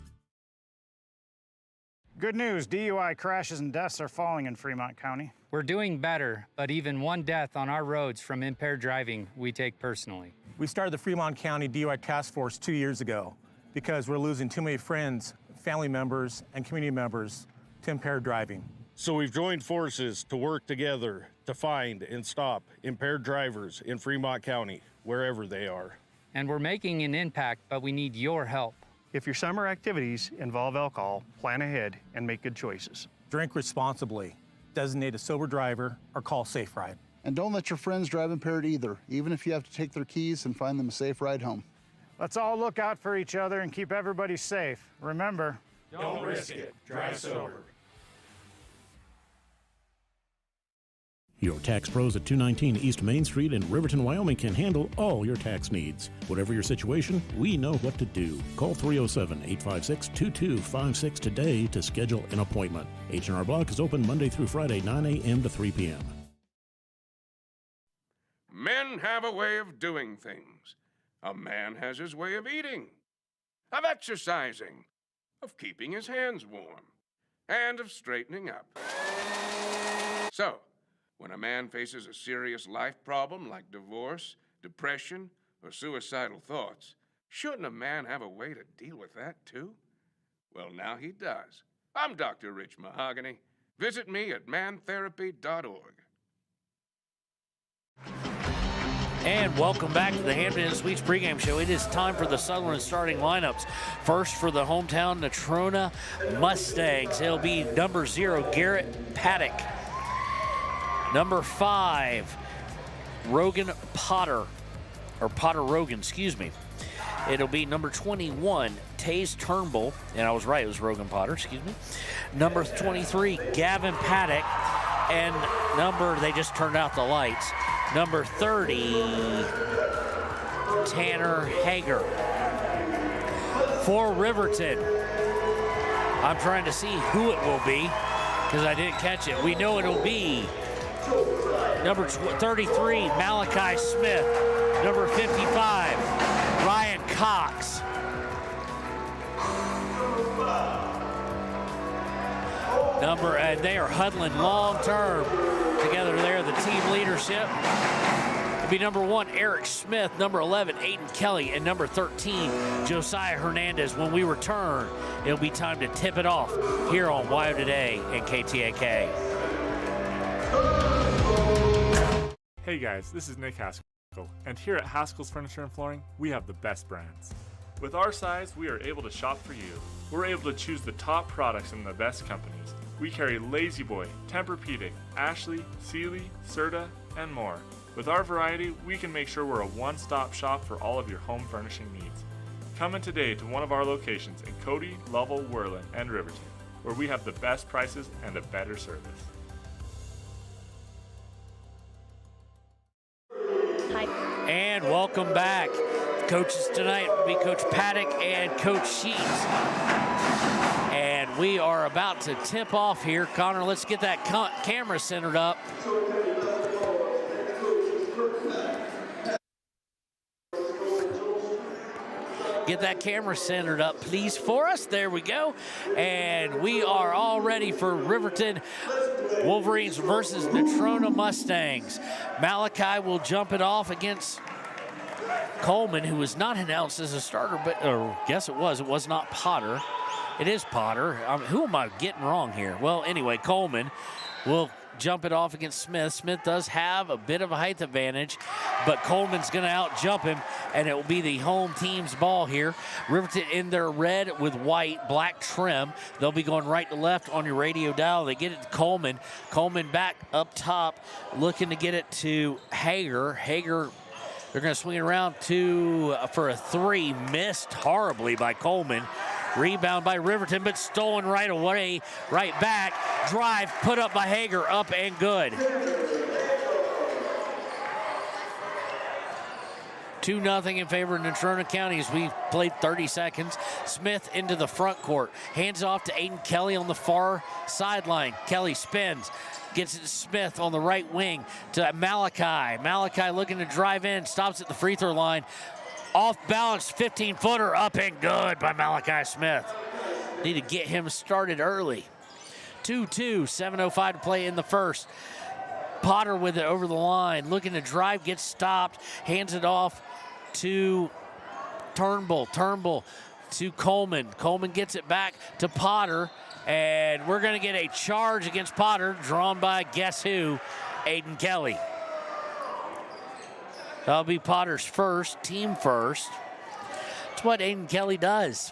Good news, DUI crashes and deaths are falling in Fremont County. We're doing better, but even one death on our roads from impaired driving, we take personally. We started the Fremont County DUI Task Force 2 years ago because we're losing too many friends, family members, and community members to impaired driving. So we've joined forces to work together to find and stop impaired drivers in Fremont County, wherever they are. And we're making an impact, but we need your help. If your summer activities involve alcohol, plan ahead and make good choices. Drink responsibly, designate a sober driver, or call Safe Ride. And don't let your friends drive impaired either, even if you have to take their keys and find them a safe ride home. Let's all look out for each other and keep everybody safe. Remember, don't risk it. Drive sober. Your tax pros at 219 East Main Street in Riverton, Wyoming can handle all your tax needs. Whatever your situation, we know what to do. Call 307-856-2256 today to schedule an appointment. H&R Block is open Monday through Friday, 9 a.m. to 3 p.m. Men have a way of doing things. A man has his way of eating, of exercising, of keeping his hands warm, and of straightening up. So, when a man faces a serious life problem like divorce, depression, or suicidal thoughts, shouldn't a man have a way to deal with that too? Well, now he does. I'm Dr. Rich Mahogany. Visit me at mantherapy.org. And welcome back to the Hampton Inn Suites pregame show. It is time for the Sutherland starting lineups. First for the hometown Natrona Mustangs, it'll be number 0, Garrett Paddock. Number 5, Rogan Potter, or Potter Rogan, excuse me. It'll be number 21, Taze Turnbull, and I was right, it was Rogan Potter, excuse me. Number 23, Gavin Paddock, and they just turned out the lights. Number 30, Tanner Hager. For Riverton, I'm trying to see who it will be because I didn't catch it. We know it'll be number 33, Malachi Smith. Number 55, Ryan Cox. And they are huddling long term together there, the team leadership. It'll be number 1, Eric Smith, number 11, Aiden Kelly, and number 13, Josiah Hernandez. When we return, it'll be time to tip it off here on WYO Today and KTAK. Hey guys, this is Nick Haskell, and here at Haskell's Furniture and Flooring, we have the best brands. With our size, we are able to shop for you. We're able to choose the top products in the best companies. We carry Lazy Boy, Tempur-Pedic, Ashley, Sealy, Serta, and more. With our variety, we can make sure we're a one-stop shop for all of your home furnishing needs. Come in today to one of our locations in Cody, Lovell, Worland, and Riverton, where we have the best prices and a better service. Hi. And welcome back. Coaches tonight will be Coach Paddock and Coach Sheets. And we are about to tip off here. Connor, let's get that camera centered up. Get that camera centered up, please, for us. There we go. And we are all ready for Riverton Wolverines versus Natrona Mustangs. Malachi will jump it off against Coleman, who was not announced as a starter, but guess it was not Potter. It is Potter. Who am I getting wrong here? Well, anyway, Coleman will jump it off against Smith. Smith does have a bit of a height advantage, but Coleman's going to out-jump him, and it will be the home team's ball here. Riverton in their red with white, black trim. They'll be going right to left on your radio dial. They get it to Coleman. Coleman back up top, looking to get it to Hager. Hager, they're going to swing it around for a 3. Missed horribly by Coleman. Rebound by Riverton, but stolen right away, right back. Drive put up by Hager, up and good. 2-0 in favor of Natrona County as we played 30 seconds. Smith into the front court. Hands off to Aiden Kelly on the far sideline. Kelly spins. Gets it to Smith on the right wing to Malachi. Malachi looking to drive in. Stops at the free throw line. Off balance, 15-footer up and good by Malachi Smith. Need to get him started early. 2-2, 7:05 to play in the first. Potter with it over the line. Looking to drive, gets stopped. Hands it off to Turnbull. Turnbull to Coleman. Coleman gets it back to Potter. And we're going to get a charge against Potter, drawn by guess who? Aiden Kelly. That'll be Potter's first, team first. That's what Aiden Kelly does.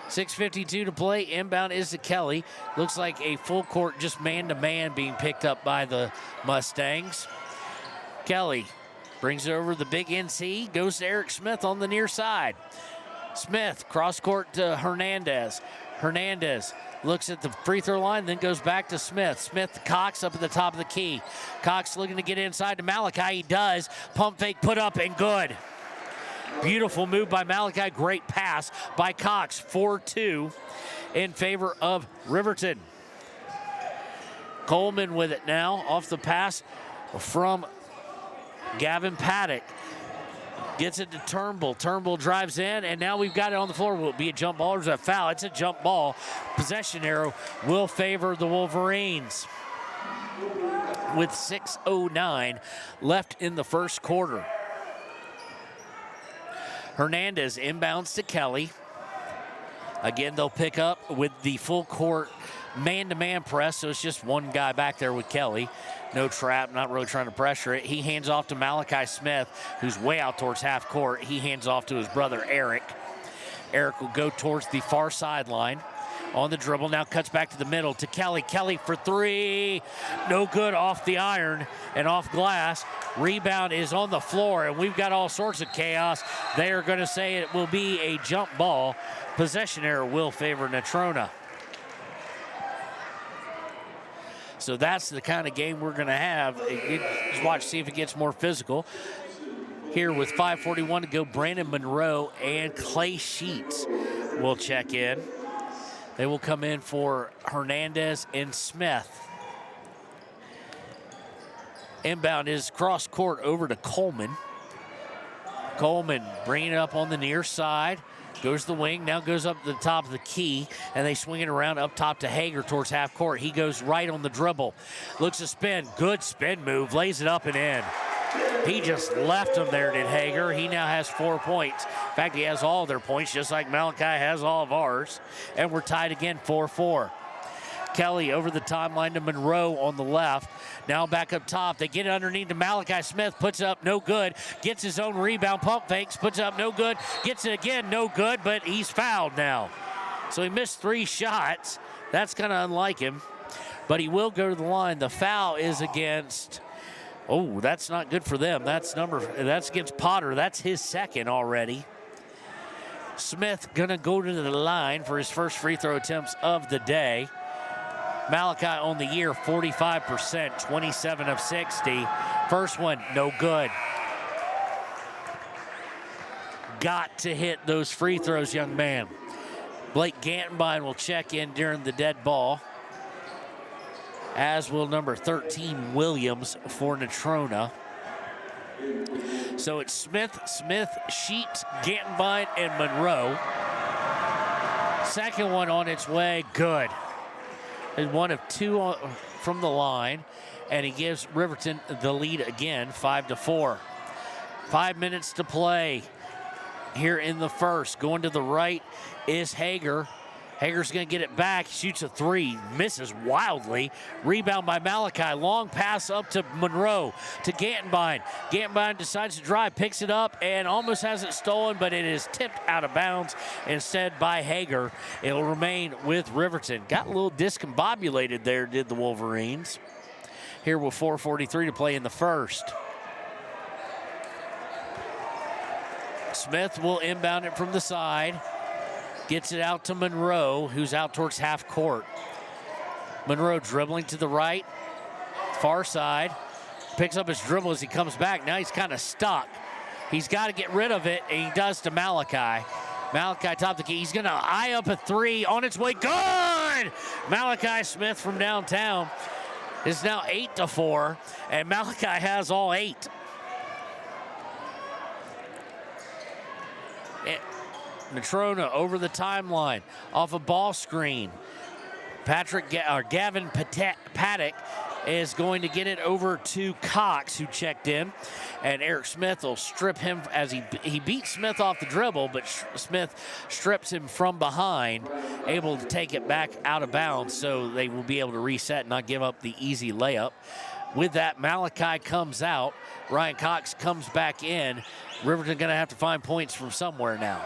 6:52 to play. Inbound is to Kelly. Looks like a full court, just man-to-man being picked up by the Mustangs. Kelly brings it over the big NC. Goes to Eric Smith on the near side. Smith, cross court to Hernandez. Hernandez looks at the free throw line, then goes back to Smith. Smith to Cox up at the top of the key. Cox looking to get inside to Malachi. He does. Pump fake, put up, and good. Beautiful move by Malachi. Great pass by Cox. 4-2 in favor of Riverton. Coleman with it now off the pass from Gavin Paddock. Gets it to Turnbull. Turnbull drives in, and now we've got it on the floor. Will it be a jump ball or is it a foul? It's a jump ball. Possession arrow will favor the Wolverines with 6:09 left in the first quarter. Hernandez inbounds to Kelly. Again, they'll pick up with the full court man-to-man press, so it's just one guy back there with Kelly. No trap, not really trying to pressure it. He hands off to Malachi Smith, who's way out towards half court. He hands off to his brother, Eric. Eric will go towards the far sideline on the dribble. Now cuts back to the middle to Kelly. Kelly for three. No good off the iron and off glass. Rebound is on the floor, and we've got all sorts of chaos. They are going to say it will be a jump ball. Possession error will favor Natrona. So that's the kind of game we're going to have. Just watch, see if it gets more physical. Here with 5:41 to go, Brandon Monroe and Clay Sheets will check in. They will come in for Hernandez and Smith. Inbound is cross court over to Coleman. Coleman bringing it up on the near side. Goes to the wing, now goes up to the top of the key, and they swing it around up top to Hager towards half court. He goes right on the dribble. Looks to spin. Good spin move. Lays it up and in. He just left him there, did Hager. He now has 4 points. In fact, he has all of their points, just like Malachi has all of ours. And we're tied again, 4-4. Kelly over the timeline to Monroe on the left. Now back up top. They get it underneath to Malachi Smith. Puts it up, no good. Gets his own rebound. Pump fakes. Puts it up, no good. Gets it again, no good, but he's fouled now. So he missed 3 shots. That's kind of unlike him. But he will go to the line. The foul is against... Oh, that's not good for them. That's against Potter. That's his second already. Smith gonna go to the line for his first free throw attempts of the day. Malachi on the year, 45%, 27 of 60. First one, no good. Got to hit those free throws, young man. Blake Gantenbein will check in during the dead ball, as will number 13, Williams, for Natrona. So it's Smith, Sheets, Gantenbein, and Monroe. Second one on its way, good. And one of 2 from the line, and he gives Riverton the lead again, 5-4. 5 minutes to play here in the first. Going to the right is Hager. Hager's going to get it back. Shoots a 3. Misses wildly. Rebound by Malachi. Long pass up to Monroe to Gantenbein. Gantenbein decides to drive, picks it up, and almost has it stolen, but it is tipped out of bounds instead by Hager. It'll remain with Riverton. Got a little discombobulated there, did the Wolverines. Here with 4:43 to play in the first. Smith will inbound it from the side. Gets it out to Monroe, who's out towards half court. Monroe dribbling to the right, far side. Picks up his dribble as he comes back. Now he's kind of stuck. He's got to get rid of it, and he does to Malachi. Malachi top the key. He's going to eye up a three on its way. Good! Malachi Smith from downtown is now 8-4, and Malachi has all 8. Natrona over the timeline off a ball screen. Gavin Paddock is going to get it over to Cox, who checked in, and Eric Smith will strip him as he beat Smith off the dribble, but Smith strips him from behind, able to take it back out of bounds, so they will be able to reset and not give up the easy layup. With that, Malachi comes out. Ryan Cox comes back in. Riverton going to have to find points from somewhere now.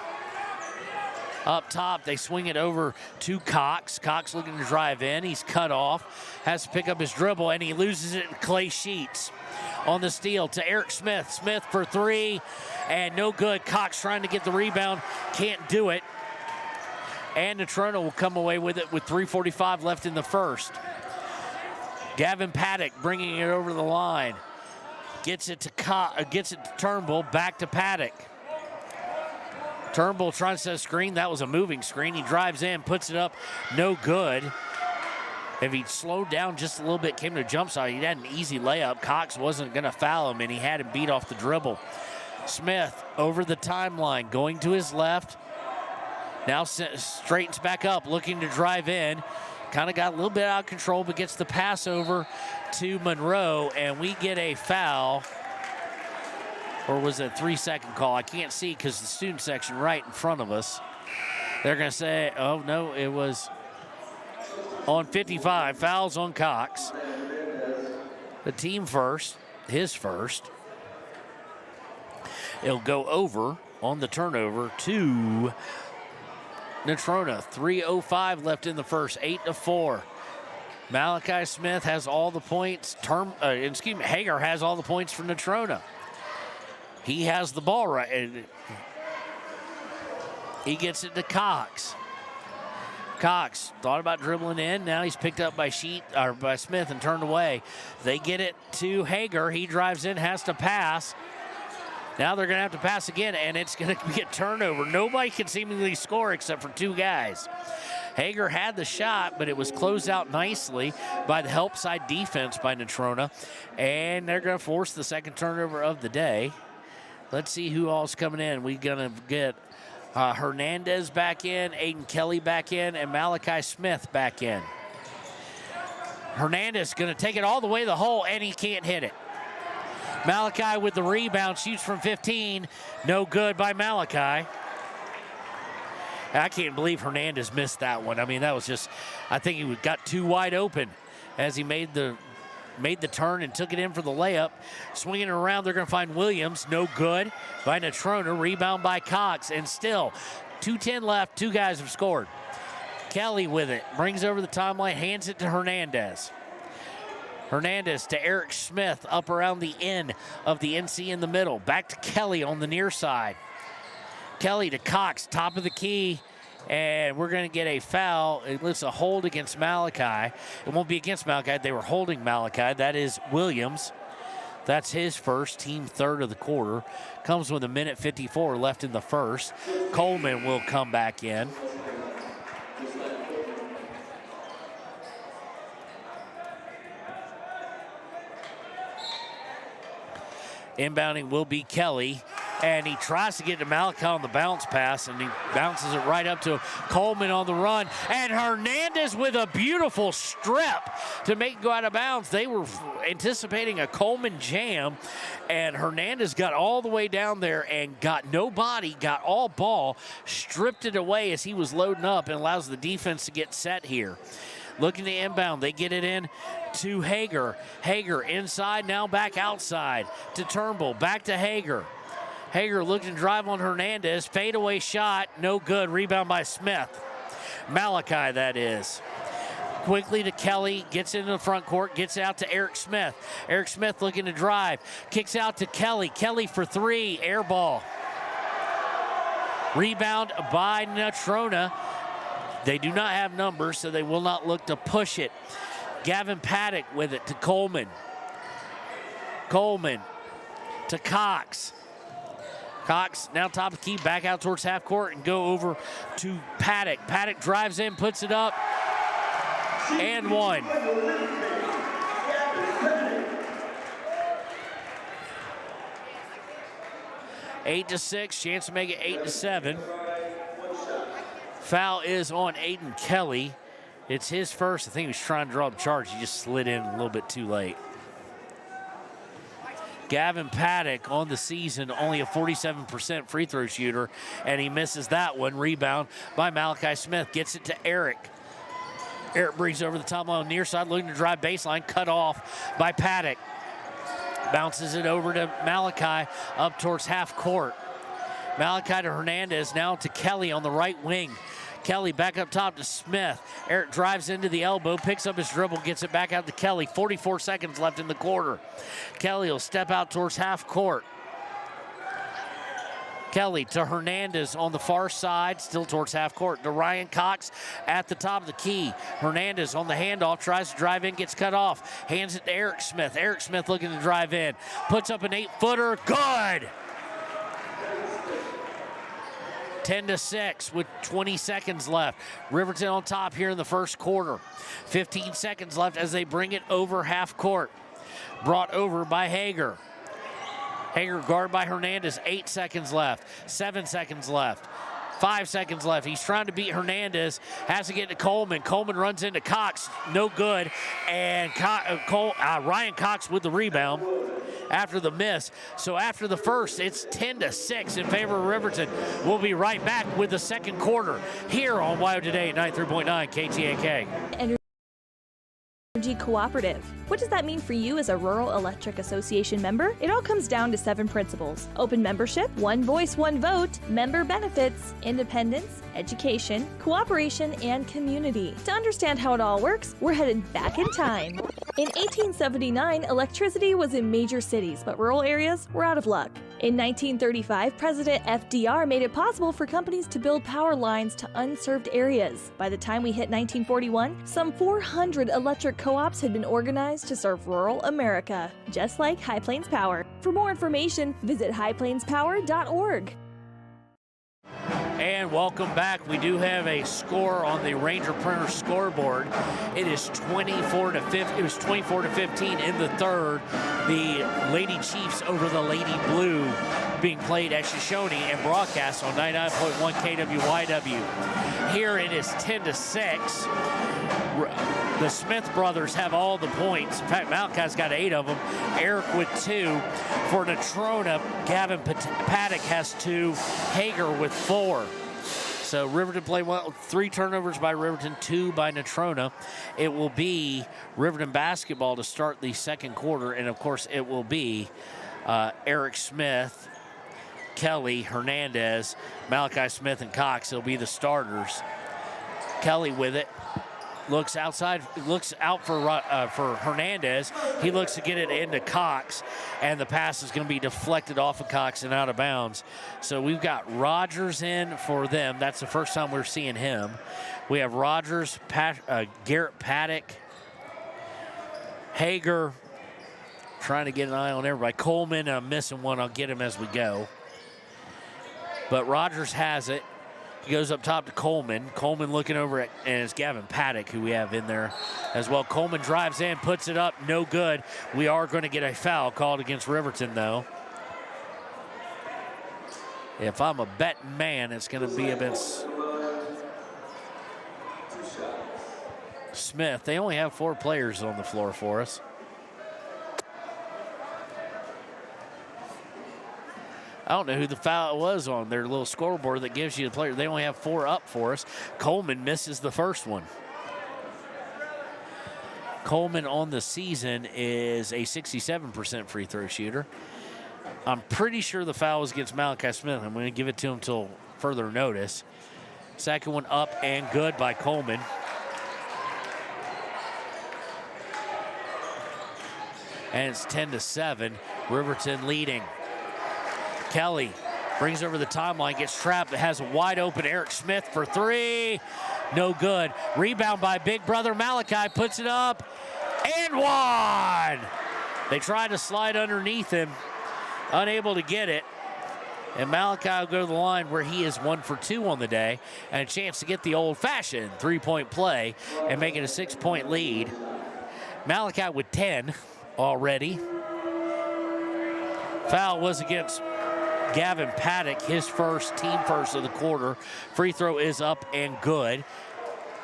Up top, they swing it over to Cox. Cox looking to drive in. He's cut off, has to pick up his dribble, and he loses it in Clay Sheets. On the steal to Eric Smith. Smith for three, and no good. Cox trying to get the rebound, can't do it. And Natrona will come away with it with 3:45 left in the first. Gavin Paddock bringing it over the line. Gets it to Turnbull, back to Paddock. Turnbull trying to set a screen. That was a moving screen. He drives in, puts it up, no good. If he'd slowed down just a little bit, came to a jump shot, he'd had an easy layup. Cox wasn't going to foul him, and he had him beat off the dribble. Smith over the timeline, going to his left. Now straightens back up, looking to drive in. Kind of got a little bit out of control, but gets the pass over to Monroe, and we get a foul. Or was it a 3-second call? I can't see because the student section right in front of us. They're going to say, oh, no, it was on 55. Fouls on Cox. The team first, his first. It'll go over on the turnover to Natrona. 3:05 left in the first, 8-4. Malachi Smith has all the points. Hager has all the points for Natrona. He has the ball right. He gets it to Cox. Cox thought about dribbling in. Now he's picked up by Smith and turned away. They get it to Hager. He drives in, has to pass. Now they're going to have to pass again, and it's going to be a turnover. Nobody can seemingly score except for two guys. Hager had the shot, but it was closed out nicely by the help side defense by Natrona, and they're going to force the second turnover of the day. Let's see who all's coming in. We're going to get Hernandez back in, Aiden Kelly back in, and Malachi Smith back in. Hernandez going to take it all the way to the hole, and he can't hit it. Malachi with the rebound, shoots from 15. No good by Malachi. I can't believe Hernandez missed that one. I mean, that was just, I think he got too wide open as he made the turn and took it in for the layup. Swinging it around, they're going to find Williams. No good by Natrona. Rebound by Cox. And still, 2:10 left. Two guys have scored. Kelly with it. Brings over the timeline. Hands it to Hernandez. Hernandez to Eric Smith up around the end of the NC in the middle. Back to Kelly on the near side. Kelly to Cox, top of the key. And we're going to get a foul. It's a hold against Malachi. It won't be against Malachi. They were holding Malachi. That is Williams. That's his first, team third of the quarter. Comes with 1:54 left in the first. Coleman will come back in. Inbounding will be Kelly. And he tries to get to Malachi on the bounce pass, and he bounces it right up to Coleman on the run. And Hernandez with a beautiful strip to make it go out of bounds. They were anticipating a Coleman jam, and Hernandez got all the way down there and got no body, got all ball, stripped it away as he was loading up, and allows the defense to get set here. Looking to inbound, they get it in to Hager. Hager inside, now back outside to Turnbull, back to Hager. Hager looking to drive on Hernandez. Fadeaway shot, no good. Rebound by Smith. Malachi, that is. Quickly to Kelly, gets into the front court, gets out to Eric Smith. Eric Smith looking to drive. Kicks out to Kelly. Kelly for three, air ball. Rebound by Natrona. They do not have numbers, so they will not look to push it. Gavin Paddock with it to Coleman. Coleman to Cox. Cox now top of the key, back out towards half court and go over to Paddock. Paddock drives in, puts it up, and one. Eight to 6, chance to make it 8 to 7. Foul is on Aiden Kelly. It's his first. I think he was trying to draw the charge. He just slid in a little bit too late. Gavin Paddock on the season, only a 47% free throw shooter, and he misses that one. Rebound by Malachi Smith. Gets it to Eric. Eric brings over the top line on the near side, looking to drive baseline, cut off by Paddock. Bounces it over to Malachi up towards half court. Malachi to Hernandez, now to Kelly on the right wing. Kelly back up top to Smith. Eric drives into the elbow, picks up his dribble, gets it back out to Kelly. 44 seconds left in the quarter. Kelly will step out towards half court. Kelly to Hernandez on the far side, still towards half court. To Ryan Cox at the top of the key. Hernandez on the handoff, tries to drive in, gets cut off. Hands it to Eric Smith. Eric Smith looking to drive in. Puts up an 8-footer, good! 10 to 6 with 20 seconds left. Riverton on top here in the first quarter. 15 seconds left as they bring it over half court. Brought over by Hager. Hager guard by Hernandez. 8 seconds left. 7 seconds left. 5 seconds left. He's trying to beat Hernandez. Has to get to Coleman. Coleman runs into Cox. No good. And Ryan Cox with the rebound after the miss. So after the first, it's 10 to 6 in favor of Riverton. We'll be right back with the second quarter here on WYO Today at 93.9 KTAK. Energy Cooperative. What does that mean for you as a Rural Electric Association member? It all comes down to 7 principles: open membership, one voice, one vote, member benefits, independence, education, cooperation, and community. To understand how it all works, we're headed back in time. In 1879, electricity was in major cities, but rural areas were out of luck. In 1935, President FDR made it possible for companies to build power lines to unserved areas. By the time we hit 1941, some 400 electric co-ops had been organized to serve rural America, just like High Plains Power. For more information, visit highplainspower.org. And welcome back. We do have a score on the Ranger Printer scoreboard. It is 24 to 15. It was 24 to 15 in the third. The Lady Chiefs over the Lady Blue being played at Shoshone and broadcast on 99.1 KWYW. Here it is 10 to 6. The Smith brothers have all the points. In fact, Malachi's got 8 of them. Eric with 2. For Natrona, Gavin Paddock has 2. Hager with 4. So Riverton played well. 3 turnovers by Riverton, 2 by Natrona. It will be Riverton basketball to start the second quarter. And, of course, it will be Eric Smith, Kelly, Hernandez, Malachi Smith, and Cox. They'll be the starters. Kelly with it. Looks outside, looks out for Hernandez. He looks to get it into Cox, and the pass is going to be deflected off of Cox and out of bounds. So we've got Rogers in for them. That's the first time we're seeing him. We have Rogers, Garrett Paddock, Hager, trying to get an eye on everybody. Coleman, I'm missing one. I'll get him as we go. But Rogers has it. He goes up top to Coleman. Coleman looking over at, and it's Gavin Paddock who we have in there as well. Coleman drives in, puts it up, no good. We are going to get a foul called against Riverton, though. If I'm a betting man, it's going to be against Smith. They only have 4 players on the floor for us. I don't know who the foul was on their little scoreboard that gives you the player. They only have 4 up for us. Coleman misses the first one. Coleman on the season is a 67% free throw shooter. I'm pretty sure the foul was against Malachi Smith. I'm going to give it to him till further notice. Second one up and good by Coleman. And it's 10 to 7. Riverton leading. Kelly brings over the timeline, gets trapped, has a wide open Eric Smith for 3. No good. Rebound by big brother Malachi, puts it up, and 1. They tried to slide underneath him, unable to get it. And Malachi will go to the line where he is 1 for 2 on the day, and a chance to get the old-fashioned three-point play and make it a 6-point lead. Malachi with 10 already. Foul was against Gavin Paddock, his first, team first of the quarter. Free throw is up and good.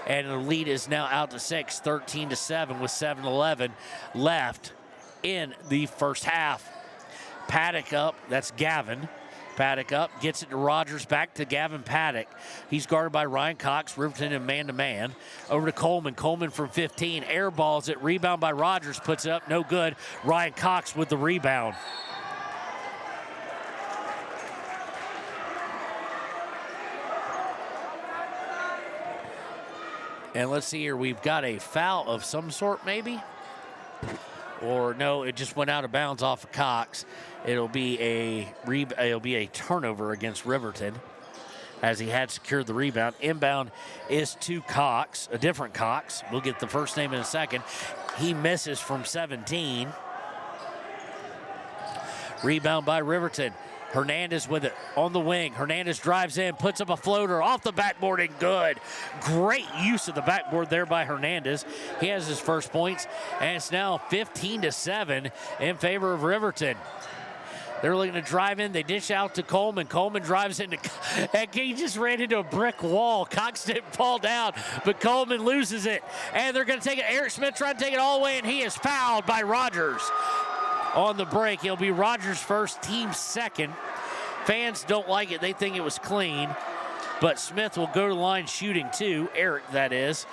And the lead is now out to 6, 13-7 with 7:11 left in the first half. Paddock up, that's Gavin. Paddock up, gets it to Rogers, back to Gavin Paddock. He's guarded by Ryan Cox, Riverton in man-to-man. Over to Coleman, Coleman from 15, air balls it, rebound by Rogers, puts it up, no good. Ryan Cox with the rebound. And let's see here, we've got a foul of some sort maybe? Or no, it just went out of bounds off of Cox. It'll be a turnover against Riverton as he had secured the rebound. Inbound is to Cox, a different Cox. We'll get the first name in a second. He misses from 17. Rebound by Riverton. Hernandez with it on the wing. Hernandez drives in, puts up a floater off the backboard and good. Great use of the backboard there by Hernandez. He has his first points, and it's now 15-7 in favor of Riverton. They're looking to drive in. They dish out to Coleman. Coleman drives into, and he just ran into a brick wall. Cox didn't fall down, but Coleman loses it. And they're going to take it. Eric Smith trying to take it all the way, and he is fouled by Rogers. On the break, it'll be Rogers first, team second. Fans don't like it. They think it was clean. But Smith will go to the line shooting too. Eric, that is.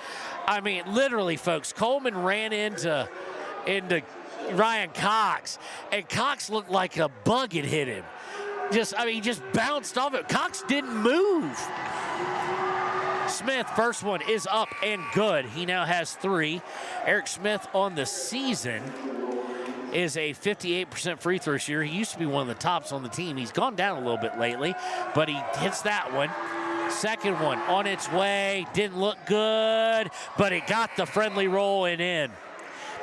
I mean, literally, folks, Coleman ran into Ryan Cox, and Cox looked like a bug had hit him. He just bounced off it. Cox didn't move. Smith, first one is up and good. He now has 3. Eric Smith on the season is a 58% free throw shooter. He used to be one of the tops on the team. He's gone down a little bit lately, but he hits that one. Second one on its way. Didn't look good, but it got the friendly roll and in.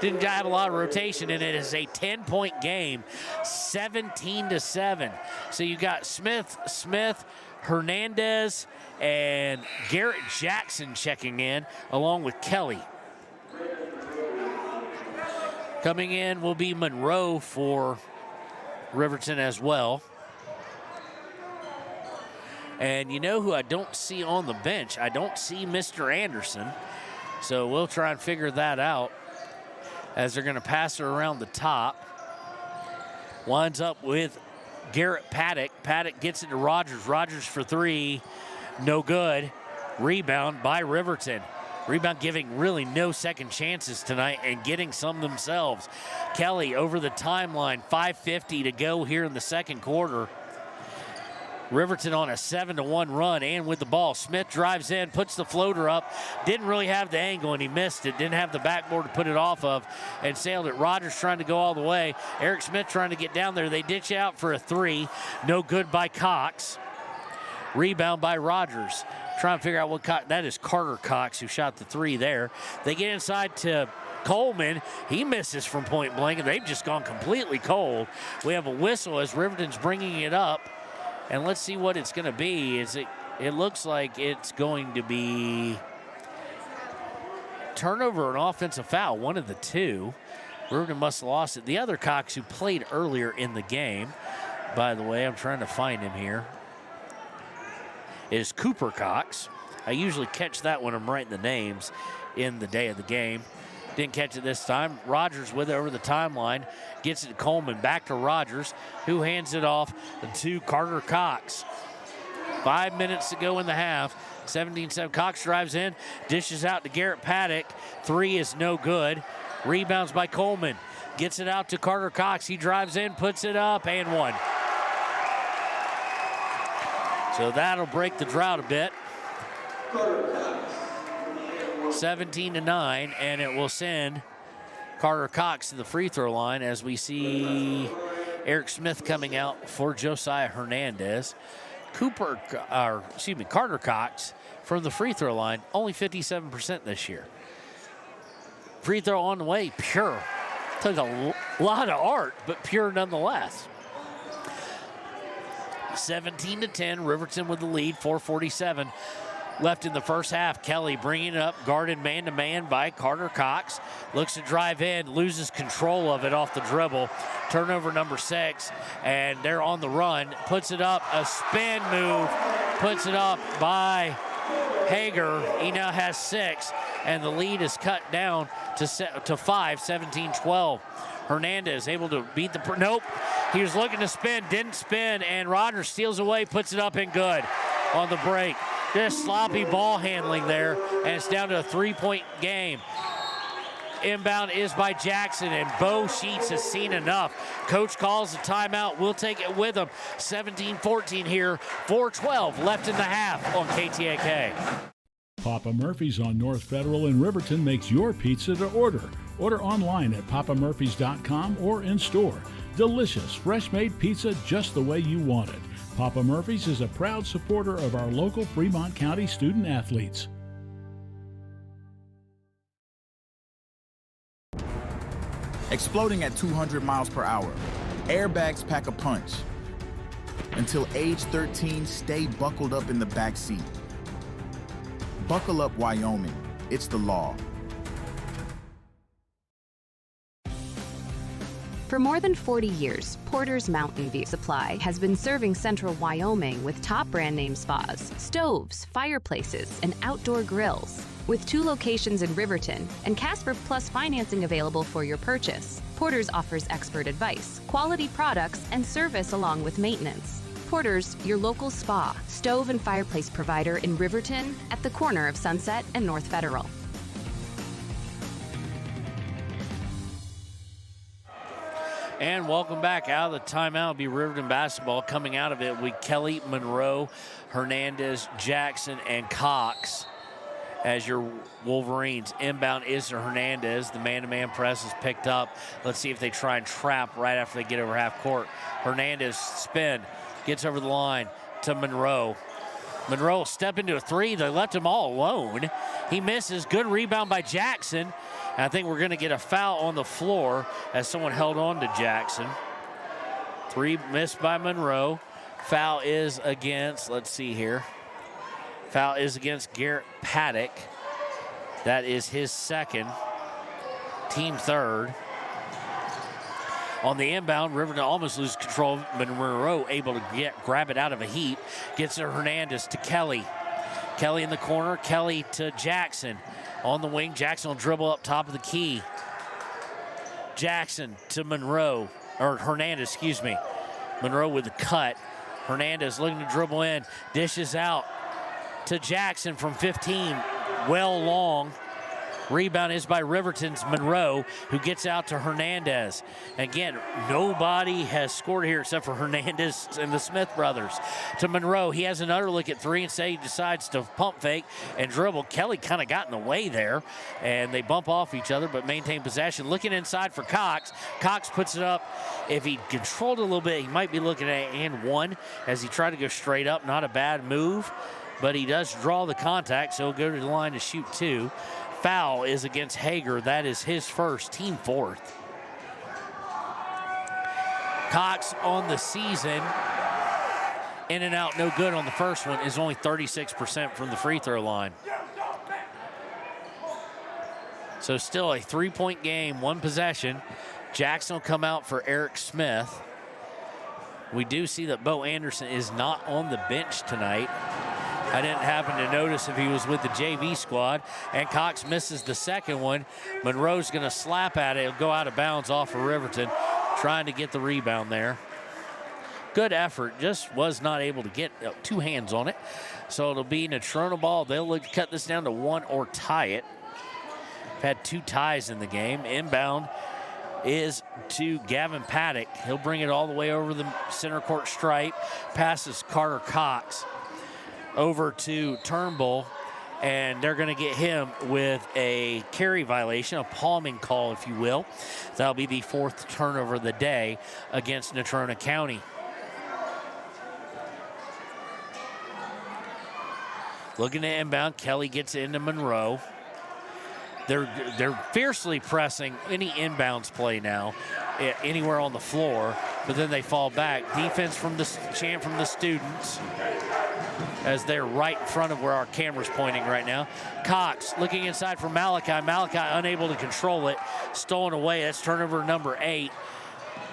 Didn't have a lot of rotation, and it is a 10-point game, 17-7. So you got Smith, Hernandez, and Garrett Jackson checking in, along with Kelly. Coming in will be Monroe for Riverton as well. And you know who I don't see on the bench? I don't see Mr. Anderson. So we'll try and figure that out as they're going to pass it around the top. Winds up with Garrett Paddock. Paddock gets it to Rogers. Rogers for 3. No good. Rebound by Riverton. Rebound giving really no second chances tonight and getting some themselves. Kelly over the timeline, 5:50 to go here in the second quarter. Riverton on a 7-1 run and with the ball. Smith drives in, puts the floater up. Didn't really have the angle and he missed it. Didn't have the backboard to put it off of and sailed it. Rogers trying to go all the way. Eric Smith trying to get down there. They ditch out for a 3. No good by Cox. Rebound by Rogers. Trying to figure out what that is. Carter Cox who shot the 3 there. They get inside to Coleman. He misses from point blank, and they've just gone completely cold. We have a whistle as Riverton's bringing it up, and let's see what it's going to be. It looks like it's going to be turnover and offensive foul, one of the two. Riverton must have lost it. The other Cox who played earlier in the game, by the way, I'm trying to find him here, is Cooper Cox. I usually catch that when I'm writing the names in the day of the game. Didn't catch it this time. Rogers with it over the timeline. Gets it to Coleman. Back to Rogers, who hands it off to Carter Cox. 5 minutes to go in the half. 17-7. Cox drives in. Dishes out to Garrett Paddock. 3 is no good. Rebounds by Coleman. Gets it out to Carter Cox. He drives in, puts it up, and 1. So that'll break the drought a bit. 17-9, and it will send Carter Cox to the free throw line as we see Eric Smith coming out for Josiah Hernandez. Carter Cox from the free throw line, only 57% this year. Free throw on the way, pure. Took a lot of art, but pure nonetheless. 17-10, Riverton with the lead, 4:47 left in the first half. Kelly bringing it up, guarded man-to-man by Carter Cox. Looks to drive in, loses control of it off the dribble. Turnover number 6, and they're on the run. Puts it up, a spin move, puts it up by Hager. He now has 6, and the lead is cut down to 5, 17-12. Hernandez able to beat the, nope. He was looking to spin, didn't spin, and Rogers steals away, puts it up and good on the break. Just sloppy ball handling there, and it's down to a 3-point game. Inbound is by Jackson, and Bo Sheets has seen enough. Coach calls a timeout. We'll take it with him. 17-14 here, 4:12 left in the half on KTAK. Papa Murphy's on North Federal in Riverton makes your pizza to order. Order online at papamurphys.com or in store. Delicious, fresh-made pizza just the way you want it. Papa Murphy's is a proud supporter of our local Fremont County student athletes. Exploding at 200 miles per hour. Airbags pack a punch. Until age 13, stay buckled up in the back seat. Buckle up, Wyoming. It's the law. For more than 40 years, Porter's Mountain View Supply has been serving central Wyoming with top brand name spas, stoves, fireplaces, and outdoor grills. With 2 locations in Riverton and Casper Plus financing available for your purchase, Porter's offers expert advice, quality products, and service along with maintenance. Porter's, your local spa, stove, and fireplace provider in Riverton at the corner of Sunset and North Federal. And welcome back. Out of the timeout will be Riverton basketball. Coming out of it with Kelly, Monroe, Hernandez, Jackson, and Cox as your Wolverines. Inbound is to Hernandez. The man-to-man press is picked up. Let's see if they try and trap right after they get over half court. Hernandez spin, gets over the line to Monroe. Monroe will step into a 3. They left him all alone. He misses. Good rebound by Jackson. I think we're going to get a foul on the floor as someone held on to Jackson. 3 missed by Monroe. Foul is against, let's see here. Foul is against Garrett Paddock. That is his second, team third. On the inbound, Riverton almost loses control. Monroe able to grab it out of a heap. Gets to Hernandez to Kelly. Kelly in the corner, Kelly to Jackson. On the wing, Jackson will dribble up top of the key. Jackson to Monroe, or Hernandez, excuse me. Monroe with the cut. Hernandez looking to dribble in, dishes out to Jackson from 15, well long. Rebound is by Riverton's Monroe, who gets out to Hernandez. Again, nobody has scored here except for Hernandez and the Smith brothers. To Monroe, he has another look at 3 and he decides to pump fake and dribble. Kelly kind of got in the way there, and they bump off each other but maintain possession. Looking inside for Cox. Cox puts it up. If he controlled it a little bit, he might be looking at and 1 as he tried to go straight up. Not a bad move, but he does draw the contact, so he'll go to the line to shoot 2. Foul is against Hager. That is his first, team 4th. Cox on the season, in and out, no good on the first one, is only 36% from the free throw line. So still a 3-point game, 1 possession. Jackson will come out for Eric Smith. We do see that Bo Anderson is not on the bench tonight. I didn't happen to notice if he was with the JV squad. And Cox misses the second one. Monroe's going to slap at it. It'll go out of bounds off of Riverton, trying to get the rebound there. Good effort, just was not able to get 2 hands on it. So it'll be Natrona ball. They'll look to cut this down to 1 or tie it. Had 2 ties in the game. Inbound is to Gavin Paddock. He'll bring it all the way over the center court stripe. Passes Carter Cox over to Turnbull, and they're going to get him with a carry violation, a palming call, if you will. That'll be the 4th turnover of the day against Natrona County. Looking to inbound, Kelly gets into Monroe. They're fiercely pressing any inbounds play now, anywhere on the floor. but then they fall back. Defense from the chant from the students as they're right in front of where our camera's pointing right now. Cox looking inside for Malachi. Malachi unable to control it. Stolen away. That's turnover number 8.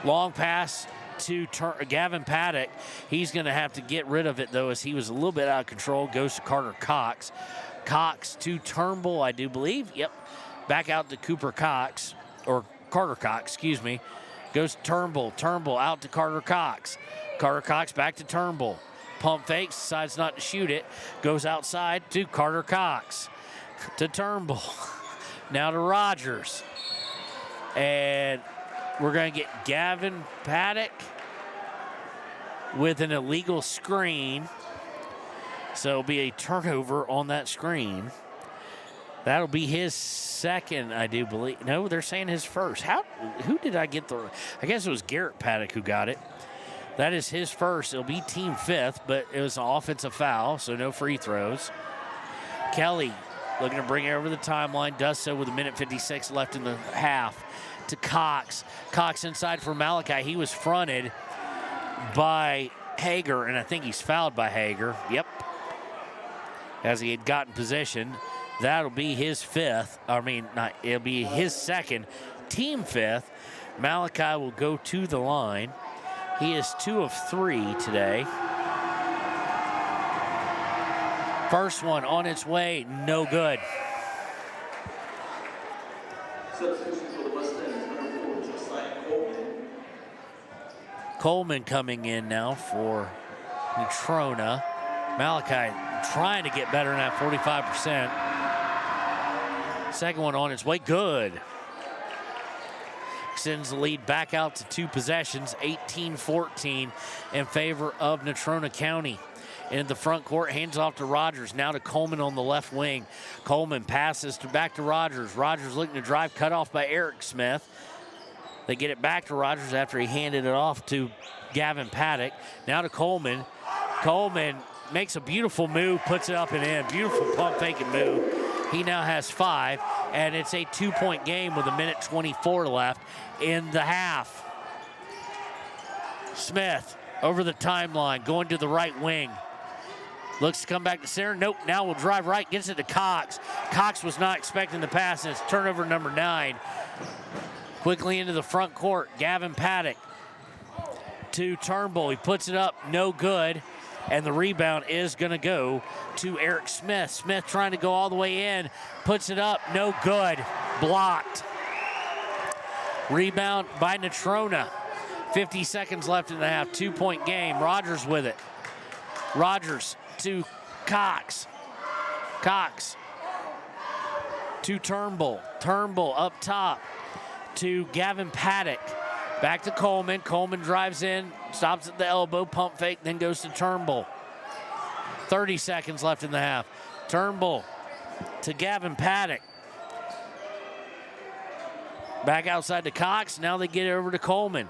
Long pass to Gavin Paddock. He's going to have to get rid of it, though, as he was a little bit out of control. Goes to Carter Cox. Cox to Turnbull, I do believe. Yep. Back out to Cooper Cox, or Carter Cox, excuse me. Goes to Turnbull. Turnbull out to Carter Cox. Carter Cox back to Turnbull. Pump fakes, decides not to shoot it. Goes outside to Carter Cox. To Turnbull. Now to Rogers. And we're going to get Gavin Paddock with an illegal screen. So it'll be a turnover on that screen. That'll be his second, I do believe. No, they're saying his first. Who did I get I guess it was Garrett Paddock who got it. That is his first. It'll be team 5th, but it was an offensive foul, so no free throws. Kelly looking to bring it over the timeline. Does so with 1:56 left in the half. To Cox. Cox inside for Malachi. He was fronted by Hager, and I think he's fouled by Hager. Yep. As he had gotten position. That'll be his 5th. It'll be his second. Team 5th. Malachi will go to the line. He is 2 of 3 today. First one on its way, no good. Coleman coming in now for Natrona. Malachi trying to get better than that 45%. Second one on its way, good. Extends the lead back out to 2 possessions, 18-14 in favor of Natrona County. In the front court, hands off to Rogers, now to Coleman on the left wing. Coleman passes back to Rogers. Rogers looking to drive, cut off by Eric Smith. They get it back to Rogers after he handed it off to Gavin Paddock. Now to Coleman. Coleman makes a beautiful move, puts it up and in. Beautiful pump fake and move. He now has 5, and it's a 2-point game with 1:24 left in the half. Smith over the timeline, going to the right wing. Looks to come back to center. Nope, now will drive right, gets it to Cox. Cox was not expecting the pass, and it's turnover number 9. Quickly into the front court, Gavin Paddock to Turnbull. He puts it up, no good. And the rebound is going to go to Eric Smith. Smith trying to go all the way in. Puts it up, no good. Blocked. Rebound by Natrona. 50 seconds left in the half. 2-point game. Rogers with it. Rogers to Cox. Cox to Turnbull. Turnbull up top to Gavin Paddock. Back to Coleman. Coleman drives in, stops at the elbow, pump fake, then goes to Turnbull. 30 seconds left in the half. Turnbull to Gavin Paddock. Back outside to Cox. Now they get it over to Coleman.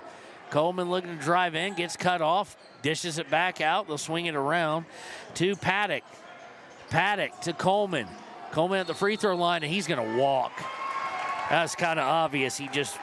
Coleman looking to drive in, gets cut off, dishes it back out. They'll swing it around to Paddock. Paddock to Coleman. Coleman at the free throw line, and he's going to walk. That's kind of obvious. He just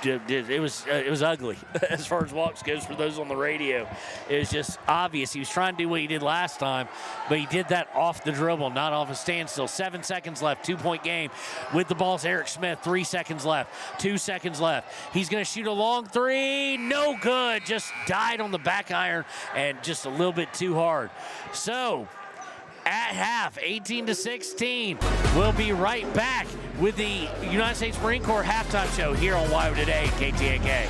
it was ugly as far as walks goes for those on the radio. It was just obvious. He was trying to do what he did last time, but he did that off the dribble, not off a standstill. 7 seconds left, 2-point game. With the ball's Eric Smith, 3 seconds left, 2 seconds left. He's going to shoot a long 3, no good. Just died on the back iron and just a little bit too hard. So, at half, 18-16. We'll be right back with the United States Marine Corps halftime show here on WYO Today, KTAK.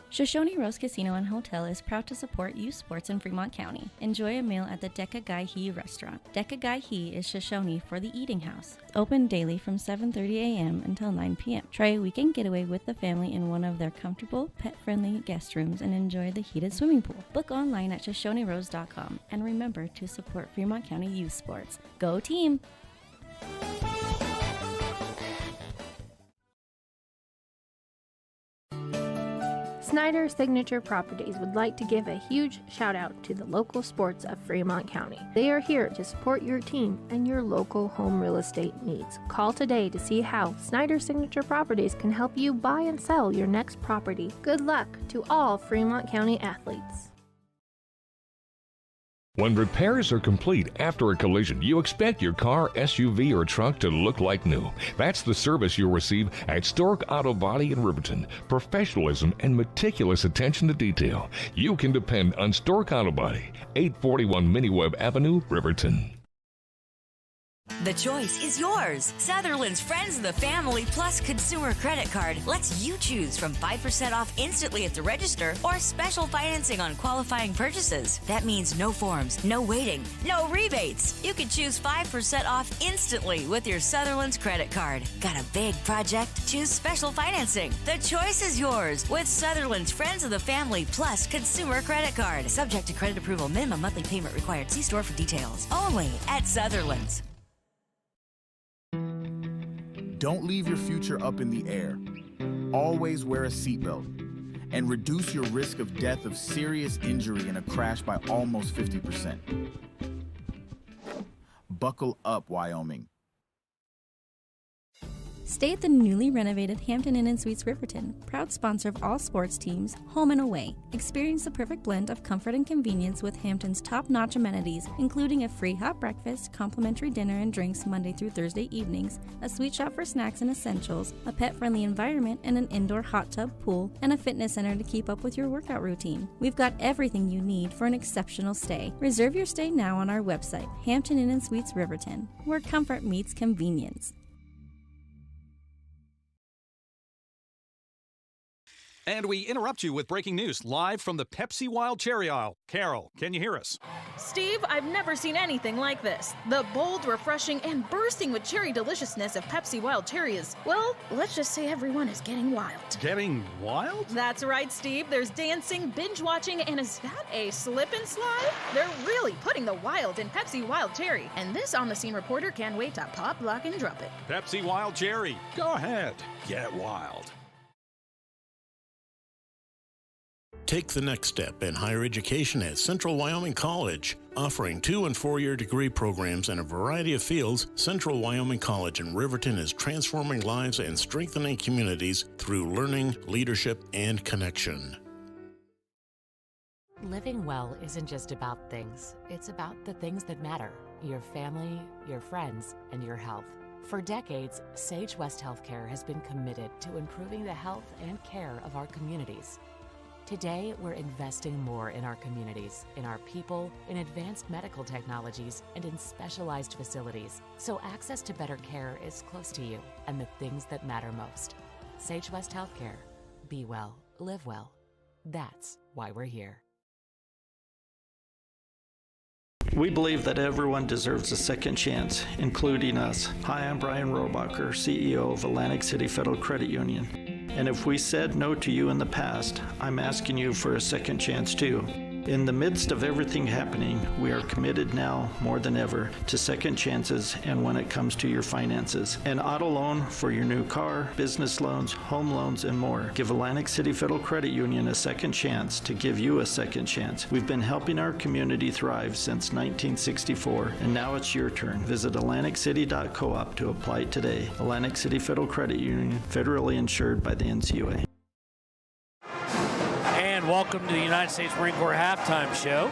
Shoshone Rose Casino and Hotel is proud to support youth sports in Fremont County. Enjoy a meal at the Deca Gai He restaurant. Deca Gai He is Shoshone for the eating house. Open daily from 7:30 a.m. until 9 p.m. Try a weekend getaway with the family in one of their comfortable, pet-friendly guest rooms and enjoy the heated swimming pool. Book online at ShoshoneRose.com and remember to support Fremont County youth sports. Go team! Snyder Signature Properties would like to give a huge shout out to the local sports of Fremont County. They are here to support your team and your local home real estate needs. Call today to see how Snyder Signature Properties can help you buy and sell your next property. Good luck to all Fremont County athletes. When repairs are complete after a collision, you expect your car, SUV, or truck to look like new. That's the service you'll receive at Stork Auto Body in Riverton. Professionalism and meticulous attention to detail. You can depend on Stork Auto Body, 841 Miniweb Avenue, Riverton. The choice is yours. Sutherland's Friends of the Family Plus Consumer Credit Card lets you choose from 5% off instantly at the register or special financing on qualifying purchases. That means no forms, no waiting, no rebates. You can choose 5% off instantly with your Sutherland's credit card. Got a big project? Choose special financing. The choice is yours with Sutherland's Friends of the Family Plus Consumer Credit Card. Subject to credit approval. Minimum monthly payment required. See store for details. Only at Sutherland's. Don't leave your future up in the air. Always wear a seatbelt and reduce your risk of death of serious injury in a crash by almost 50%. Buckle up, Wyoming. Stay at the newly renovated Hampton Inn & Suites Riverton, proud sponsor of all sports teams, home and away. Experience the perfect blend of comfort and convenience with Hampton's top-notch amenities, including a free hot breakfast, complimentary dinner and drinks Monday through Thursday evenings, a sweet shop for snacks and essentials, a pet-friendly environment and an indoor hot tub pool, and a fitness center to keep up with your workout routine. We've got everything you need for an exceptional stay. Reserve your stay now on our website, Hampton Inn & Suites Riverton, where comfort meets convenience. And we interrupt you with breaking news live from the Pepsi Wild Cherry aisle. Carol, can you hear us? Steve, I've never seen anything like this. The bold, refreshing, and bursting with cherry deliciousness of Pepsi Wild Cherry is, well, let's just say everyone is getting wild. Getting wild? That's right, Steve. There's dancing, binge-watching, and is that a slip and slide? They're really putting the wild in Pepsi Wild Cherry, and this on-the-scene reporter can't wait to pop, lock, and drop it. Pepsi Wild Cherry. Go ahead. Get wild. Take the next step in higher education at Central Wyoming College. Offering 2- and 4-year degree programs in a variety of fields, Central Wyoming College in Riverton is transforming lives and strengthening communities through learning, leadership, and connection. Living well isn't just about things. It's about the things that matter. Your family, your friends, and your health. For decades, Sage West Healthcare has been committed to improving the health and care of our communities. Today, we're investing more in our communities, in our people, in advanced medical technologies, and in specialized facilities, so access to better care is close to you and the things that matter most. Sage West Healthcare. Be well, live well. That's why we're here. We believe that everyone deserves a second chance, including us. Hi, I'm Brian Robacher, CEO of Atlantic City Federal Credit Union. And if we said no to you in the past, I'm asking you for a second chance too. In the midst of everything happening, we are committed now more than ever to second chances and when it comes to your finances. An auto loan for your new car, business loans, home loans, and more. Give Atlantic City Federal Credit Union a second chance to give you a second chance. We've been helping our community thrive since 1964, and now it's your turn. Visit AtlanticCity.coop to apply today. Atlantic City Federal Credit Union, federally insured by the NCUA. Welcome to the United States Marine Corps halftime show.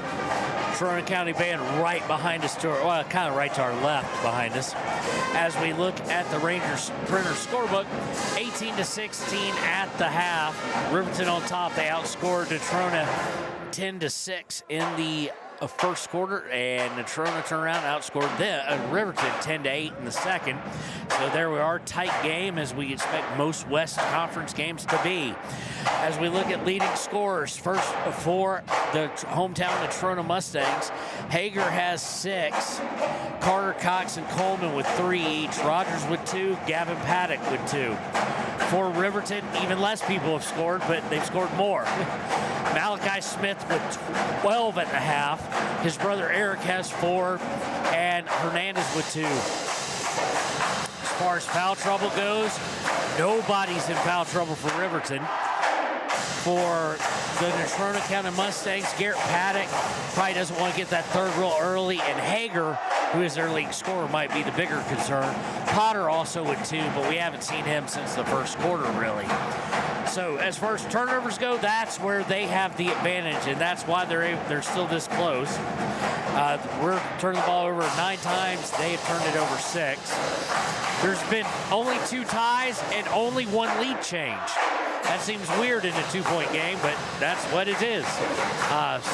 Natrona County Band right behind us, well, kind of right to our left behind us, as we look at the Rangers Printer scorebook. 18-16 at the half. Riverton on top. They outscored Natrona 10-6 in the first quarter, and Natrona turned around and outscored Riverton 10-8 in the second. So there we are, tight game as we expect most West Conference games to be. As we look at leading scorers, first for the hometown Natrona Mustangs, Hager has 6, Carter, Cox, and Coleman with 3 each, Rogers with 2, Gavin Paddock with 2. For Riverton, even less people have scored, but they've scored more. Malachi Smith with 12 and a half. His brother Eric has 4, and Hernandez with 2. As far as foul trouble goes, nobody's in foul trouble for Riverton. for the Natrona County Mustangs. Garrett Paddock probably doesn't want to get that third real early, and Hager, who is their leading scorer, might be the bigger concern. Potter also with 2, but we haven't seen him since the first quarter, really. So as far as turnovers go, that's where they have the advantage, and that's why they're still this close. We're turning the ball over 9 times. They have turned it over 6. There's been only 2 ties and only 1 lead change. That seems weird in a 2-point game, but that's what it is.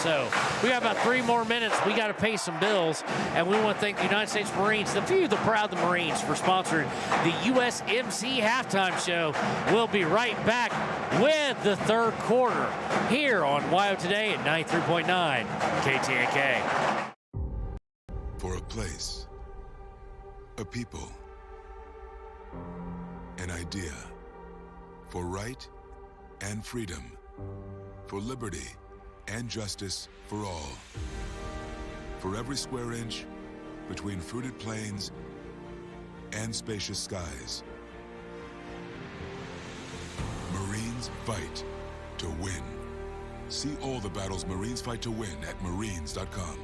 So we got about 3 more minutes. We got to pay some bills, and we want to thank the United States Marines, the Proud the Marines, for sponsoring the USMC halftime show. We'll be right back with the third quarter here on WYO Today at 93.9 KTNK. For a place, a people, an idea, for right and freedom, for liberty and justice for all. For every square inch between fruited plains and spacious skies. Marines fight to win. See all the battles Marines fight to win at marines.com.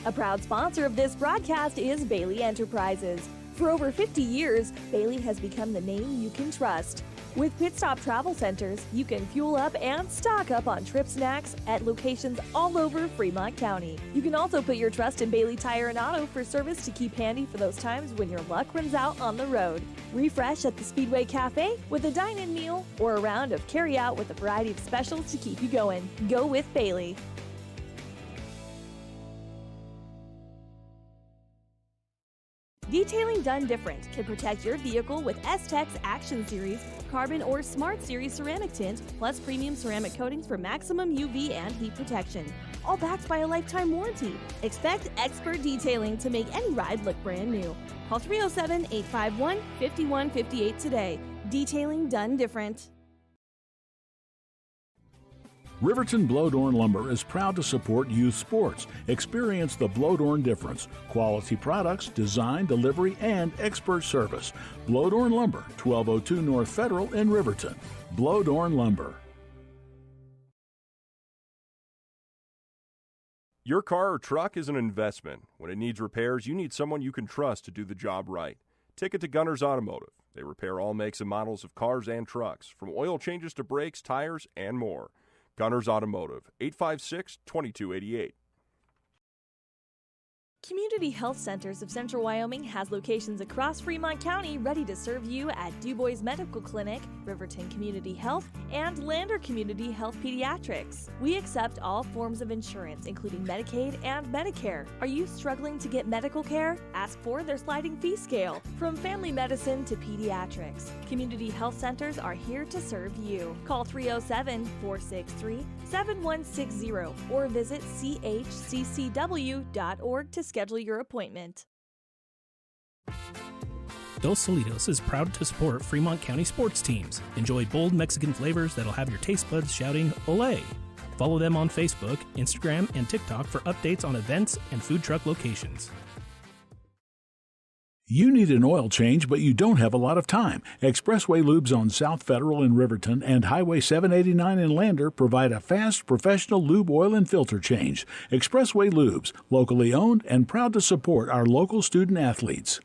A proud sponsor of this broadcast is Bailey Enterprises. For over 50 years, Bailey has become the name you can trust. With Pit Stop Travel Centers, you can fuel up and stock up on trip snacks at locations all over Fremont County. You can also put your trust in Bailey Tire and Auto for service to keep handy for those times when your luck runs out on the road. Refresh at the Speedway Cafe with a dine-in meal or a round of carry-out with a variety of specials to keep you going. Go with Bailey. Detailing done different can protect your vehicle with S-Tech's Action Series, Carbon or Smart Series ceramic tint, plus premium ceramic coatings for maximum UV and heat protection. All backed by a lifetime warranty. Expect expert detailing to make any ride look brand new. Call 307-851-5158 today. Detailing done different. Riverton Blowdorn Lumber is proud to support youth sports. Experience the Blowdorn difference. Quality products, design, delivery, and expert service. Blowdorn Lumber, 1202 North Federal in Riverton. Blowdorn Lumber. Your car or truck is an investment. When it needs repairs, you need someone you can trust to do the job right. Take it to Gunner's Automotive. They repair all makes and models of cars and trucks, from oil changes to brakes, tires, and more. Gunner's Automotive, 856-2288. Community Health Centers of Central Wyoming has locations across Fremont County ready to serve you at DuBois Medical Clinic, Riverton Community Health, and Lander Community Health Pediatrics. We accept all forms of insurance, including Medicaid and Medicare. Are you struggling to get medical care? Ask for their sliding fee scale. From family medicine to pediatrics, Community Health Centers are here to serve you. Call 307-463-7160 or visit chccw.org to schedule your appointment. Dos Solitos is proud to support Fremont County sports teams. Enjoy bold Mexican flavors that'll have your taste buds shouting "Olé!" Follow them on Facebook, Instagram, and TikTok for updates on events and food truck locations. You need an oil change, but you don't have a lot of time. Expressway Lubes on South Federal in Riverton and Highway 789 in Lander provide a fast, professional lube oil and filter change. Expressway Lubes, locally owned and proud to support our local student athletes.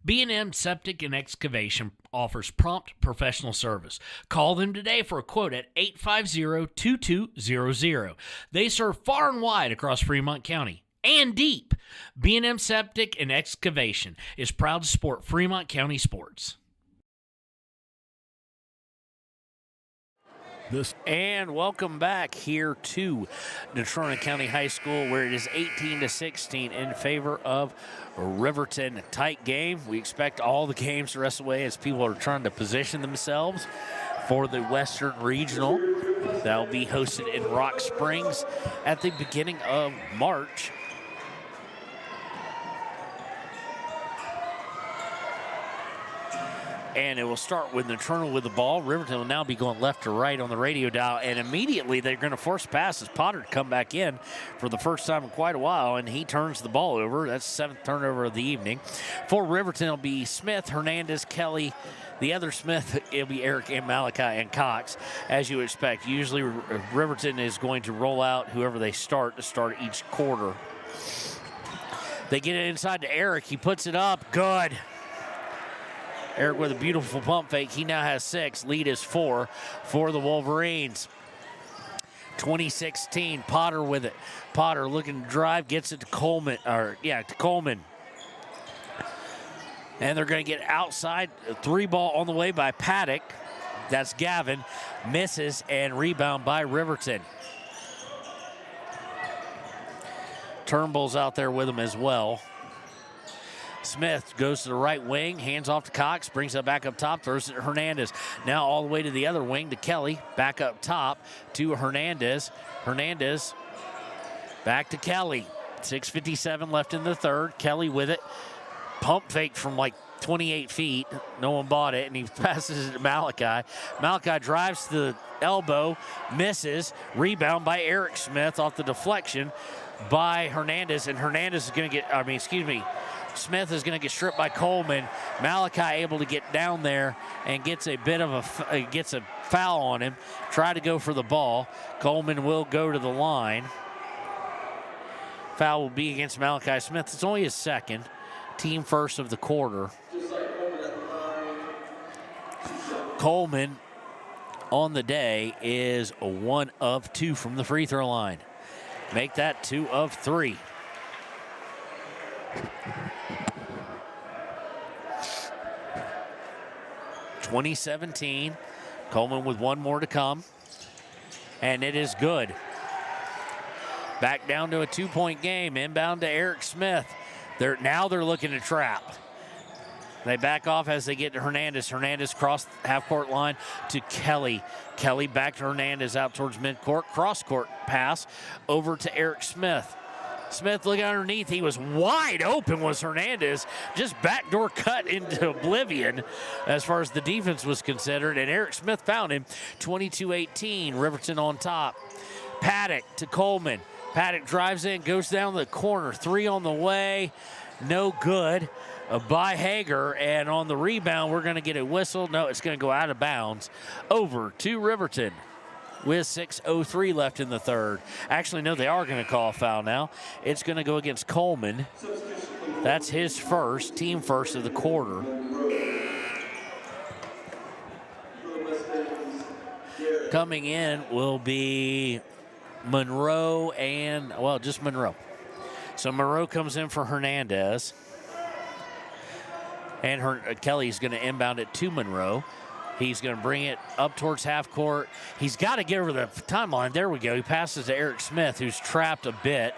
B&M Septic and Excavation offers prompt professional service. Call them today for a quote at 850-2200. They serve far and wide across Fremont County and deep. B&M Septic and Excavation is proud to support Fremont County sports. And welcome back here to Natrona County High School, where it is 18-16 in favor of Riverton. Tight game. We expect all the games to rest away as people are trying to position themselves for the Western Regional. That will be hosted in Rock Springs at the beginning of March. And it will start with Natrona with the ball. Riverton will now be going left to right on the radio dial, and immediately they're going to force a pass as Potter to come back in for the first time in quite a while, and he turns the ball over. That's the 7th turnover of the evening. For Riverton, it'll be Smith, Hernandez, Kelly. The other Smith, it'll be Eric and Malachi and Cox, as you expect. Usually Riverton is going to roll out whoever they start to start each quarter. They get it inside to Eric. He puts it up. Good. Eric with a beautiful pump fake. He now has 6. Lead is 4 for the Wolverines. 2016, Potter with it. Potter looking to drive, gets it to Coleman. To Coleman. And they're going to get outside. A 3 ball on the way by Paddock. That's Gavin. Misses and rebound by Riverton. Turnbull's out there with him as well. Smith goes to the right wing, hands off to Cox, brings it back up top, throws it to Hernandez. Now all the way to the other wing to Kelly, back up top to Hernandez. Hernandez back to Kelly. 6:57 left in the third. Kelly with it. Pump fake from like 28 feet. No one bought it, and he passes it to Malachi. Malachi drives to the elbow, misses. Rebound by Eric Smith off the deflection by Hernandez, and Hernandez is going to get, Smith is going to get stripped by Coleman. Malachi able to get down there and gets a bit of gets a foul on him. Try to go for the ball. Coleman will go to the line. Foul will be against Malachi Smith. It's only his second. Team first of the quarter. Coleman on the day is 1 of 2 from the free throw line. Make that 2 of 3. (2017). Coleman with 1 more to come. And it is good. Back down to a 2-point game. Inbound to Eric Smith. They're looking to trap. They back off as they get to Hernandez. Hernandez cross half-court line to Kelly. Kelly back to Hernandez out towards midcourt. Cross-court pass over to Eric Smith. Smith looking underneath. He was wide open, was Hernandez. Just backdoor cut into oblivion as far as the defense was considered. And Eric Smith found him. 22-18. Riverton on top. Paddock to Coleman. Paddock drives in, goes down the corner. 3 on the way. No good by Hager. And on the rebound, we're going to get a whistle. No, it's going to go out of bounds over to Riverton with 6:03 left in the third. Actually, no, they are going to call a foul now. It's going to go against Coleman. That's his first, team first of the quarter. Coming in will be Monroe and, just Monroe. So Monroe comes in for Hernandez. And Kelly's going to inbound it to Monroe. He's going to bring it up towards half court. He's got to get over the timeline. There we go. He passes to Eric Smith, who's trapped a bit.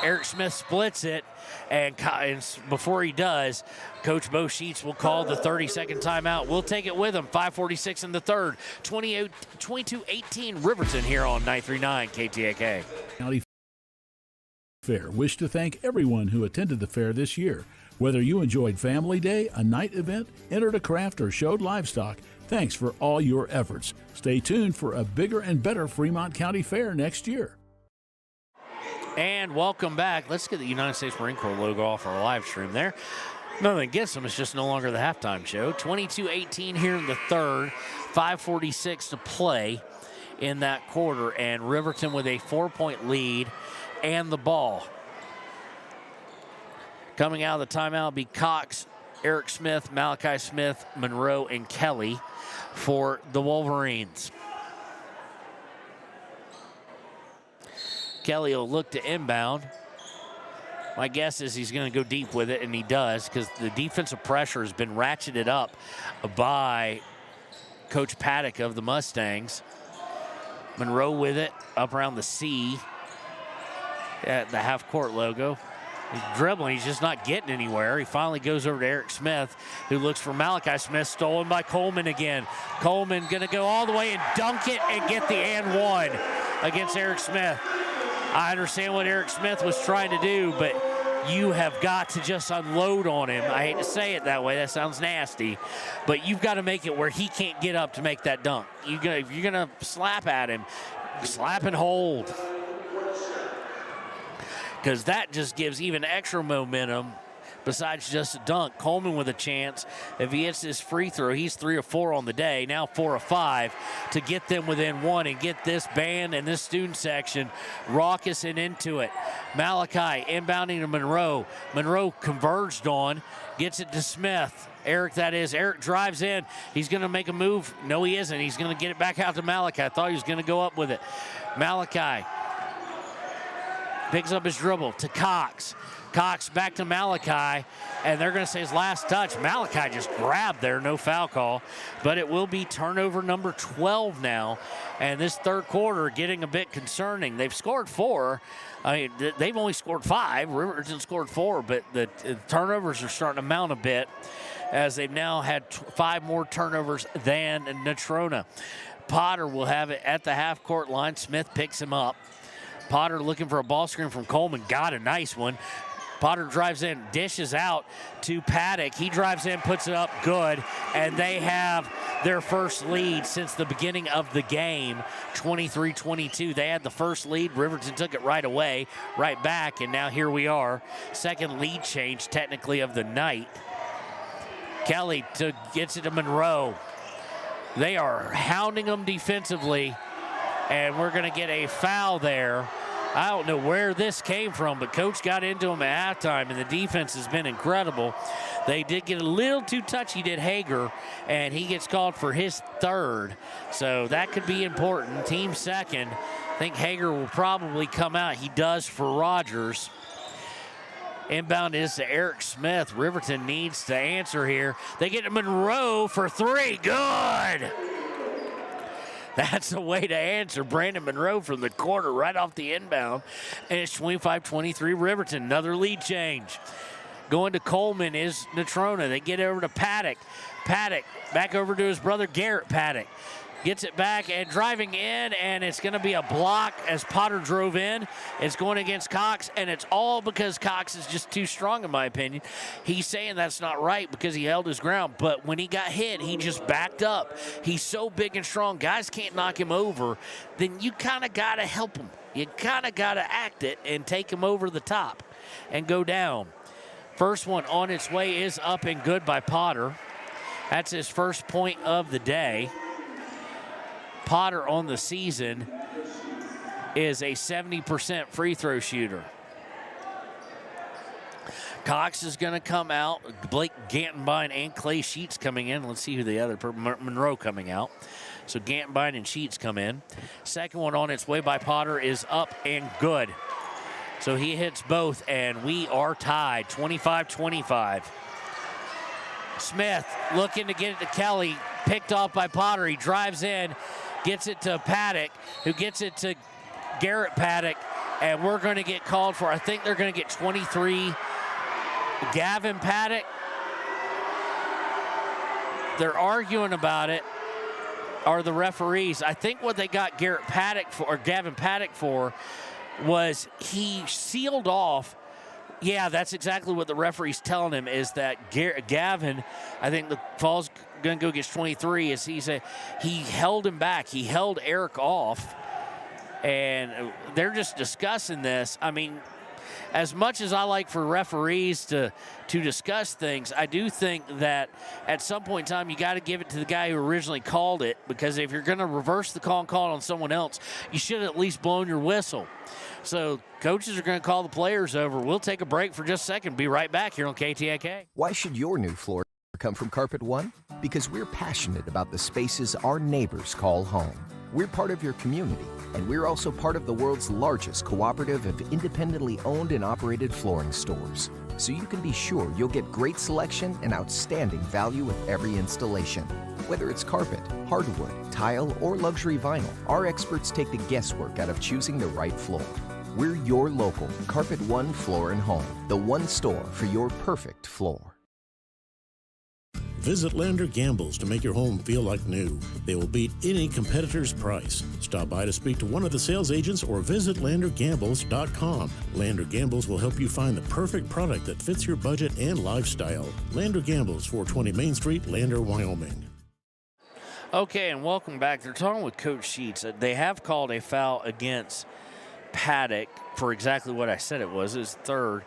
Eric Smith splits it, and before he does, Coach Bo Sheets will call the 30-second timeout. We'll take it with him. 5:46 in the third. 22-18 Riverton here on 939 KTAK. County Fair. Wish to thank everyone who attended the fair this year. Whether you enjoyed Family Day, a night event, entered a craft, or showed livestock, thanks for all your efforts. Stay tuned for a bigger and better Fremont County Fair next year. And welcome back. Let's get the United States Marine Corps logo off our live stream there. Nothing against them. It's just no longer the halftime show. 22-18 here in the third. 5:46 to play in that quarter. And Riverton with a 4-point lead and the ball. Coming out of the timeout will be Cox, Eric Smith, Malachi Smith, Monroe, and Kelly for the Wolverines. Kelly will look to inbound. My guess is he's going to go deep with it, and he does, because the defensive pressure has been ratcheted up by Coach Paddock of the Mustangs. Monroe with it, up around the C at the half-court logo. He's dribbling, he's just not getting anywhere. He finally goes over to Eric Smith, who looks for Malachi Smith, stolen by Coleman again. Coleman going to go all the way and dunk it and get the and one against Eric Smith. I understand what Eric Smith was trying to do, but you have got to just unload on him. I hate to say it that way. That sounds nasty. But you've got to make it where he can't get up to make that dunk. If you're going to slap at him, slap and hold. Because that just gives even extra momentum besides just a dunk. Coleman with a chance. If he hits this free throw, he's 3 of 4 on the day, now 4 of 5 to get them within 1 and get this band and this student section raucous and into it. Malachi inbounding to Monroe. Monroe converged on, gets it to Smith. Eric drives in. He's going to make a move. No, he isn't. He's going to get it back out to Malachi. I thought he was going to go up with it. Malachi picks up his dribble to Cox. Cox back to Malachi, and they're going to say his last touch. Malachi just grabbed there, no foul call, but it will be turnover number 12 now, and this third quarter getting a bit concerning. They've scored 4. I mean, they've only scored 5. Riverton scored 4, but the turnovers are starting to mount a bit as they've now had 5 more turnovers than Natrona. Potter will have it at the half-court line. Smith picks him up. Potter looking for a ball screen from Coleman. Got a nice one. Potter drives in, dishes out to Paddock. He drives in, puts it up, good. And they have their first lead since the beginning of the game, 23-22. They had the first lead. Riverton took it right away, right back, and now here we are. Second lead change, technically, of the night. Kelly gets it to Monroe. They are hounding them defensively, and we're going to get a foul there. I don't know where this came from, but Coach got into him at halftime, and the defense has been incredible. They did get a little too touchy, did Hager, and he gets called for his 3rd. So that could be important. Team second. I think Hager will probably come out. He does for Rogers. Inbound is to Eric Smith. Riverton needs to answer here. They get to Monroe for 3. Good! That's the way to answer. Brandon Monroe from the corner right off the inbound. And it's 25-23 Riverton. Another lead change. Going to Coleman is Natrona. They get over to Paddock. Paddock back over to his brother Garrett Paddock. Gets it back and driving in, and it's going to be a block as Potter drove in. It's going against Cox, and it's all because Cox is just too strong, in my opinion. He's saying that's not right because he held his ground, but when he got hit, he just backed up. He's so big and strong, guys can't knock him over. Then you kind of got to help him. You kind of got to act it and take him over the top and go down. First one on its way is up and good by Potter. That's his first point of the day. Potter on the season is a 70% free throw shooter. Cox is going to come out. Blake Gantenbein and Clay Sheets coming in. Let's see who the other, Monroe coming out. So Gantenbein and Sheets come in. Second one on its way by Potter is up and good. So he hits both, and we are tied, 25-25. Smith looking to get it to Kelly. Picked off by Potter. He drives in. Gets it to Paddock, who gets it to Garrett Paddock, and we're going to get called for, I think they're going to get 23, Gavin Paddock. They're arguing about it, are the referees. I think what they got Garrett Paddock for, or Gavin Paddock for, was he sealed off. Yeah, that's exactly what the referee's telling him, is that Gavin, I think the fall's going to go against 23, is he held him back. He held Eric off, and they're just discussing this. I mean, as much as I like for referees to discuss things, I do think that at some point in time you got to give it to the guy who originally called it, because if you're going to reverse the call and call it on someone else, you should at least blown your whistle. So coaches are going to call the players over. We'll take a break for just a second. Be right back here on KTAK. Why should your new floor come from Carpet One? Because we're passionate about the spaces our neighbors call home. We're part of your community, and we're also part of the world's largest cooperative of independently owned and operated flooring stores. So you can be sure you'll get great selection and outstanding value with every installation. Whether it's carpet, hardwood, tile, or luxury vinyl, our experts take the guesswork out of choosing the right floor. We're your local Carpet One Floor and Home, the one store for your perfect floor. Visit Lander Gambles to make your home feel like new. They will beat any competitor's price. Stop by to speak to one of the sales agents or visit LanderGambles.com. Lander Gambles will help you find the perfect product that fits your budget and lifestyle. Lander Gambles, 420 Main Street, Lander, Wyoming. Okay, and welcome back. They're talking with Coach Sheets. They have called a foul against Paddock for exactly what I said it was, his third.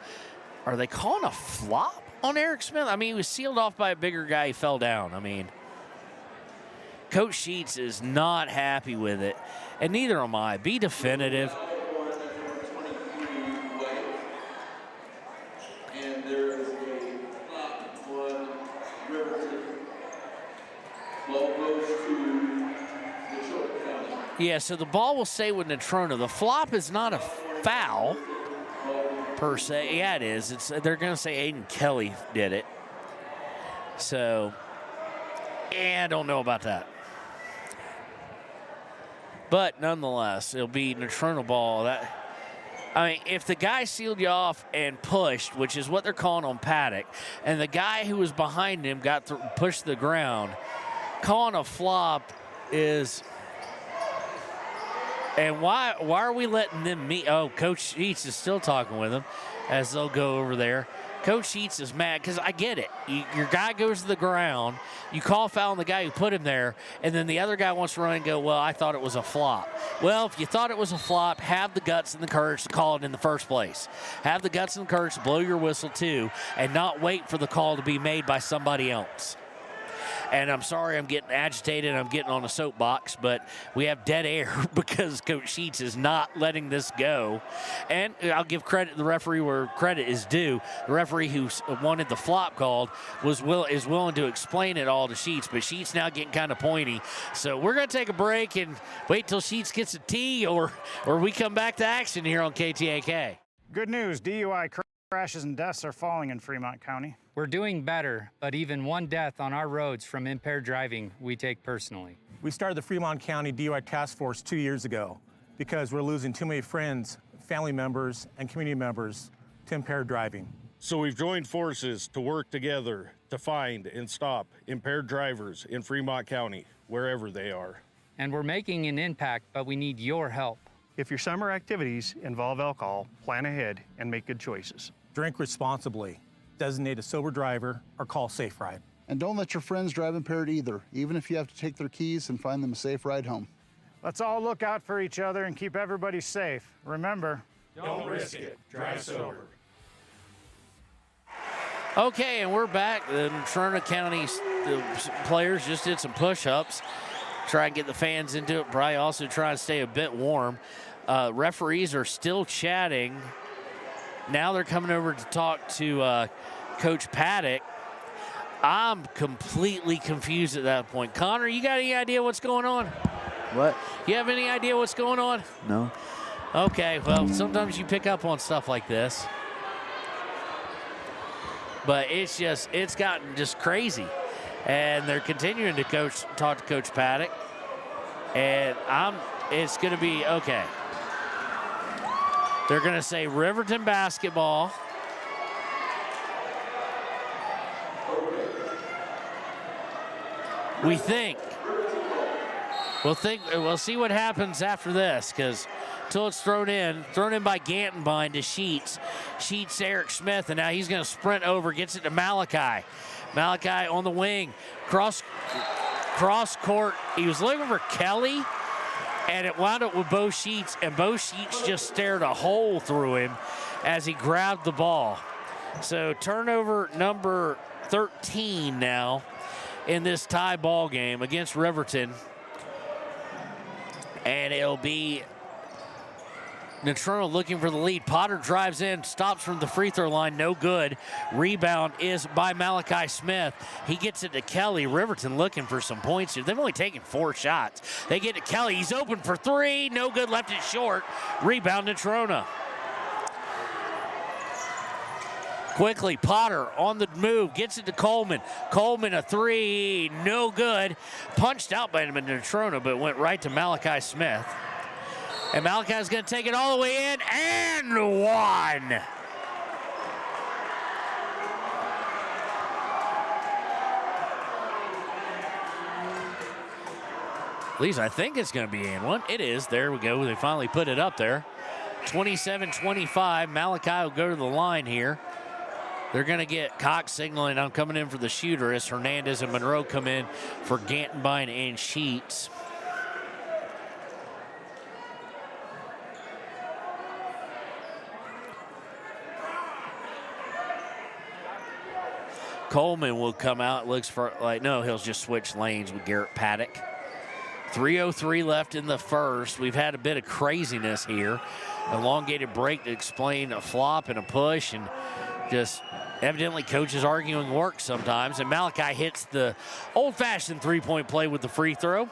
Are they calling a flop on Eric Smith? I mean, he was sealed off by a bigger guy. He fell down. I mean, Coach Sheets is not happy with it, and neither am I. Be definitive. And there is a flop on Riverton. Ball goes to Natrona County. Yeah, so the ball will stay with Natrona. The flop is not a foul per se. Yeah, it is. They're going to say Aiden Kelly did it. So, I don't know about that. But nonetheless, it'll be Natrona ball. If the guy sealed you off and pushed, which is what they're calling on Paddock, and the guy who was behind him got pushed to the ground, calling a flop is. And why are we letting them meet? Oh, Coach Sheets is still talking with them as they'll go over there. Coach Sheets is mad because I get it. Your guy goes to the ground, you call foul on the guy who put him there, and then the other guy wants to run and go, well, I thought it was a flop. Well, if you thought it was a flop, have the guts and the courage to call it in the first place. Have the guts and the courage to blow your whistle too, and not wait for the call to be made by somebody else. And I'm sorry I'm getting agitated. I'm getting on a soapbox, but we have dead air because Coach Sheets is not letting this go. And I'll give credit to the referee where credit is due. The referee who wanted the flop called is willing to explain it all to Sheets, but Sheets now getting kind of pointy. So we're going to take a break and wait till Sheets gets a tee or we come back to action here on KTAK. Good news, DUI crashes and deaths are falling in Fremont County. We're doing better, but even one death on our roads from impaired driving, we take personally. We started the Fremont County DUI Task Force 2 years ago because we're losing too many friends, family members, and community members to impaired driving. So we've joined forces to work together to find and stop impaired drivers in Fremont County, wherever they are. And we're making an impact, but we need your help. If your summer activities involve alcohol, plan ahead and make good choices. Drink responsibly, designate a sober driver, or call Safe Ride. And don't let your friends drive impaired either, even if you have to take their keys and find them a safe ride home. Let's all look out for each other and keep everybody safe. Remember, don't risk it. Drive sober. Okay, and we're back. The Natrona County players just did some push-ups. Try and get the fans into it. Probably also try and stay a bit warm. Referees are still chatting. Now they're coming over to talk to Coach Paddock. I'm completely confused at that point. Connor, you got any idea what's going on? What? You have any idea what's going on? No. Okay, well, sometimes you pick up on stuff like this. But it's gotten just crazy. And they're continuing to talk to Coach Paddock. And it's going to be okay. They're going to say Riverton basketball. We think. We'll see what happens after this, because until it's thrown in by Gantenbein to Sheets. Sheets, Eric Smith, and now he's going to sprint over, gets it to Malachi. Malachi on the wing, cross court. He was looking for Kelly, and it wound up with Bo Sheets, and Bo Sheets just stared a hole through him as he grabbed the ball. So turnover number 13 now in this tie ball game against Riverton. And it'll be Natrona looking for the lead. Potter drives in, stops from the free throw line, no good. Rebound is by Malachi Smith. He gets it to Kelly. Riverton looking for some points here. They've only taken 4 shots. They get to Kelly. He's open for 3. No good, left it short. Rebound Natrona. Quickly, Potter on the move, gets it to Coleman. Coleman, a 3, no good. Punched out by Natrona, but went right to Malachi Smith. And Malachi's going to take it all the way in, and 1. At least I think it's going to be and one. It is. There we go. They finally put it up there. 27-25. Malachi will go to the line here. They're going to get Cox signaling, I'm coming in for the shooter, as Hernandez and Monroe come in for Gantenbein and Sheets. Coleman will come out. Looks for, he'll just switch lanes with Garrett Paddock. 3:03 left in the first. We've had a bit of craziness here. Elongated break to explain a flop and a push, and just evidently coaches arguing work sometimes. And Malachi hits the old-fashioned three-point play with the free throw.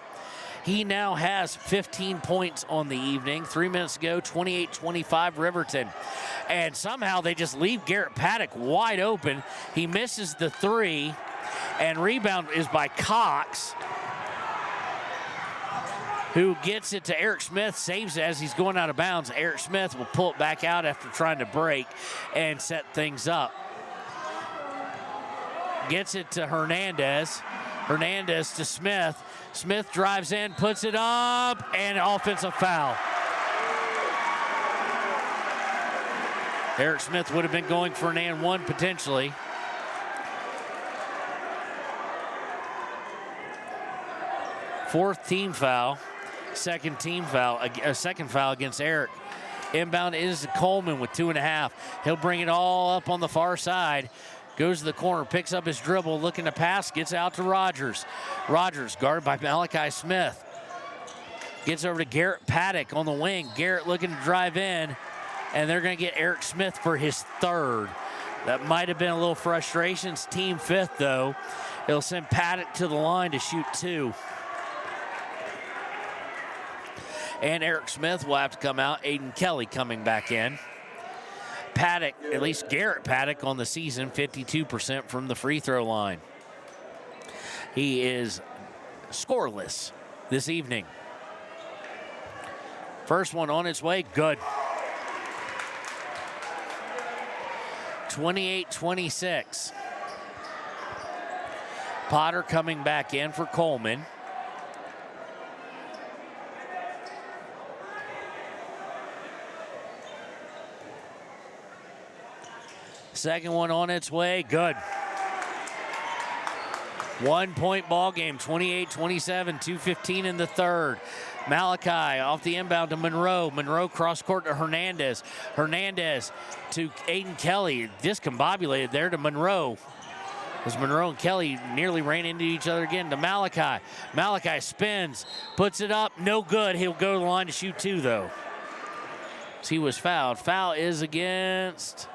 He now has 15 points on the evening. 3 minutes ago, 28-25 Riverton. And somehow they just leave Garrett Paddock wide open. He misses the three, and rebound is by Cox, who gets it to Eric Smith, saves it as he's going out of bounds. Eric Smith will pull it back out after trying to break and set things up. Gets it to Hernandez. Hernandez to Smith. Smith drives in, puts it up, and offensive foul. Eric Smith would have been going for an and one potentially. Fourth team foul. Second foul against Eric. Inbound is Coleman with 2.5. He'll bring it all up on the far side. Goes to the corner, picks up his dribble, looking to pass, gets out to Rogers. Rogers guarded by Malachi Smith. Gets over to Garrett Paddock on the wing. Garrett looking to drive in, and they're going to get Eric Smith for his third. That might have been a little frustration. It's team fifth, though. It'll send Paddock to the line to shoot two. And Eric Smith will have to come out. Aiden Kelly coming back in. Paddock, at least Garrett Paddock on the season, 52% from the free throw line. He is scoreless this evening. First one on its way, good. 28-26. Potter coming back in for Coleman. Second one on its way, good. 1 point ball game, 28-27, 2:15 in the third. Malachi off the inbound to Monroe. Monroe cross court to Hernandez. Hernandez to Aiden Kelly. Discombobulated there to Monroe, as Monroe and Kelly nearly ran into each other again. To Malachi. Malachi spins, puts it up, no good. He'll go to the line to shoot two, though. He was fouled. Foul is against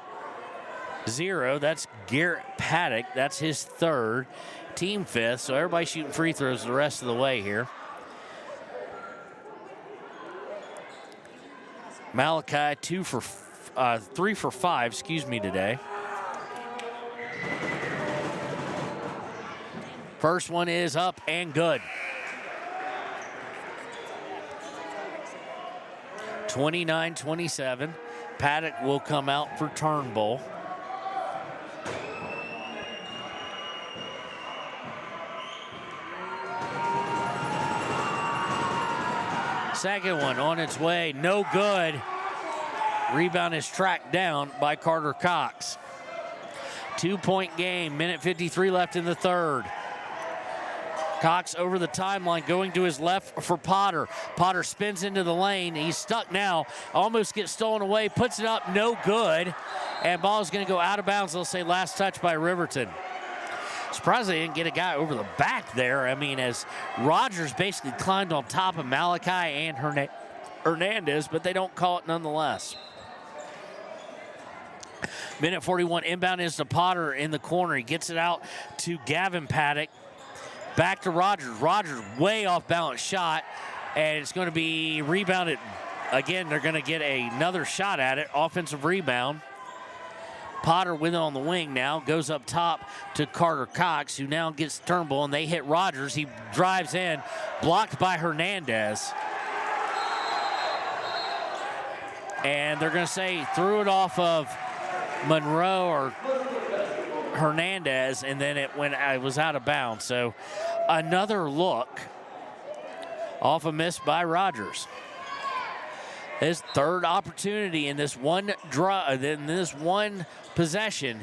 zero. That's Garrett Paddock. That's his third. Team fifth, so everybody shooting free throws the rest of the way here. Malachi 3 for 5, today. First one is up and good. 29-27. Paddock will come out for Turnbull. Second one on its way, no good. Rebound is tracked down by Carter Cox. 2 point game, minute 53 left in the third. Cox over the timeline, going to his left for Potter. Potter spins into the lane. He's stuck now, almost gets stolen away, puts it up, no good. And ball is going to go out of bounds. They'll say last touch by Riverton. Surprised they didn't get a guy over the back there. I mean, as Rogers basically climbed on top of Malachi and Hernandez, but they don't call it nonetheless. Minute 41, inbound is to Potter in the corner. He gets it out to Gavin Paddock. Back to Rogers. Rogers way off balance shot, and it's going to be rebounded. Again, they're going to get another shot at it. Offensive rebound. Potter with it on the wing now, goes up top to Carter Cox, who now gets Turnbull, and they hit Rogers. He drives in, blocked by Hernandez. And they're going to say threw it off of Monroe or Hernandez, and then it was out of bounds. So another look Off a miss by Rogers. His third opportunity in this one possession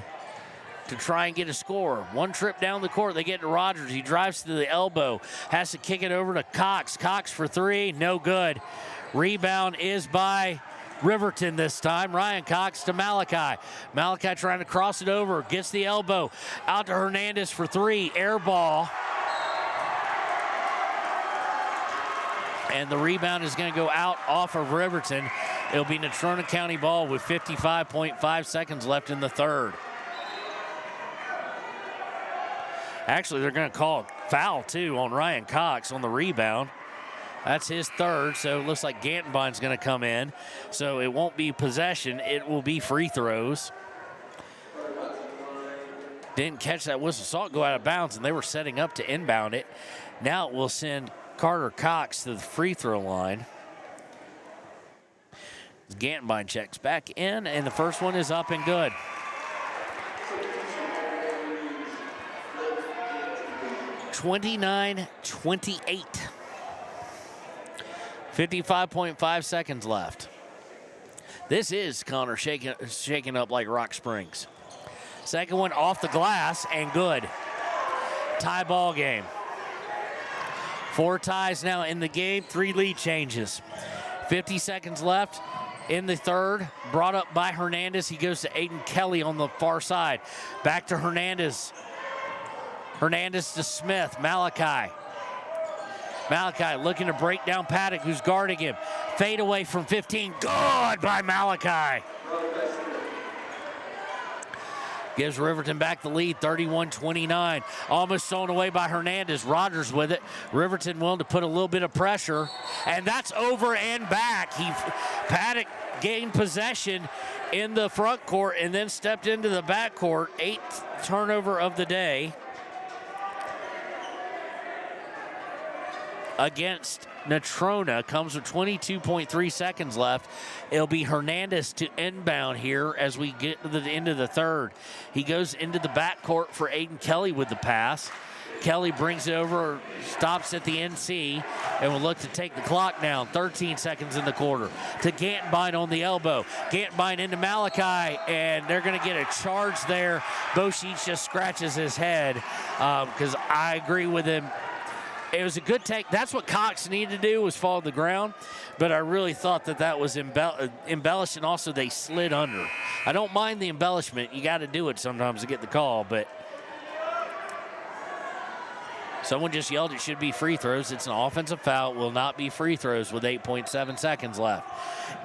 to try and get a score. One trip down the court, they get to Rogers. He drives to the elbow, has to kick it over to Cox. Cox for three, no good. Rebound is by Riverton this time. Ryan Cox to Malachi. Malachi trying to cross it over, gets the elbow. Out to Hernandez for three, air ball. And the rebound is going to go out off of Riverton. It'll be Natrona County ball with 55.5 seconds left in the third. Actually, they're going to call a foul, too, on Ryan Cox on the rebound. That's his third, so it looks like Gantenbein's going to come in. So it won't be possession. It will be free throws. Didn't catch that whistle. Saw it go out of bounds, and they were setting up to inbound it. Now it will send Carter Cox to the free throw line. Gantenbein checks back in, and the first one is up and good. .29-28. 55.5 seconds left. This is Connor shaking up like Rock Springs. Second one off the glass and good. Tie ball game. 4 ties now in the game, 3 lead changes. 50 seconds left in the third. Brought up by Hernandez. He goes to Aiden Kelly on the far side. Back to Hernandez. Hernandez to Smith. Malachi looking to break down Paddock, who's guarding him. Fade away from 15. Good by Malachi. Gives Riverton back the lead, 31-29. Almost thrown away by Hernandez. Rogers with it. Riverton willing to put a little bit of pressure. And that's over and back. Paddock gained possession in the front court and then stepped into the back court. 8th turnover of the day against Natrona. Comes with 22.3 seconds left. It'll be Hernandez to inbound here as we get to the end of the third. He goes into the backcourt for Aiden Kelly with the pass. Kelly brings it over, stops at the NC, and will look to take the clock down. 13 seconds in the quarter. To Gantenbein on the elbow. Gantenbein into Malachi, and they're going to get a charge there. Bosheich just scratches his head because I agree with him. It was a good take. That's what Cox needed to do, was fall to the ground. But I really thought that was embellished, and also they slid under. I don't mind the embellishment. You got to do it sometimes to get the call, but someone just yelled it should be free throws. It's an offensive foul. It will not be free throws with 8.7 seconds left.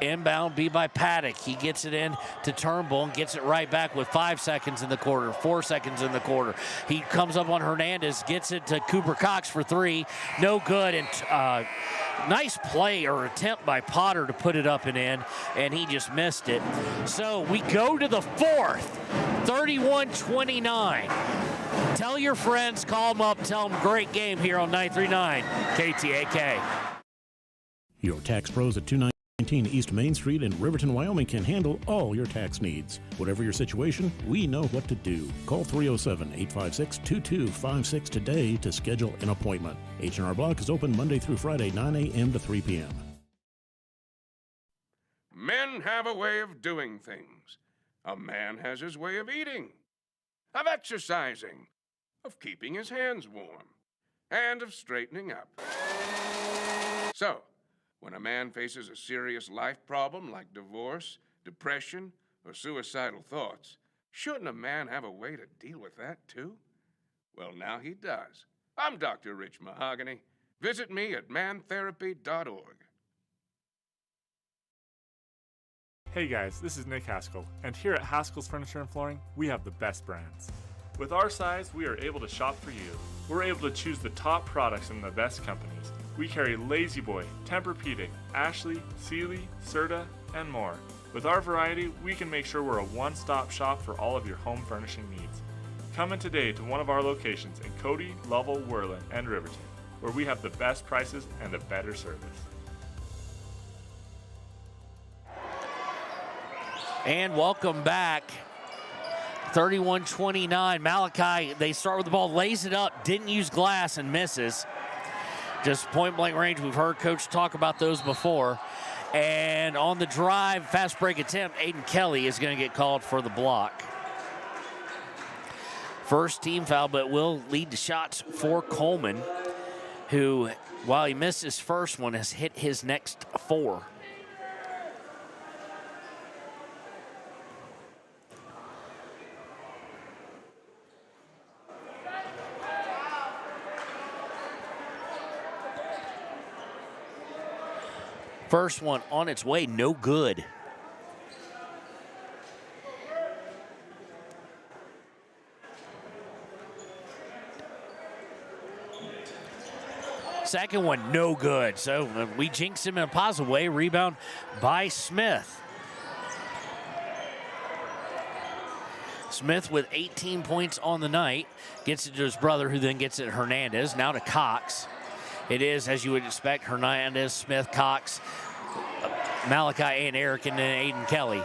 Inbound be by Paddock. He gets it in to Turnbull and gets it right back with 5 seconds in the quarter, 4 seconds in the quarter. He comes up on Hernandez, gets it to Cooper Cox for 3. No good. And nice play or attempt by Potter to put it up and in, and he just missed it. So we go to the fourth, 31-29. Tell your friends, call them up, tell them great game here on 939 KTAK. Your tax pros at 219 East Main Street in Riverton, Wyoming can handle all your tax needs. Whatever your situation, we know what to do. Call 307-856-2256 today to schedule an appointment. H&R Block is open Monday through Friday, 9 a.m. to 3 p.m. Men have a way of doing things. A man has his way of eating, of exercising, of keeping his hands warm, and of straightening up. So, when a man faces a serious life problem like divorce, depression, or suicidal thoughts, shouldn't a man have a way to deal with that too? Well, now he does. I'm Dr. Rich Mahogany. Visit me at mantherapy.org. Hey guys, this is Nick Haskell, and here at Haskell's Furniture and Flooring, we have the best brands. With our size, we are able to shop for you. We're able to choose the top products from the best companies. We carry Lazy Boy, Tempur-Pedic, Ashley, Sealy, Serta, and more. With our variety, we can make sure we're a one-stop shop for all of your home furnishing needs. Come in today to one of our locations in Cody, Lovell, Worland, and Riverton, where we have the best prices and a better service. And welcome back. 31-29. Malachi, they start with the ball, lays it up, didn't use glass and misses. Just point-blank range. We've heard Coach talk about those before. And on the drive, fast break attempt, Aiden Kelly is going to get called for the block. First team foul, but will lead to shots for Coleman, who, while he missed his first one, has hit his next 4. First one on its way, no good. Second one, no good. So we jinxed him in a positive way. Rebound by Smith. Smith with 18 points on the night. Gets it to his brother, who then gets it to Hernandez. Now to Cox. It is, as you would expect, Hernandez, Smith, Cox, Malachi, and Eric, and then Aiden Kelly.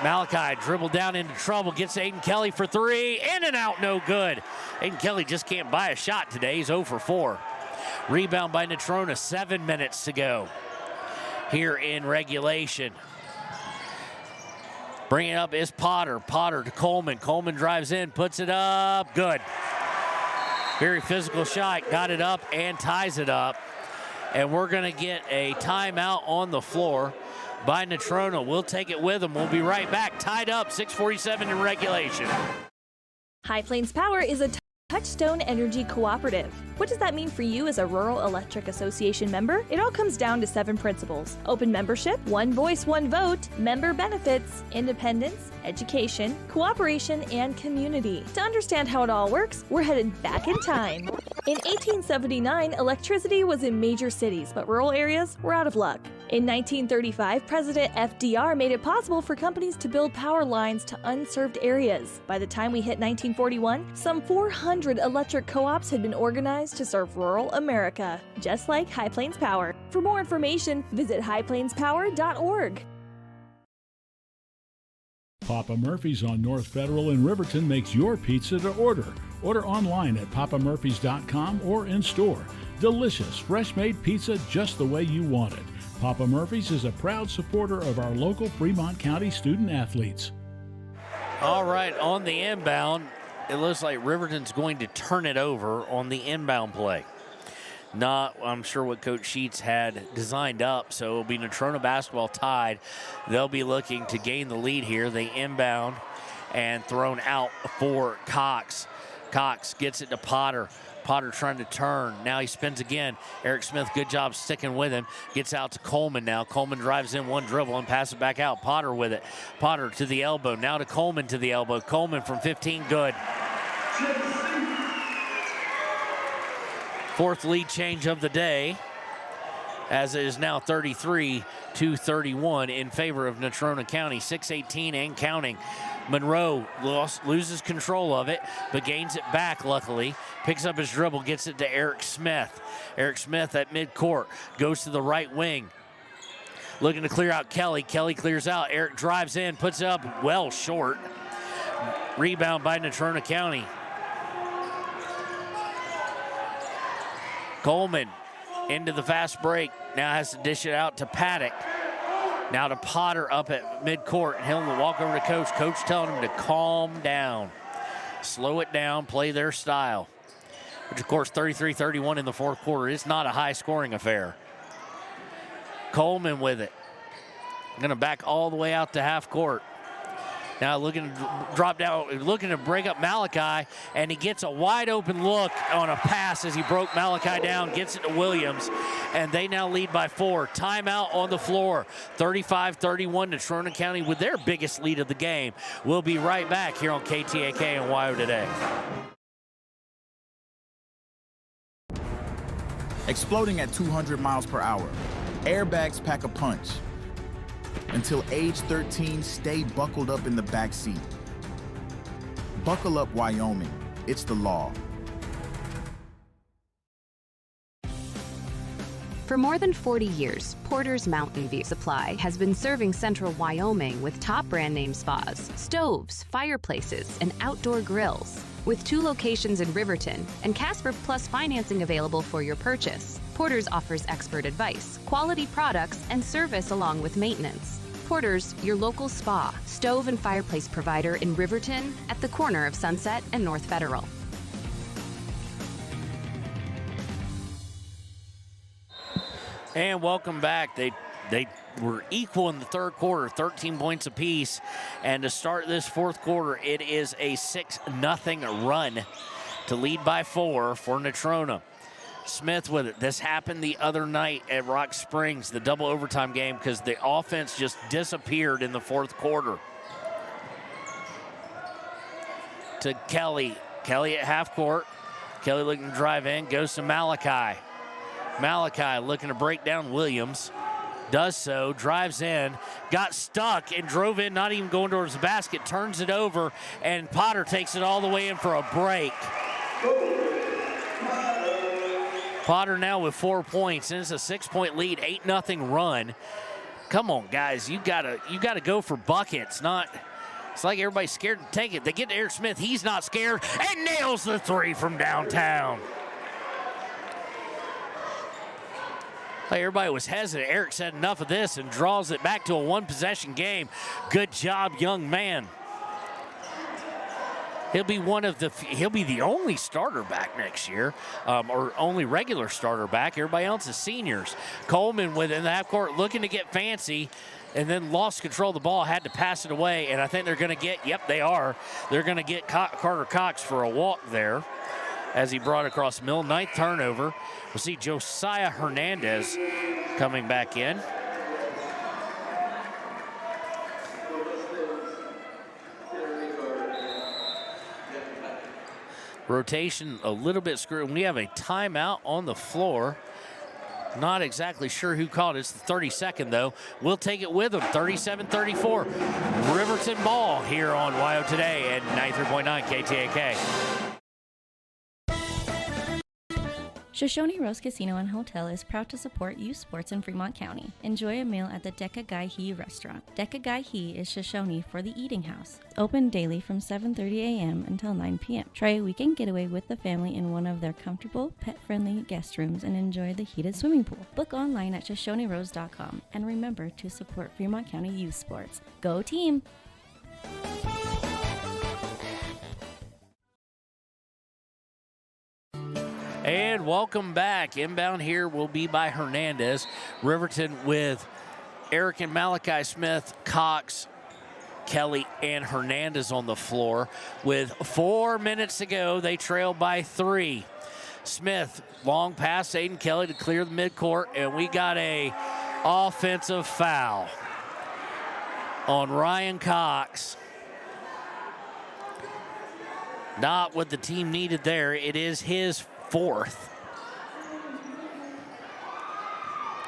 Malachi dribbled down into trouble, gets Aiden Kelly for 3, in and out, no good. Aiden Kelly just can't buy a shot today. He's 0 for 4. Rebound by Natrona, 7 minutes to go here in regulation. Bringing it up is Potter. Potter to Coleman. Coleman drives in, puts it up, good. Very physical shot, got it up and ties it up. And we're gonna get a timeout on the floor by Natrona. We'll take it with them. We'll be right back. Tied up, 6:47 in regulation. High Plains Power is a Touchstone Energy Cooperative. What does that mean for you as a Rural Electric Association member? It all comes down to 7 principles: open membership, one voice, one vote, member benefits, independence, education, cooperation, and community. To understand how it all works, we're headed back in time. In 1879, electricity was in major cities, but rural areas were out of luck. In 1935, President FDR made it possible for companies to build power lines to unserved areas. By the time we hit 1941, some 400 electric co-ops had been organized to serve rural America, just like High Plains Power. For more information, visit highplainspower.org. Papa Murphy's on North Federal in Riverton makes your pizza to order. Order online at papamurphys.com or in store. Delicious, fresh-made pizza just the way you want it. Papa Murphy's is a proud supporter of our local Fremont County student athletes. All right, on the inbound, it looks like Riverton's going to turn it over on the inbound play. Not, I'm sure, what Coach Sheets had designed up, so it'll be Natrona basketball tied. They'll be looking to gain the lead here. They inbound and thrown out for Cox. Cox gets it to Potter. Potter trying to turn. Now he spins again. Eric Smith, good job sticking with him. Gets out to Coleman now. Coleman drives in one dribble and passes it back out. Potter with it. Potter to the elbow. Now to Coleman to the elbow. Coleman from 15, good. Fourth lead change of the day, as it is now 33-31 in favor of Natrona County. 6:18 and counting. Monroe loses control of it, but gains it back, luckily. Picks up his dribble, gets it to Eric Smith. Eric Smith at midcourt, goes to the right wing. Looking to clear out Kelly. Kelly clears out. Eric drives in, puts it up well short. Rebound by Natrona County. Coleman into the fast break. Now has to dish it out to Paddock. Now to Potter up at midcourt. And he'll walk over to Coach. Coach telling him to calm down. Slow it down, play their style. Which, of course, 33-31 in the fourth quarter. It's not a high-scoring affair. Coleman with it. Going to back all the way out to half court. Now looking to drop down, looking to break up Malachi, and he gets a wide open look on a pass as he broke Malachi down, gets it to Williams, and they now lead by 4. Timeout on the floor, 35-31, Natrona County with their biggest lead of the game. We'll be right back here on KTAK and WYO Today. Exploding at 200 miles per hour. Airbags pack a punch. Until age 13, stay buckled up in the back seat. Buckle up, Wyoming. It's the law. For more than 40 years, Porter's Mountain View Supply has been serving central Wyoming with top brand name spas, stoves, fireplaces, and outdoor grills. with 2 locations in Riverton and Casper Plus financing available for your purchase. Porter's offers expert advice, quality products, and service along with maintenance. Porter's, your local spa, stove and fireplace provider in Riverton at the corner of Sunset and North Federal. And welcome back. They were equal in the third quarter, 13 points apiece. And to start this fourth quarter, it is a 6-0 run to lead by 4 for Natrona. Smith with it. This happened the other night at Rock Springs, the double overtime game, because the offense just disappeared in the fourth quarter. To Kelly. Kelly at half court. Kelly looking to drive in, goes to Malachi. Malachi looking to break down Williams. Does so, drives in, got stuck and drove in, not even going towards the basket, turns it over, and Potter takes it all the way in for a break. Potter now with 4 points, and it's a 6-point lead, 8-0 run. Come on, guys, you gotta go for buckets, not. It's like everybody's scared to take it. They get to Eric Smith, he's not scared, and nails the 3 from downtown. Like everybody was hesitant. Eric said enough of this and draws it back to a 1-possession game. Good job, young man. He'll be the only starter back next year, or only regular starter back. Everybody else is seniors. Coleman within the half court looking to get fancy, and then lost control of the ball, had to pass it away, and I think they're going to get, they're going to get Carter Cox for a walk there as he brought across the middle. 9th turnover. We'll see Josiah Hernandez coming back in. Rotation a little bit screwed. We have a timeout on the floor. Not exactly sure who called it. It's the 32nd, though. We'll take it with them. 37-34. Riverton ball here on WYO Today at 93.9 KTAK. Shoshone Rose Casino and Hotel is proud to support youth sports in Fremont County. Enjoy a meal at the Deca Gai He restaurant. Deca Gai He is Shoshone for the eating house. Open daily from 7:30 a.m. until 9 p.m. Try a weekend getaway with the family in one of their comfortable, pet-friendly guest rooms and enjoy the heated swimming pool. Book online at ShoshoneRose.com and remember to support Fremont County youth sports. Go team! And welcome back. Inbound here will be by Hernandez. Riverton with Eric and Malachi Smith, Cox, Kelly, and Hernandez on the floor. With 4 minutes to go, they trail by 3. Smith, long pass, Aiden Kelly to clear the midcourt, and we got a offensive foul on Ryan Cox. Not what the team needed there. It is his 4th.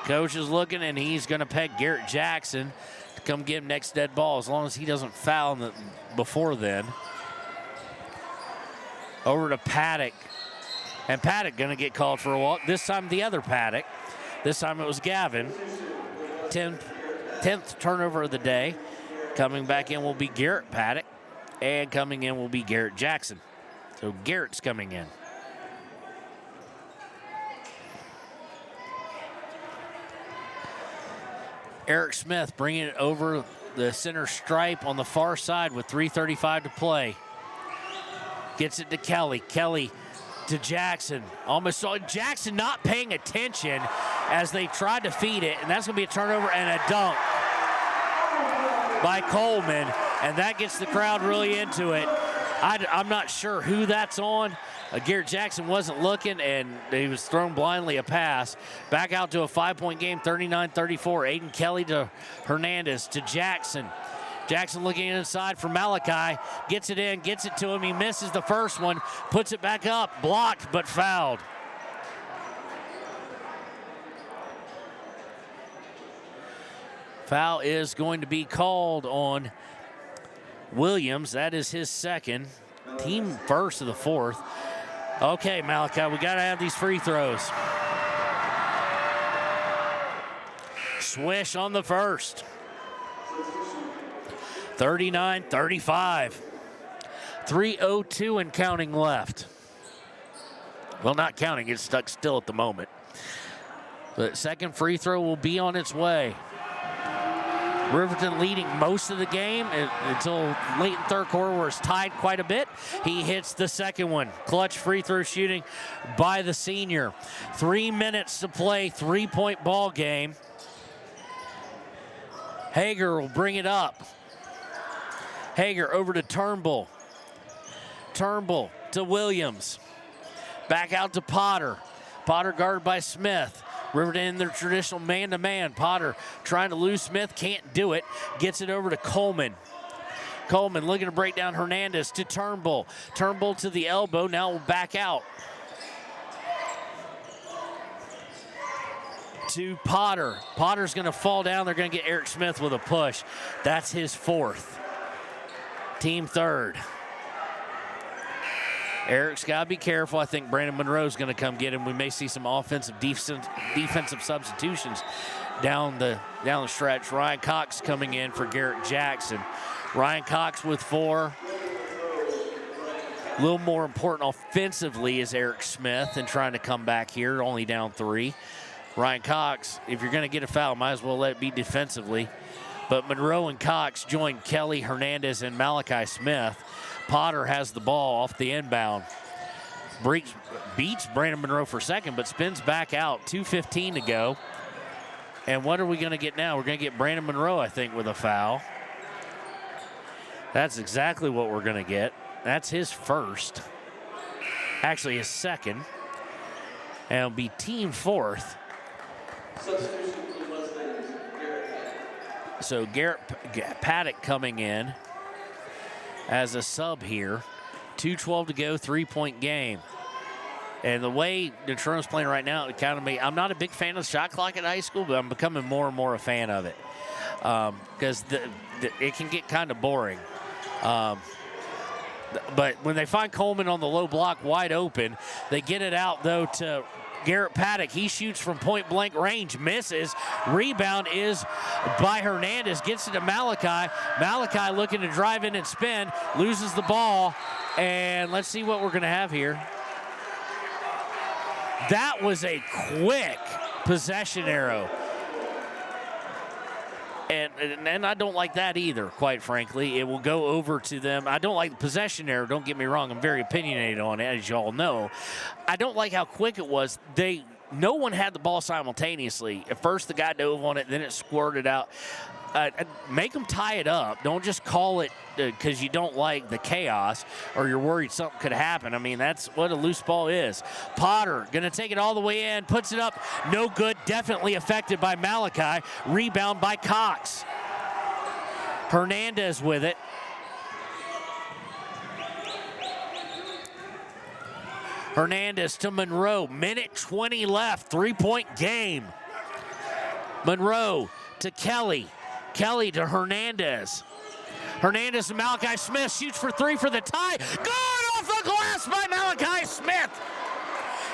Coach is looking, and he's going to peg Garrett Jackson to come get him next dead ball, as long as he doesn't foul before then. Over to Paddock. And Paddock going to get called for a walk. This time the other Paddock. This time it was Gavin. 10th turnover of the day. Coming back in will be Garrett Paddock. And coming in will be Garrett Jackson. So Garrett's coming in. Eric Smith bringing it over the center stripe on the far side with 3:35 to play. Gets it to Kelly. Kelly to Jackson. Almost saw Jackson not paying attention as they tried to feed it, and that's going to be a turnover and a dunk by Coleman, and that gets the crowd really into it. I'm not sure who that's on. Garrett Jackson wasn't looking, and he was thrown blindly a pass. Back out to a 5-point game, 39-34. Aiden Kelly to Hernandez to Jackson. Jackson looking inside for Malachi. Gets it in, gets it to him. He misses the first one, puts it back up. Blocked, but fouled. Foul is going to be called on Williams. That is his 2nd. Team first of the 4th. Okay, Malachi, we got to have these free throws. Swish on the first. 39-35. 3:02 and counting left. Well, not counting, it's stuck still at the moment. The second free throw will be on its way. Riverton leading most of the game until late in third quarter where it's tied quite a bit. He hits the second one. Clutch free throw shooting by the senior. 3 minutes to play, 3-point ball game. Hager will bring it up. Hager over to Turnbull. Turnbull to Williams. Back out to Potter. Potter guarded by Smith. Riverton in their traditional man-to-man. Potter trying to lose Smith, can't do it. Gets it over to Coleman. Coleman looking to break down Hernandez to Turnbull. Turnbull to the elbow, now back out. To Potter. Potter's gonna fall down. They're gonna get Eric Smith with a push. That's his fourth. Team third. Eric's got to be careful. I think Brandon Monroe's going to come get him. We may see some offensive defensive substitutions down the stretch. Ryan Cox coming in for Garrett Jackson. Ryan Cox with 4. A little more important offensively is Eric Smith and trying to come back here, only down 3. Ryan Cox, if you're going to get a foul, might as well let it be defensively. But Monroe and Cox join Kelly, Hernandez, and Malachi Smith. Potter has the ball off the inbound. Beats Brandon Monroe for second, but spins back out. 2:15 to go. And what are we going to get now? We're going to get Brandon Monroe, I think, with a foul. That's exactly what we're going to get. That's his first. Actually, his second. And it'll be team fourth. So Garrett Paddock coming in as a sub here. 2:12 to go, 3-point game. And the way Natrona's playing right now, it kind of I'm not a big fan of the shot clock at high school, but I'm becoming more and more a fan of it because it can get kind of boring. But when they find Coleman on the low block wide open, they get it out, though, to Garrett Paddock. He shoots from point-blank range, misses. Rebound is by Hernandez, gets it to Malachi. Malachi looking to drive in and spin, loses the ball, and let's see what we're going to have here. That was a quick possession arrow. And I don't like that either, quite frankly. It will go over to them. I don't like the possession arrow. Don't get me wrong. I'm very opinionated on it, as you all know. I don't like how quick it was. No one had the ball simultaneously. At first, the guy dove on it, then it squirted out. Make them tie it up. Don't just call it because you don't like the chaos or you're worried something could happen. I mean, that's what a loose ball is. Potter going to take it all the way in, puts it up. No good. Definitely affected by Malachi. Rebound by Cox. Hernandez with it. Hernandez to Monroe. Minute 20 left. 3-point game. Monroe to Kelly. Kelly to Hernandez. Hernandez to Malachi Smith. Shoots for 3 for the tie. Good off the glass by Malachi Smith.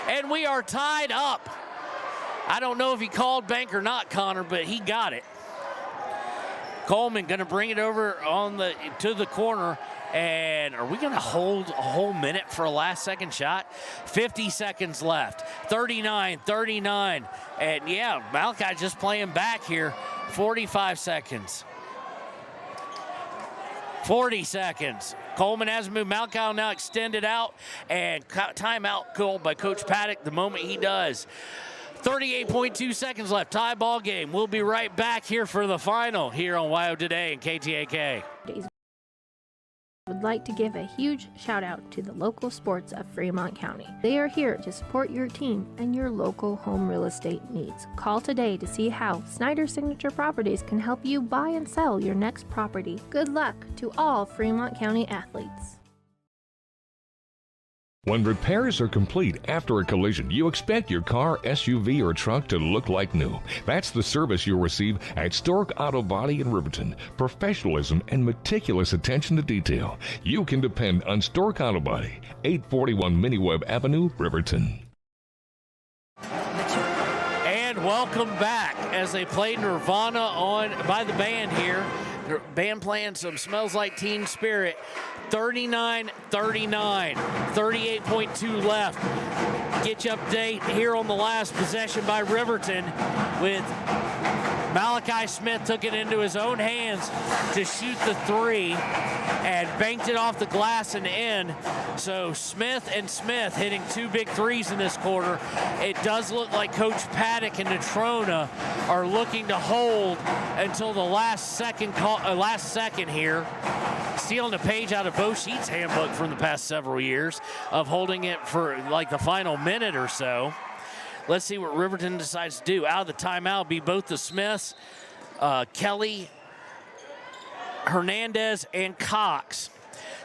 And we are tied up. I don't know if he called bank or not, Connor, but he got it. Coleman going to bring it over to the corner. And are we going to hold a whole minute for a last-second shot? 50 seconds left. 39. And, yeah, Malachi just playing back here. 45 seconds. 40 seconds. Coleman has moved. Malachi will now extend it out. And timeout called by Coach Paddock the moment he does. 38.2 seconds left. Tie ball game. We'll be right back here for the final here on WYO Today and KTAK. Would like to give a huge shout out to the local sports of Fremont County. They are here to support your team and your local home real estate needs. Call today to see how Snyder Signature Properties can help you buy and sell your next property. Good luck to all Fremont County athletes. When repairs are complete after a collision, you expect your car, SUV, or truck to look like new. That's the service you'll receive at Stork Auto Body in Riverton. Professionalism and meticulous attention to detail. You can depend on Stork Auto Body, 841 Miniweb Avenue, Riverton. And welcome back as they play Nirvana by the band here. The band playing some Smells Like Teen Spirit. 39-39, 38.2 left. Get you update here on the last possession by Riverton with Malachi Smith took it into his own hands to shoot the three and banked it off the glass and in. So Smith and Smith hitting 2 big threes in this quarter. It does look like Coach Paddock and Natrona are looking to hold until the last second here. Stealing a page out of Bo Sheets' handbook from the past several years of holding it for like the final minute or so. Let's see what Riverton decides to do. Out of the timeout be both the Smiths, Kelly, Hernandez, and Cox.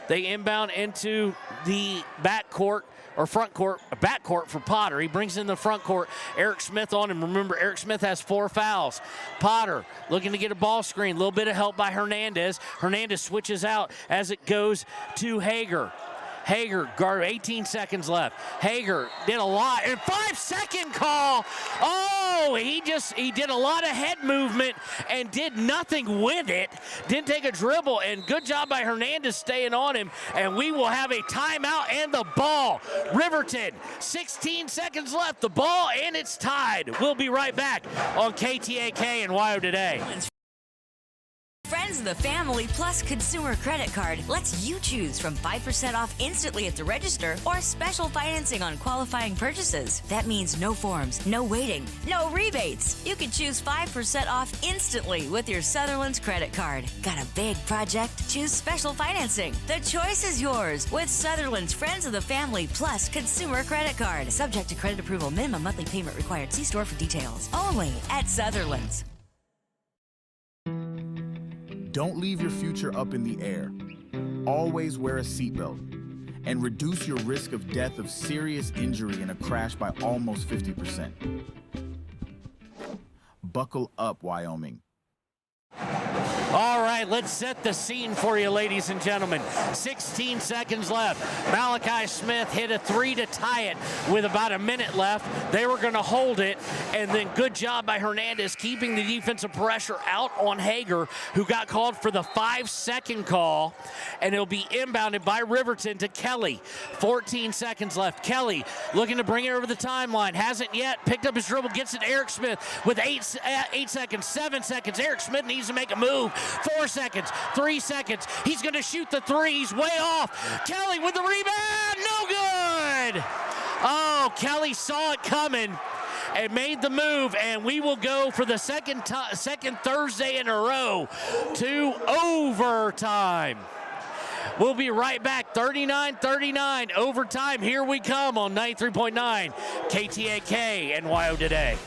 They inbound into the backcourt or front court, backcourt for Potter. He brings in the front court. Eric Smith on him. Remember, Eric Smith has 4 fouls. Potter looking to get a ball screen. A little bit of help by Hernandez. Hernandez switches out as it goes to Hager. Hager, guard, 18 seconds left. Hager did a lot, and 5-second call. Oh, he did a lot of head movement and did nothing with it. Didn't take a dribble, and good job by Hernandez staying on him, and we will have a timeout and the ball. Riverton, 16 seconds left, the ball, and it's tied. We'll be right back on KTAK and WYO Today. Friends of the Family Plus Consumer Credit Card lets you choose from 5% off instantly at the register or special financing on qualifying purchases. That means no forms, no waiting, no rebates. You can choose 5% off instantly with your Sutherland's credit card. Got a big project? Choose special financing. The choice is yours with Sutherland's Friends of the Family Plus Consumer Credit Card. Subject to credit approval. Minimum monthly payment required. See store for details. Only at Sutherland's. Don't leave your future up in the air. Always wear a seatbelt and reduce your risk of death of serious injury in a crash by almost 50%. Buckle up, Wyoming. All right, let's set the scene for you, ladies and gentlemen. 16 seconds left. Malachi Smith hit a 3 to tie it with about a minute left. They were going to hold it, and then good job by Hernandez keeping the defensive pressure out on Hager, who got called for the 5-second call, and it'll be inbounded by Riverton to Kelly. 14 seconds left. Kelly looking to bring it over the timeline. Hasn't yet. Picked up his dribble, gets it to Eric Smith with 8 seconds, 7 seconds. Eric Smith needs to make a move. 4 seconds, 3 seconds. He's going to shoot the three. He's way off. Kelly with the rebound. No good. Oh, Kelly saw it coming and made the move, and we will go for the second Thursday in a row to overtime. We'll be right back. 39-39 overtime. Here we come on 93.9 KTAK and WYO Today.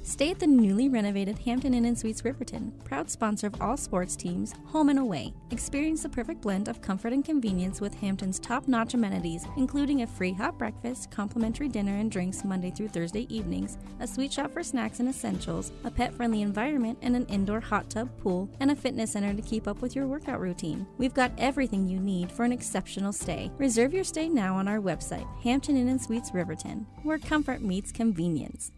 Stay at the newly renovated Hampton Inn & Suites Riverton, proud sponsor of all sports teams, home and away. Experience the perfect blend of comfort and convenience with Hampton's top-notch amenities, including a free hot breakfast, complimentary dinner and drinks Monday through Thursday evenings, a sweet shop for snacks and essentials, a pet-friendly environment and an indoor hot tub pool, and a fitness center to keep up with your workout routine. We've got everything you need for an exceptional stay. Reserve your stay now on our website, Hampton Inn & Suites Riverton, where comfort meets convenience.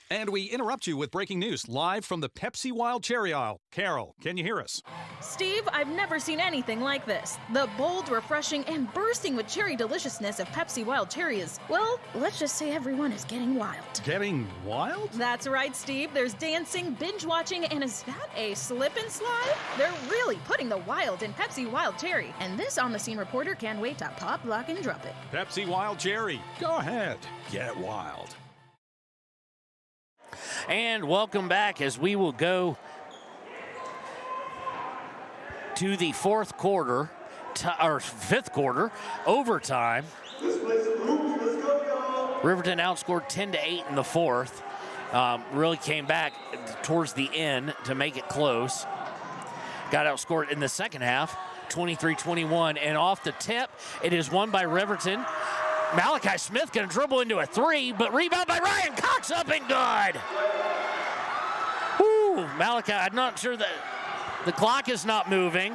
And we interrupt you with breaking news live from the Pepsi Wild Cherry aisle. Carol, can you hear us? Steve, I've never seen anything like this. The bold, refreshing, and bursting with cherry deliciousness of Pepsi Wild Cherry is, well, let's just say everyone is getting wild. Getting wild? That's right, Steve. There's dancing, binge-watching, and is that a slip and slide? They're really putting the wild in Pepsi Wild Cherry, and this on-the-scene reporter can't wait to pop, lock, and drop it. Pepsi Wild Cherry. Go ahead. Get wild. And welcome back as we will go to the fifth quarter, overtime. Riverton outscored 10-8 in the fourth. Really came back towards the end to make it close. Got outscored in the second half, 23-21. And off the tip, it is won by Riverton. Malachi Smith going to dribble into a three, but rebound by Ryan Cox up and good. Woo, Malachi, I'm not sure that the clock is not moving.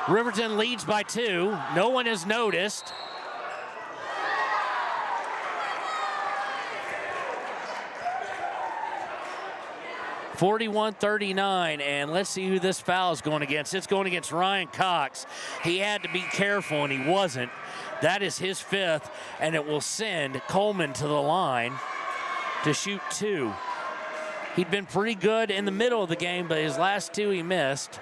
Riverton leads by 2. No one has noticed. 41-39, and let's see who this foul is going against. It's going against Ryan Cox. He had to be careful, and he wasn't. That is his 5th, and it will send Coleman to the line to shoot 2. He'd been pretty good in the middle of the game, but his last 2 he missed.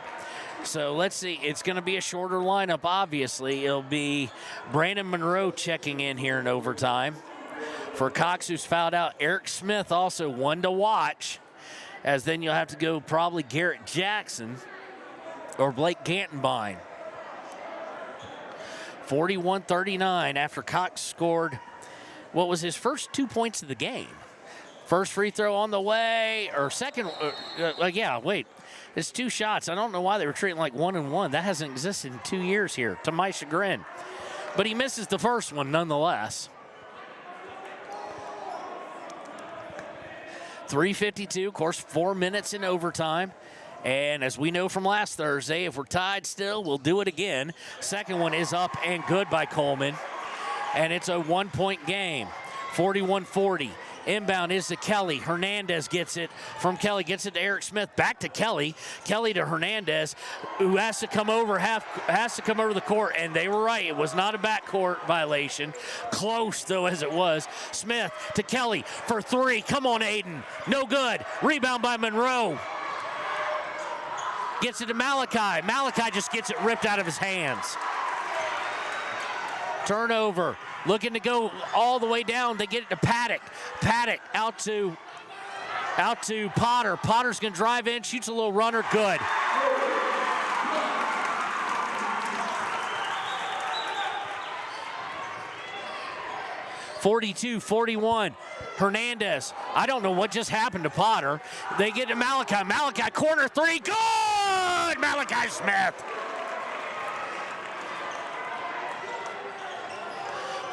So let's see. It's going to be a shorter lineup, obviously. It'll be Brandon Monroe checking in here in overtime. For Cox, who's fouled out, Eric Smith also one to watch, as then you'll have to go probably Garrett Jackson or Blake Gantenbein. 41-39 after Cox scored what was his first 2 points of the game. First free throw on the way, or second, it's 2 shots. I don't know why they were treating like 1 and 1. That hasn't existed in 2 years here, to my chagrin. But he misses the first one nonetheless. 3:52, of course, 4 minutes in overtime. And as we know from last Thursday, if we're tied still, we'll do it again. Second one is up and good by Coleman. And it's a 1-point game, 41-40. Inbound is to Kelly. Hernandez gets it from Kelly, gets it to Eric Smith. Back to Kelly. Kelly to Hernandez, who has to come over the court. And they were right. It was not a backcourt violation. Close, though, as it was. Smith to Kelly for 3. Come on, Aiden. No good. Rebound by Monroe. Gets it to Malachi. Malachi just gets it ripped out of his hands. Turnover. Looking to go all the way down. They get it to Paddock. Paddock out to Potter. Potter's going to drive in, shoots a little runner. Good. (42-41). Hernandez. I don't know what just happened to Potter. They get to Malachi. Malachi, corner 3. Good! Malachi Smith.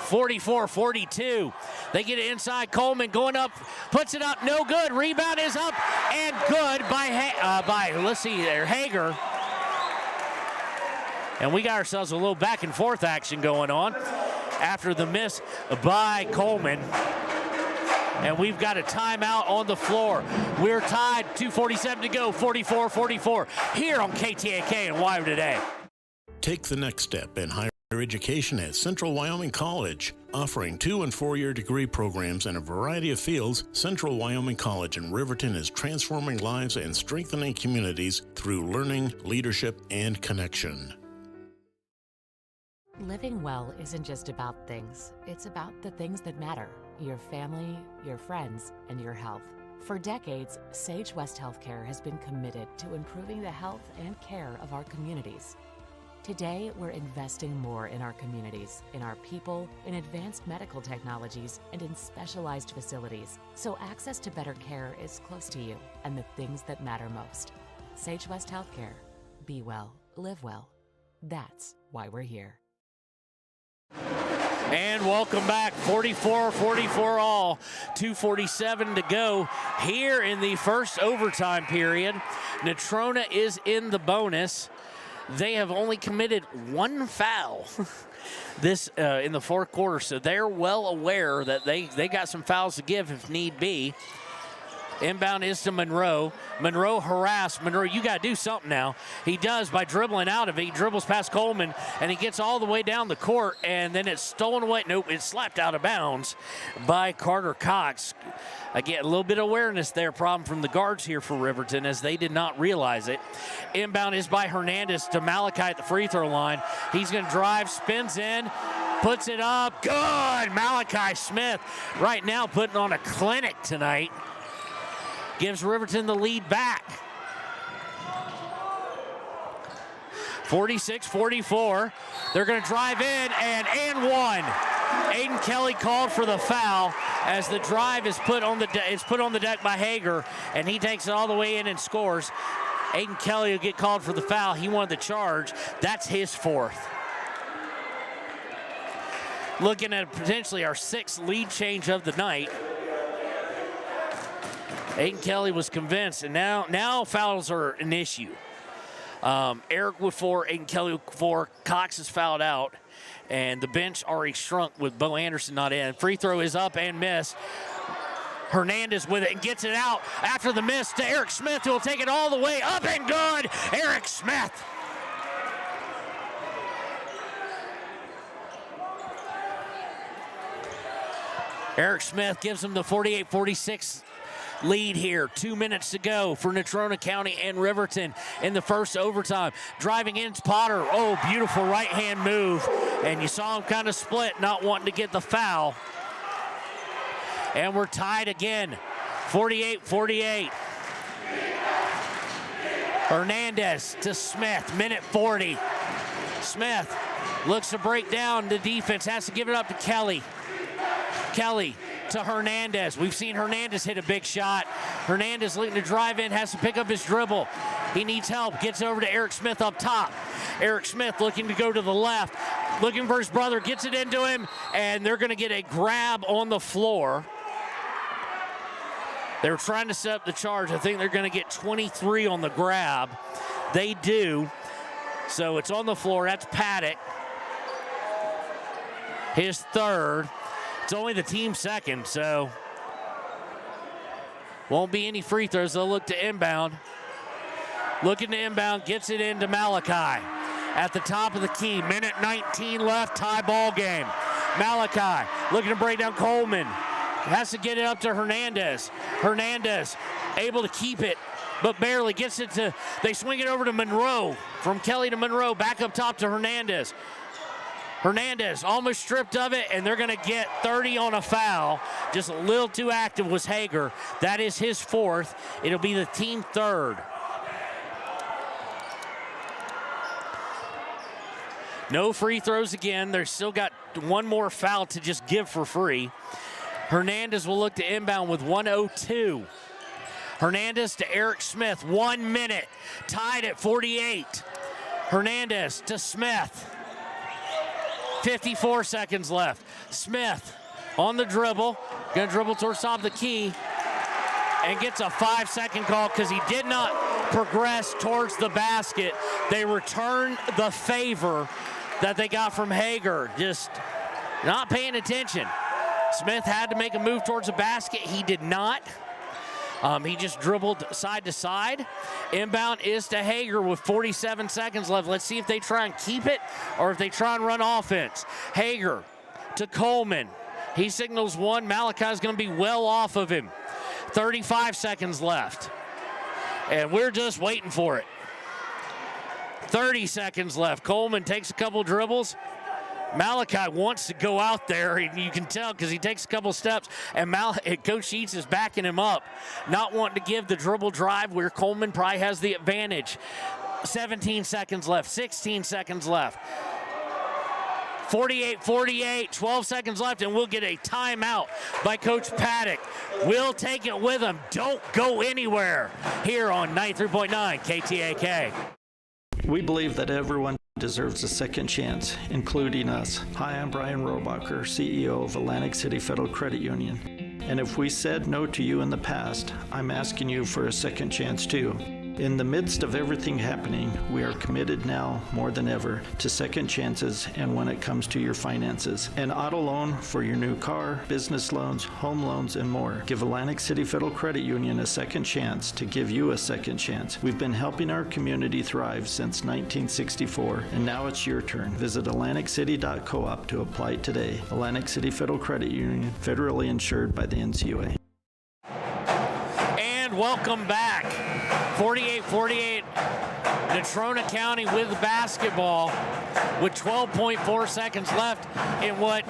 44-42. They get it inside. Coleman going up, puts it up, no good. Rebound is up and good by let's see there, Hager. And we got ourselves a little back and forth action going on after the miss by Coleman. And we've got a timeout on the floor. We're tied, 2:47 to go, 44-44 here on KTAK and Wire Today. Take the next step in higher education at Central Wyoming College. Offering 2- and 4-year degree programs in a variety of fields, Central Wyoming College in Riverton is transforming lives and strengthening communities through learning, leadership, and connection. Living well isn't just about things. It's about the things that matter. Your family, your friends, and your health. For decades, Sage West Healthcare has been committed to improving the health and care of our communities. Today, we're investing more in our communities, in our people, in advanced medical technologies, and in specialized facilities, so access to better care is close to you and the things that matter most. Sage West Healthcare. Be well, live well. That's why we're here. And welcome back, 44-44 all, 2:47 to go here in the first overtime period. Natrona is in the bonus. They have only committed 1 foul this in the fourth quarter, so they're well aware that they got some fouls to give if need be. Inbound is to Monroe. Monroe harassed. Monroe, you got to do something now. He does by dribbling out of it. He dribbles past Coleman, and he gets all the way down the court, and then it's stolen away. Nope, it's slapped out of bounds by Carter Cox. Again, a little bit of awareness there, problem from the guards here for Riverton, as they did not realize it. Inbound is by Hernandez to Malachi at the free throw line. He's going to drive, spins in, puts it up. Good! Malachi Smith right now putting on a clinic tonight. Gives Riverton the lead back. 46-44. They're going to drive in and one. Aiden Kelly called for the foul as the drive is put on the deck by Hager, and he takes it all the way in and scores. Aiden Kelly will get called for the foul. He wanted the charge. That's his 4th. Looking at potentially our 6th lead change of the night. Aiden Kelly was convinced, and now fouls are an issue. Eric with 4, Aiden Kelly with 4. Cox is fouled out, and the bench already shrunk with Bo Anderson not in. Free throw is up and missed. Hernandez with it and gets it out after the miss to Eric Smith, who will take it all the way up and good. Eric Smith. Eric Smith gives them the 48-46 lead here. 2 minutes to go for Natrona County and Riverton in the first overtime. Driving in, Potter. Oh, beautiful right-hand move. And you saw him kind of split, not wanting to get the foul. And we're tied again, 48-48. Hernandez to Smith, minute 40. Smith looks to break down the defense, has to give it up to Kelly. Kelly to Hernandez. We've seen Hernandez hit a big shot. Hernandez looking to drive in, has to pick up his dribble. He needs help, gets over to Eric Smith up top. Eric Smith looking to go to the left, looking for his brother, gets it into him, and they're gonna get a grab on the floor. They were trying to set up the charge. I think they're gonna get 23 on the grab. They do. So it's on the floor, that's Paddock. His third. It's only the team second, so won't be any free throws. They'll look to inbound. Looking to inbound, gets it into Malachi. At the top of the key, minute 19 left, tie ball game. Malachi looking to break down Coleman. Has to get it up to Hernandez. Hernandez able to keep it, but barely gets it to, they swing it over to Monroe. From Kelly to Monroe, back up top to Hernandez. Hernandez almost stripped of it, and they're going to get 30 on a foul. Just a little too active was Hager. That is his fourth. It'll be the team third. No free throws again. They've still got one more foul to just give for free. Hernandez will look to inbound with 1:02. Hernandez to Eric Smith, 1 minute. Tied at 48. Hernandez to Smith. 54 seconds left. Smith on the dribble, gonna dribble towards top of the key and gets a 5-second call because he did not progress towards the basket. They return the favor that they got from Hager, just not paying attention. Smith had to make a move towards the basket. He did not. He just dribbled side to side. Inbound is to Hager with 47 seconds left. Let's see if they try and keep it or if they try and run offense. Hager to Coleman. He signals one. Malachi's going to be well off of him. 35 seconds left. And we're just waiting for it. 30 seconds left. Coleman takes a couple dribbles. Malachi wants to go out there. You can tell because he takes a couple steps, and Coach Sheets is backing him up, not wanting to give the dribble drive where Coleman probably has the advantage. 17 seconds left, 16 seconds left. 48-48, 12 seconds left, and we'll get a timeout by Coach Paddock. We'll take it with him. Don't go anywhere here on 93.9 KTAK. We believe that everyone deserves a second chance, including us. Hi, I'm Brian Robacher, CEO of Atlantic City Federal Credit Union. And if we said no to you in the past, I'm asking you for a second chance too. In the midst of everything happening, we are committed now more than ever to second chances and when it comes to your finances. An auto loan for your new car, business loans, home loans, and more. Give Atlantic City Federal Credit Union a second chance to give you a second chance. We've been helping our community thrive since 1964, and now it's your turn. Visit AtlanticCity.coop to apply today. Atlantic City Federal Credit Union, federally insured by the NCUA. And welcome back. 48-48, Natrona County with the basketball with 12.4 seconds left in what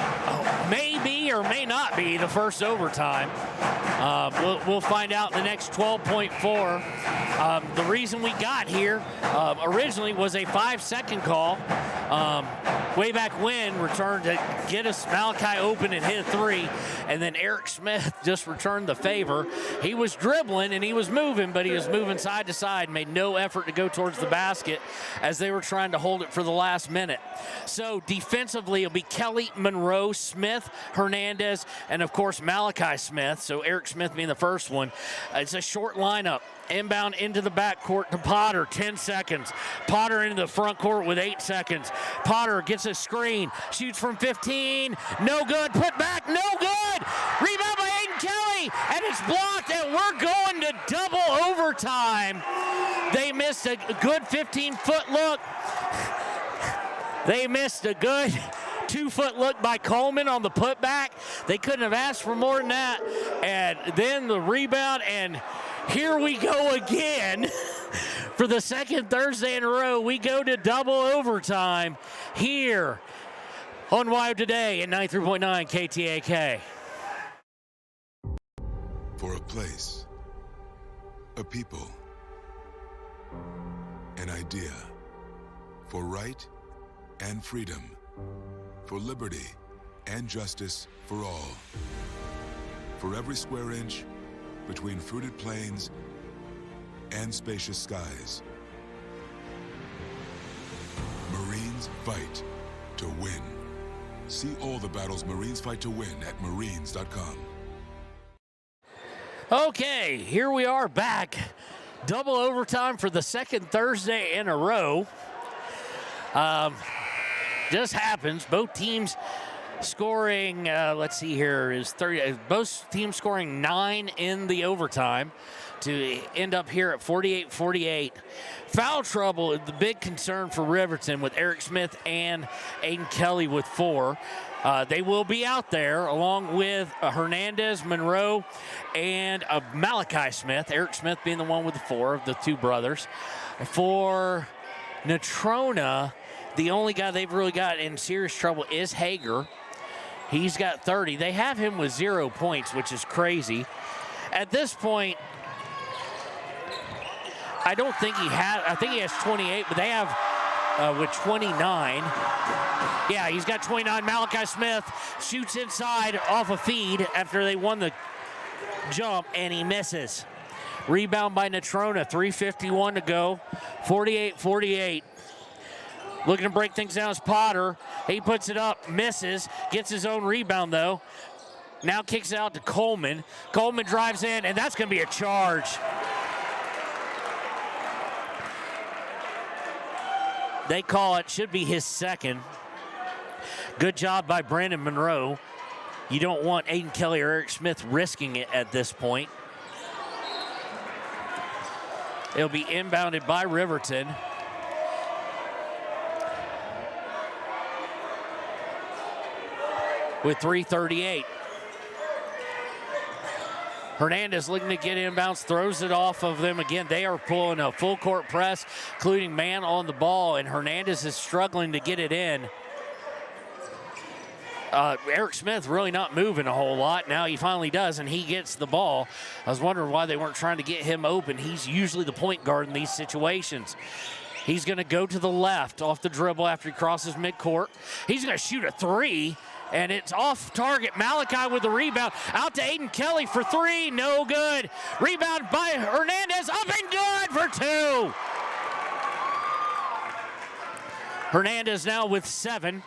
may be or may not be the first overtime. We'll find out in the next 12.4. The reason we got here originally was a 5-second call. Way back when, returned to get us Malachi open and hit a three, and then Eric Smith just returned the favor. He was dribbling and he was moving, but he was moving side to side, made no effort to go towards the basket as they were trying to hold it for the last minute. So defensively, it'll be Kelly, Monroe, Smith, Hernandez, and of course Malachi Smith. So Eric Smith being the first one. It's a short lineup. Inbound into the backcourt to Potter, 10 seconds. Potter into the front court with 8 seconds. Potter gets a screen, shoots from 15, no good, put back, no good. Rebound by Aiden Kelly, and it's is blocked, and we're going to double overtime. They missed a good 15-foot look. They missed a good 2-foot look by Coleman on the putback. They couldn't have asked for more than that. And then the rebound, and here we go again. For the second Thursday in a row, we go to double overtime here on Wild Today at 93.9 KTAK. For a place, a people, an idea, for right and freedom, for liberty and justice for all. For every square inch between fruited plains and spacious skies. Marines fight to win. See all the battles Marines fight to win at marines.com. Okay, here we are back. Double overtime for the second Thursday in a row. Just happens. Both teams scoring, let's see here, is 30. Both teams scoring 9 in the overtime to end up here at 48-48. Foul trouble is the big concern for Riverton with Eric Smith and Aiden Kelly with 4. They will be out there along with Hernandez, Monroe, and Malachi Smith. Eric Smith being the one with the 4 of the 2 brothers. For Natrona, the only guy they've really got in serious trouble is Hager. He's got 30. They have him with 0 points, which is crazy. At this point, I don't think he had, I think he has 28, but they have with 29. Yeah, he's got 29. Malachi Smith shoots inside off a feed after they won the jump, and he misses. Rebound by Natrona, 3:51 to go, 48-48. Looking to break things down is Potter. He puts it up, misses, gets his own rebound though. Now kicks it out to Coleman. Coleman drives in, and that's going to be a charge. They call it, should be his second. Good job by Brandon Monroe. You don't want Aiden Kelly or Eric Smith risking it at this point. It'll be inbounded by Riverton. With 3:38. Hernandez looking to get inbounds, throws it off of them again. They are pulling a full court press, including man on the ball, and Hernandez is struggling to get it in. Eric Smith really not moving a whole lot. Now he finally does, and he gets the ball. I was wondering why they weren't trying to get him open. He's usually the point guard in these situations. He's going to go to the left off the dribble after he crosses midcourt. He's going to shoot a 3. And it's off target. Malachi with the rebound. Out to Aiden Kelly for 3. No good. Rebound by Hernandez. Up and good for 2. Hernandez now with 7.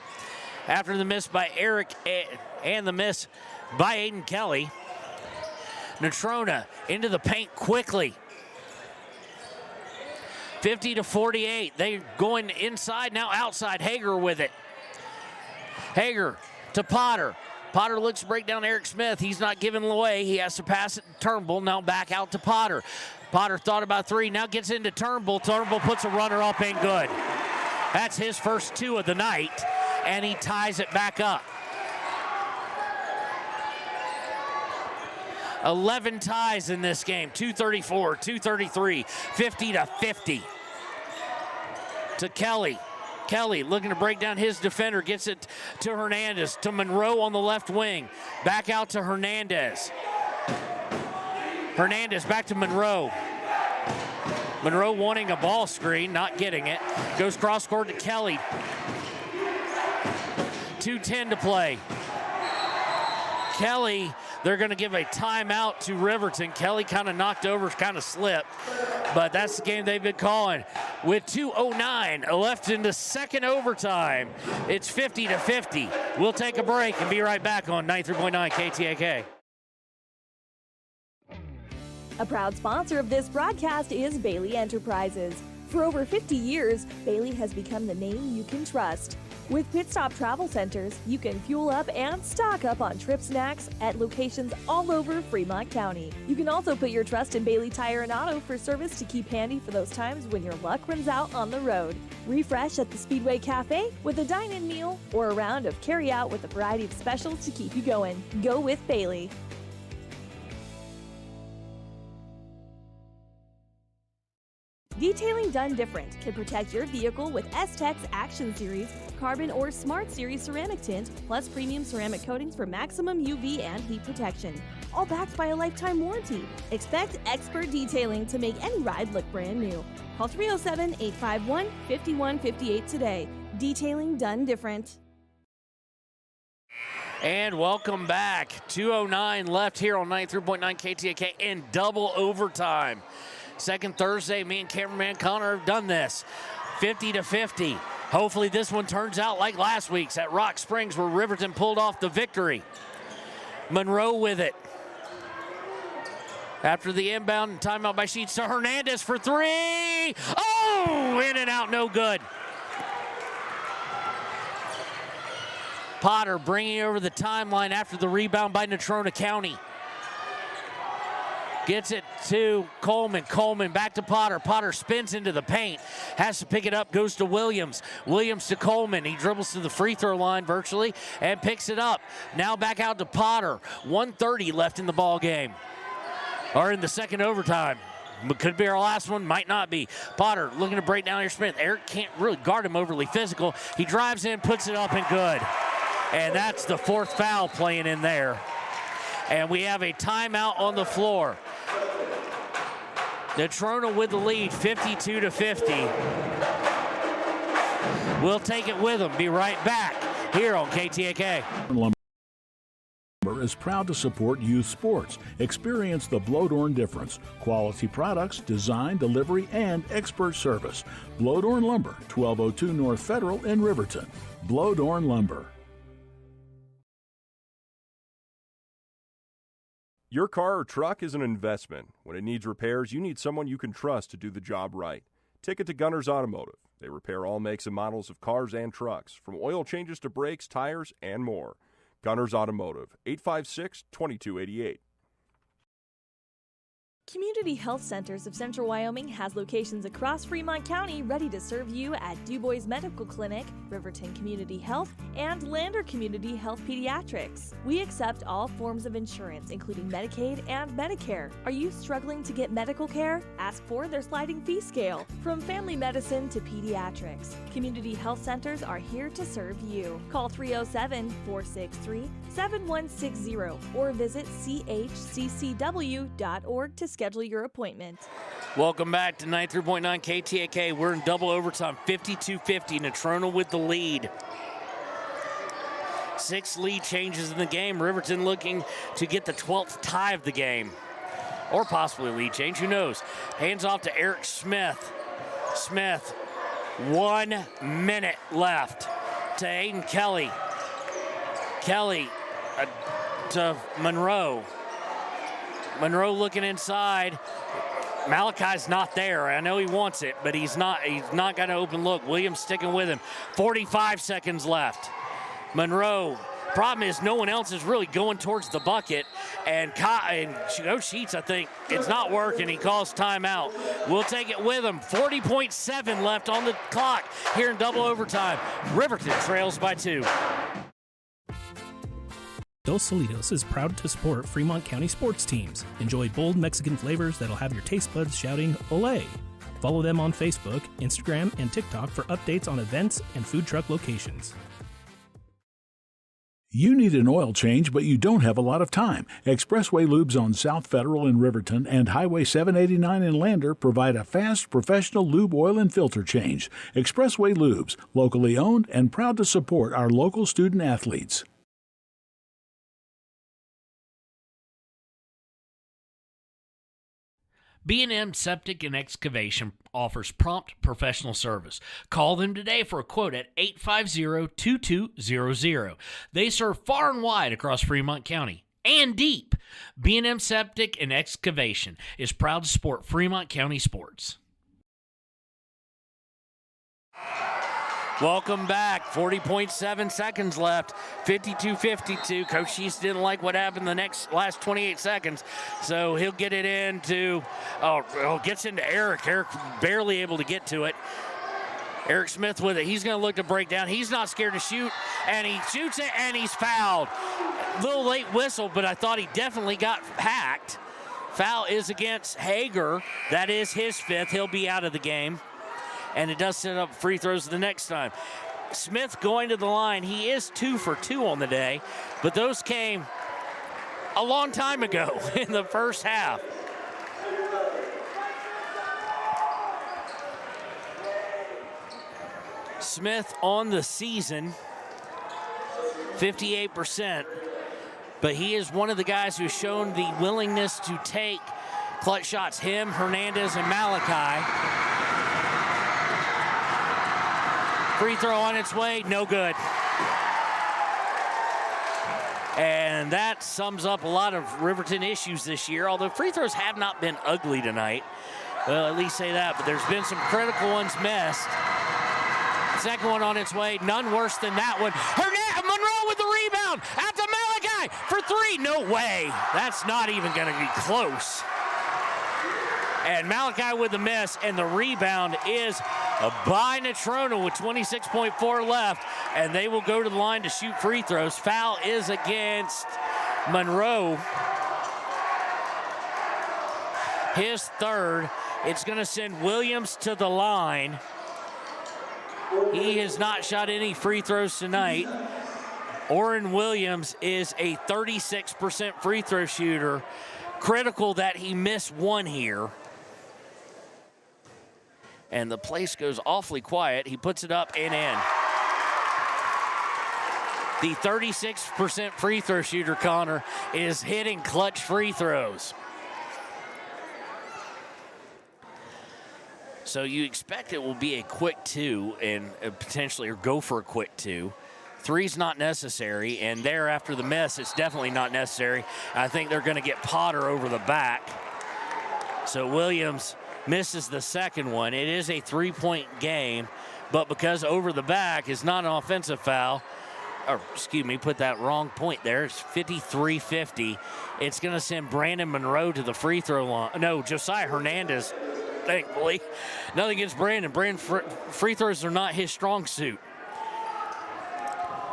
After the miss by Eric and the miss by Aiden Kelly. Natrona into the paint quickly. 50-48. They're going inside, now outside. Hager with it. Hager to Potter. Potter looks to break down Eric Smith. He's not giving away. He has to pass it to Turnbull. Now back out to Potter. Potter thought about 3. Now gets into Turnbull. Turnbull puts a runner up and good. That's his first 2 of the night, and he ties it back up. 11 ties in this game. 234, 233, 50-50. To Kelly. Kelly looking to break down his defender, gets it to Hernandez, to Monroe on the left wing. Back out to Hernandez. Hernandez back to Monroe. Monroe wanting a ball screen, not getting it. Goes cross court to Kelly. 2:10 to play. Kelly, they're going to give a timeout to Riverton. Kelly kind of knocked over, kind of slipped, but that's the game they've been calling. With 2:09 left in the second overtime, it's 50-50. We'll take a break and be right back on 93.9 KTAK. A proud sponsor of this broadcast is Bailey Enterprises. For over 50 years, Bailey has become the name you can trust. With Pit Stop Travel Centers, you can fuel up and stock up on trip snacks at locations all over Fremont County. You can also put your trust in Bailey Tire and Auto for service to keep handy for those times when your luck runs out on the road. Refresh at the Speedway Cafe with a dine-in meal or a round of carry-out with a variety of specials to keep you going. Go with Bailey. Detailing done different can protect your vehicle with S-Tech's Action Series, Carbon or Smart Series ceramic tint, plus premium ceramic coatings for maximum UV and heat protection. All backed by a lifetime warranty. Expect expert detailing to make any ride look brand new. Call 307-851-5158 today. Detailing done different. And welcome back. 2:09 left here on 93.9 KTAK in double overtime. Second Thursday, me and cameraman Connor have done this. 50-50. Hopefully this one turns out like last week's at Rock Springs where Riverton pulled off the victory. Monroe with it. After the inbound and timeout by Sheets to Hernandez for three. Oh, in and out, no good. Potter bringing over the timeline after the rebound by Natrona County. Gets it to Coleman. Coleman back to Potter. Potter spins into the paint. Has to pick it up. Goes to Williams. Williams to Coleman. He dribbles to the free throw line virtually and picks it up. Now back out to Potter. 1:30 left in the ball game. Or in the second overtime. Could be our last one. Might not be. Potter looking to break down here Smith. Eric can't really guard him overly physical. He drives in, puts it up, and good. And that's the fourth foul playing in there. And we have a timeout on the floor. Natrona with the lead, 52-50. We'll take it with them. Be right back here on KTAK. Lumber is proud to support youth sports. Experience the Blodorn difference. Quality products, design, delivery, and expert service. Blodorn Lumber, 1202 North Federal in Riverton. Blodorn Lumber. Your car or truck is an investment. When it needs repairs, you need someone you can trust to do the job right. Take it to Gunners Automotive. They repair all makes and models of cars and trucks, from oil changes to brakes, tires, and more. Gunners Automotive, 856-2288. Community Health Centers of Central Wyoming has locations across Fremont County ready to serve you at DuBois Medical Clinic, Riverton Community Health, and Lander Community Health Pediatrics. We accept all forms of insurance, including Medicaid and Medicare. Are you struggling to get medical care? Ask for their sliding fee scale. From family medicine to pediatrics, Community Health Centers are here to serve you. Call 307-463-7160 or visit chccw.org to schedule your appointment. Welcome back to 93.9 KTAK. We're in double overtime, 52-50. Natrona with the lead. 6 lead changes in the game. Riverton looking to get the 12th tie of the game. Or possibly a lead change, who knows. Hands off to Eric Smith. Smith, 1 minute left to Aiden Kelly. Kelly to Monroe. Monroe looking inside. Malachi's not there. I know he wants it, but he's not got an open look. Williams sticking with him. 45 seconds left. Monroe. Problem is no one else is really going towards the bucket. And Sheets, I think, it's not working. He calls timeout. We'll take it with him. 40.7 left on the clock here in double overtime. Riverton trails by 2. Dos Solitos is proud to support Fremont County sports teams. Enjoy bold Mexican flavors that'll have your taste buds shouting, "Olé!" Follow them on Facebook, Instagram, and TikTok for updates on events and food truck locations. You need an oil change, but you don't have a lot of time. Expressway Lubes on South Federal in Riverton and Highway 789 in Lander provide a fast, professional lube, oil, and filter change. Expressway Lubes, locally owned and proud to support our local student athletes. B&M Septic and Excavation offers prompt professional service. Call them today for a quote at 850-2200. They serve far and wide across Fremont County and deep. B&M Septic and Excavation is proud to support Fremont County sports. Welcome back. 40.7 seconds left. 52-52. Coach Sheets didn't like what happened the last 28 seconds, so he'll get it into, gets into Eric. Eric barely able to get to it. Eric Smith with it. He's going to look to break down. He's not scared to shoot, and he shoots it, and he's fouled. Little late whistle, but I thought he definitely got hacked. Foul is against Hager. That is his 5th. He'll be out of the game. And it does set up free throws the next time. Smith going to the line. He is 2 for 2 on the day, but those came a long time ago in the first half. Smith on the season, 58%, but he is one of the guys who's shown the willingness to take clutch shots. Him, Hernandez, and Malachi. Free throw on its way, no good. And that sums up a lot of Riverton issues this year, although free throws have not been ugly tonight. Well, at least say that, but there's been some critical ones missed. Second one on its way, none worse than that one. Monroe with the rebound, out to Malachi for 3, no way. That's not even gonna be close. And Malachi with the miss, and the rebound is by Natrona with 26.4 left, and they will go to the line to shoot free throws. Foul is against Monroe. His 3rd. It's going to send Williams to the line. He has not shot any free throws tonight. Orrin Williams is a 36% free throw shooter. Critical that he missed 1 here. And the place goes awfully quiet. He puts it up and in. The 36% free throw shooter, Connor, is hitting clutch free throws. So you expect it will be a quick 2 and potentially or go for a quick 2. 3's not necessary, and there after the miss, it's definitely not necessary. I think they're going to get Potter over the back. So Williams misses the second one. It is a 3-point game, but because over the back is not an offensive foul, or excuse me, put that wrong point there. It's 53-50. It's going to send Brandon Monroe to the free throw line. No, Josiah Hernandez, thankfully. Nothing against Brandon. Free throws are not his strong suit.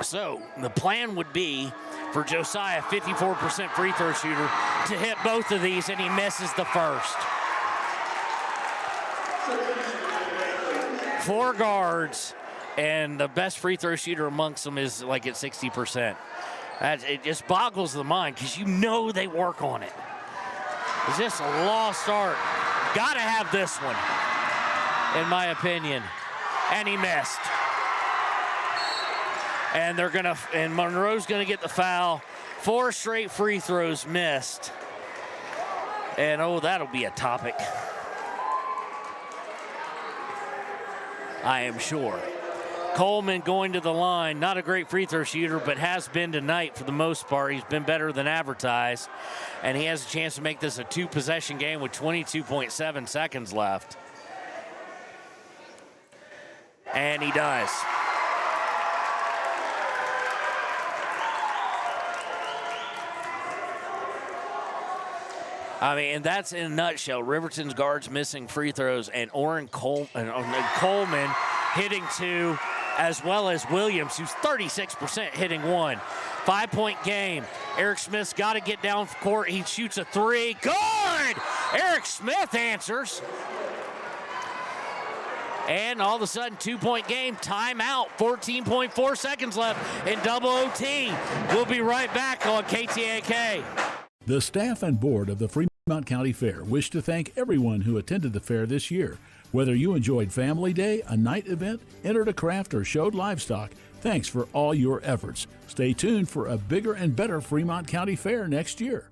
So the plan would be for Josiah, 54% free throw shooter, to hit both of these, and he misses the first. 4 guards, and the best free throw shooter amongst them is like at 60%. It just boggles the mind because you know they work on it. It's just a lost art. Got to have this one, in my opinion. And he missed. And Monroe's gonna get the foul. 4 straight free throws missed. And that'll be a topic, I am sure. Coleman going to the line, not a great free throw shooter, but has been tonight for the most part. He's been better than advertised, and he has a chance to make this a 2-possession game with 22.7 seconds left. And he does. I mean, and that's in a nutshell. Riverton's guards missing free throws, and Coleman hitting 2, as well as Williams, who's 36% hitting 1. 5-point game. Eric Smith's got to get down court. He shoots a 3. Good! Eric Smith answers. And all of a sudden, 2-point game. Timeout. 14.4 seconds left in double OT. We'll be right back on KTAK. The staff and board of the Fremont County Fair wish to thank everyone who attended the fair this year. Whether you enjoyed Family Day, a night event, entered a craft, or showed livestock, thanks for all your efforts. Stay tuned for a bigger and better Fremont County Fair next year.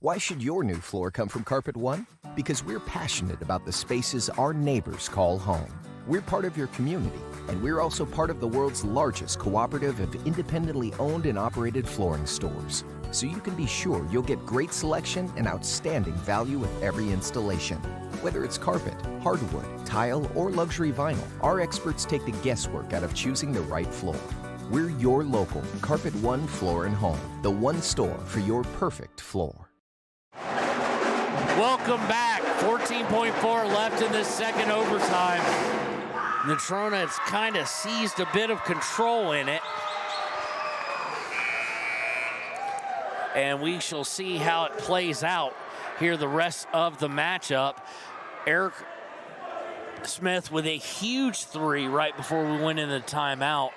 Why should your new floor come from Carpet One? Because we're passionate about the spaces our neighbors call home. We're part of your community, and we're also part of the world's largest cooperative of independently owned and operated flooring stores. so you can be sure you'll get great selection and outstanding value with every installation. Whether it's carpet, hardwood, tile, or luxury vinyl, our experts take the guesswork out of choosing the right floor. We're your local Carpet One Floor and Home, the one store for your perfect floor. Welcome back. 14.4 left in this second overtime. Natrona has kind of seized a bit of control in it. And we shall see how it plays out here the rest of the matchup. Eric Smith with a huge three right before we went into timeout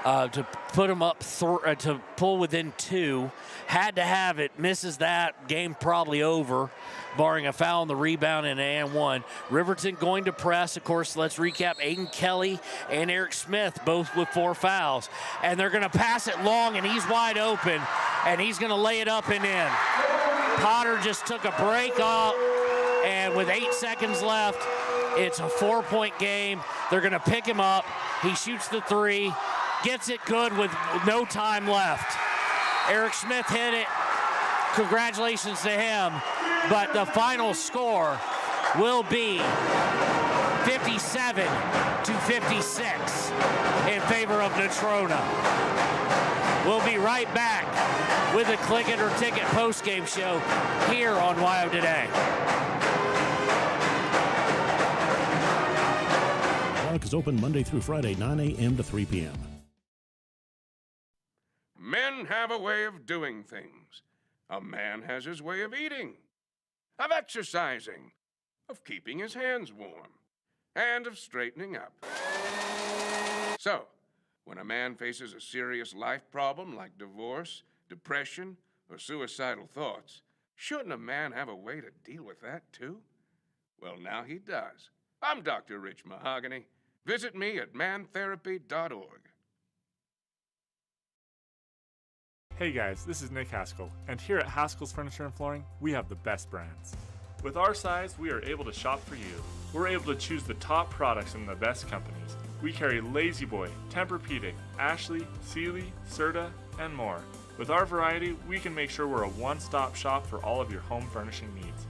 to put him up, to pull within 2. Had to have it, misses that, game probably over, barring a foul on the rebound and an and one. Riverton going to press. Of course, let's recap, Aiden Kelly and Eric Smith both with 4 fouls. And they're gonna pass it long, and he's wide open, and he's gonna lay it up and in. Potter just took a break off, and with 8 seconds left, it's a 4-point game. They're gonna pick him up. He shoots the 3, gets it good with no time left. Eric Smith hit it. Congratulations to him. But the final score will be 57-56 in favor of Natrona. We'll be right back with the Click It or Ticket postgame show here on WYO Today. Clock is open Monday through Friday, 9 a.m. to 3 p.m. Men have a way of doing things. A man has his way of eating, of exercising, of keeping his hands warm, and of straightening up. So, when a man faces a serious life problem like divorce, depression, or suicidal thoughts, shouldn't a man have a way to deal with that too? Well, now he does. I'm Dr. Rich Mahogany. Visit me at mantherapy.org. Hey guys, this is Nick Haskell, and here at Haskell's Furniture and Flooring, we have the best brands. With our size, we are able to shop for you. We're able to choose the top products from the best companies. We carry Lazy Boy, Tempur-Pedic, Ashley, Sealy, Serta, and more. With our variety, we can make sure we're a one-stop shop for all of your home furnishing needs.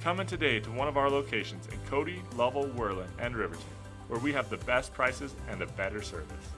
Come in today to one of our locations in Cody, Lovell, Worland, and Riverton, where we have the best prices and a better service.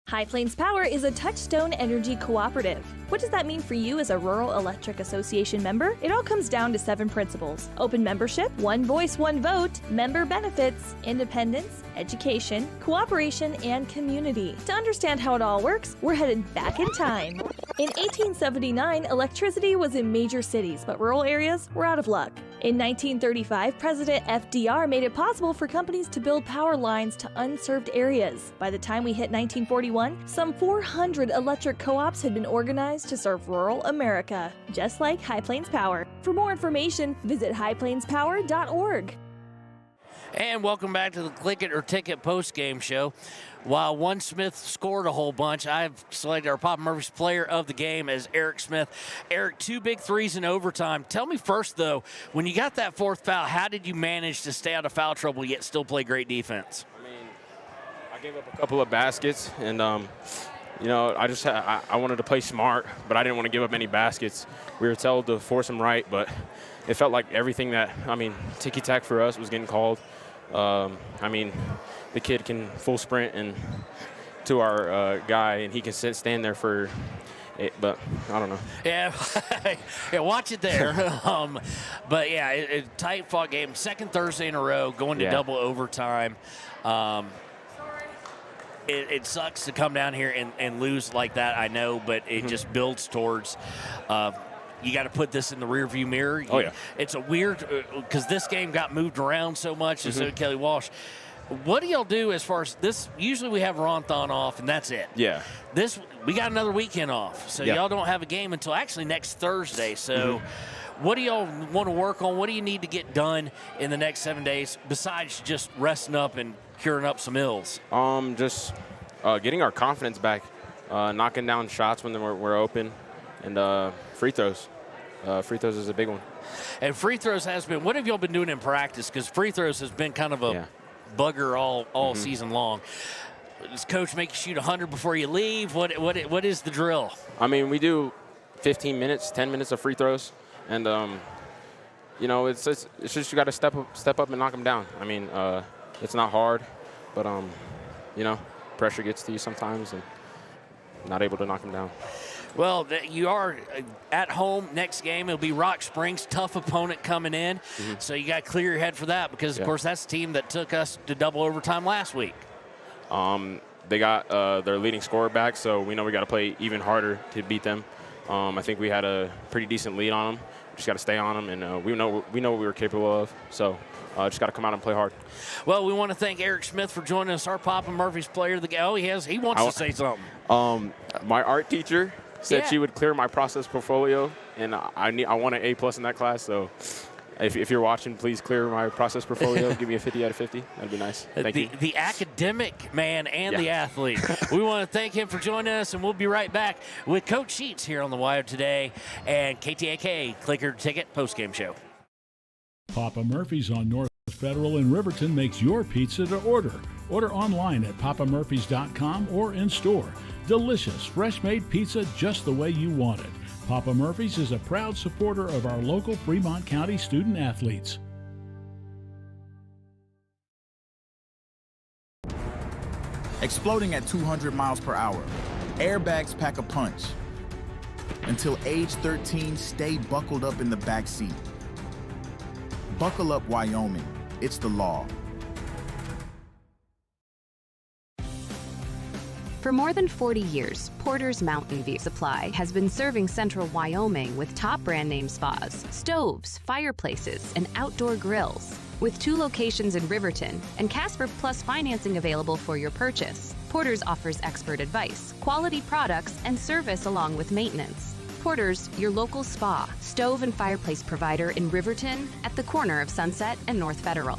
High Plains Power is a Touchstone Energy cooperative. What does that mean for you as a Rural Electric Association member? It all comes down to 7 principles: open membership, one voice, one vote, member benefits, independence, education, cooperation, and community. To understand how it all works, we're headed back in time. In 1879, electricity was in major cities, but rural areas were out of luck. In 1935, President FDR made it possible for companies to build power lines to unserved areas. By the time we hit 1941, some 400 electric co-ops had been organized to serve rural America, just like High Plains Power. For more information, visit highplainspower.org. And welcome back to the Click It or Ticket postgame show. While one Smith scored a whole bunch, I've selected our Papa Murphy's player of the game as Eric Smith. Eric, 2 big threes in overtime. Tell me first, though, when you got that 4th foul, how did you manage to stay out of foul trouble yet still play great defense? I mean, I gave up a couple of baskets, and, you know, I wanted to play smart, but I didn't want to give up any baskets. We were told to force them right, but it felt like everything ticky-tack for us was getting called. I mean, the kid can full sprint and to our guy, and he can stand there for it, but I don't know. Yeah, yeah, watch it there. But yeah, tight fought game. 2nd Thursday in a row, going to double overtime. It sucks to come down here and lose like that, I know, but it just builds towards. You got to put this in the rearview mirror. It's a weird because this game got moved around so much, and so did Kelly Walsh. What do y'all do as far as this? Usually we have Ronthon off, and that's it. Yeah. We got another weekend off, so y'all don't have a game until actually next Thursday. So what do y'all want to work on? What do you need to get done in the next 7 days besides just resting up and curing up some ills? Just getting our confidence back, knocking down shots when we're open, and free throws. Free throws is a big one. And free throws has been. What have y'all been doing in practice? Because free throws has been kind of a bugger all season long. does Coach make you shoot 100 before you leave? What is the drill? I mean, we do 15 minutes, 10 minutes of free throws, and it's just you got to step up and knock them down. I mean, it's not hard, but pressure gets to you sometimes, and not able to knock them down. Well, you are at home next game. It'll be Rock Springs, tough opponent coming in. Mm-hmm. So you got to clear your head for that because, of course, that's the team that took us to double overtime last week. They got their leading scorer back, so we know we got to play even harder to beat them. I think we had a pretty decent lead on them. We just got to stay on them, and we know what we were capable of. So just got to come out and play hard. Well, we want to thank Eric Smith for joining us, our Papa Murphy's player of the game. Oh, he wants to say something. My art teacher said she would clear my process portfolio, and I want an A+ in that class. So if you're watching, please clear my process portfolio. Give me a 50 out of 50. That'd be nice. Thank you. The academic man and the athlete. We want to thank him for joining us, and we'll be right back with Coach Sheets here on The Wire today and KTAK Clicker Ticket Postgame Show. Papa Murphy's on North Federal in Riverton makes your pizza to order. Order online at papamurphys.com or in store. Delicious, fresh-made pizza just the way you want it. Papa Murphy's is a proud supporter of our local Fremont County student athletes. Exploding at 200 miles per hour. Airbags pack a punch. Until age 13, stay buckled up in the back seat. Buckle up, Wyoming. It's the law. For more than 40 years, Porter's Mountain View Supply has been serving central Wyoming with top brand name spas, stoves, fireplaces, and outdoor grills. With 2 locations in Riverton and Casper Plus financing available for your purchase, Porter's offers expert advice, quality products, and service along with maintenance. Porter's, your local spa, stove, and fireplace provider in Riverton at the corner of Sunset and North Federal.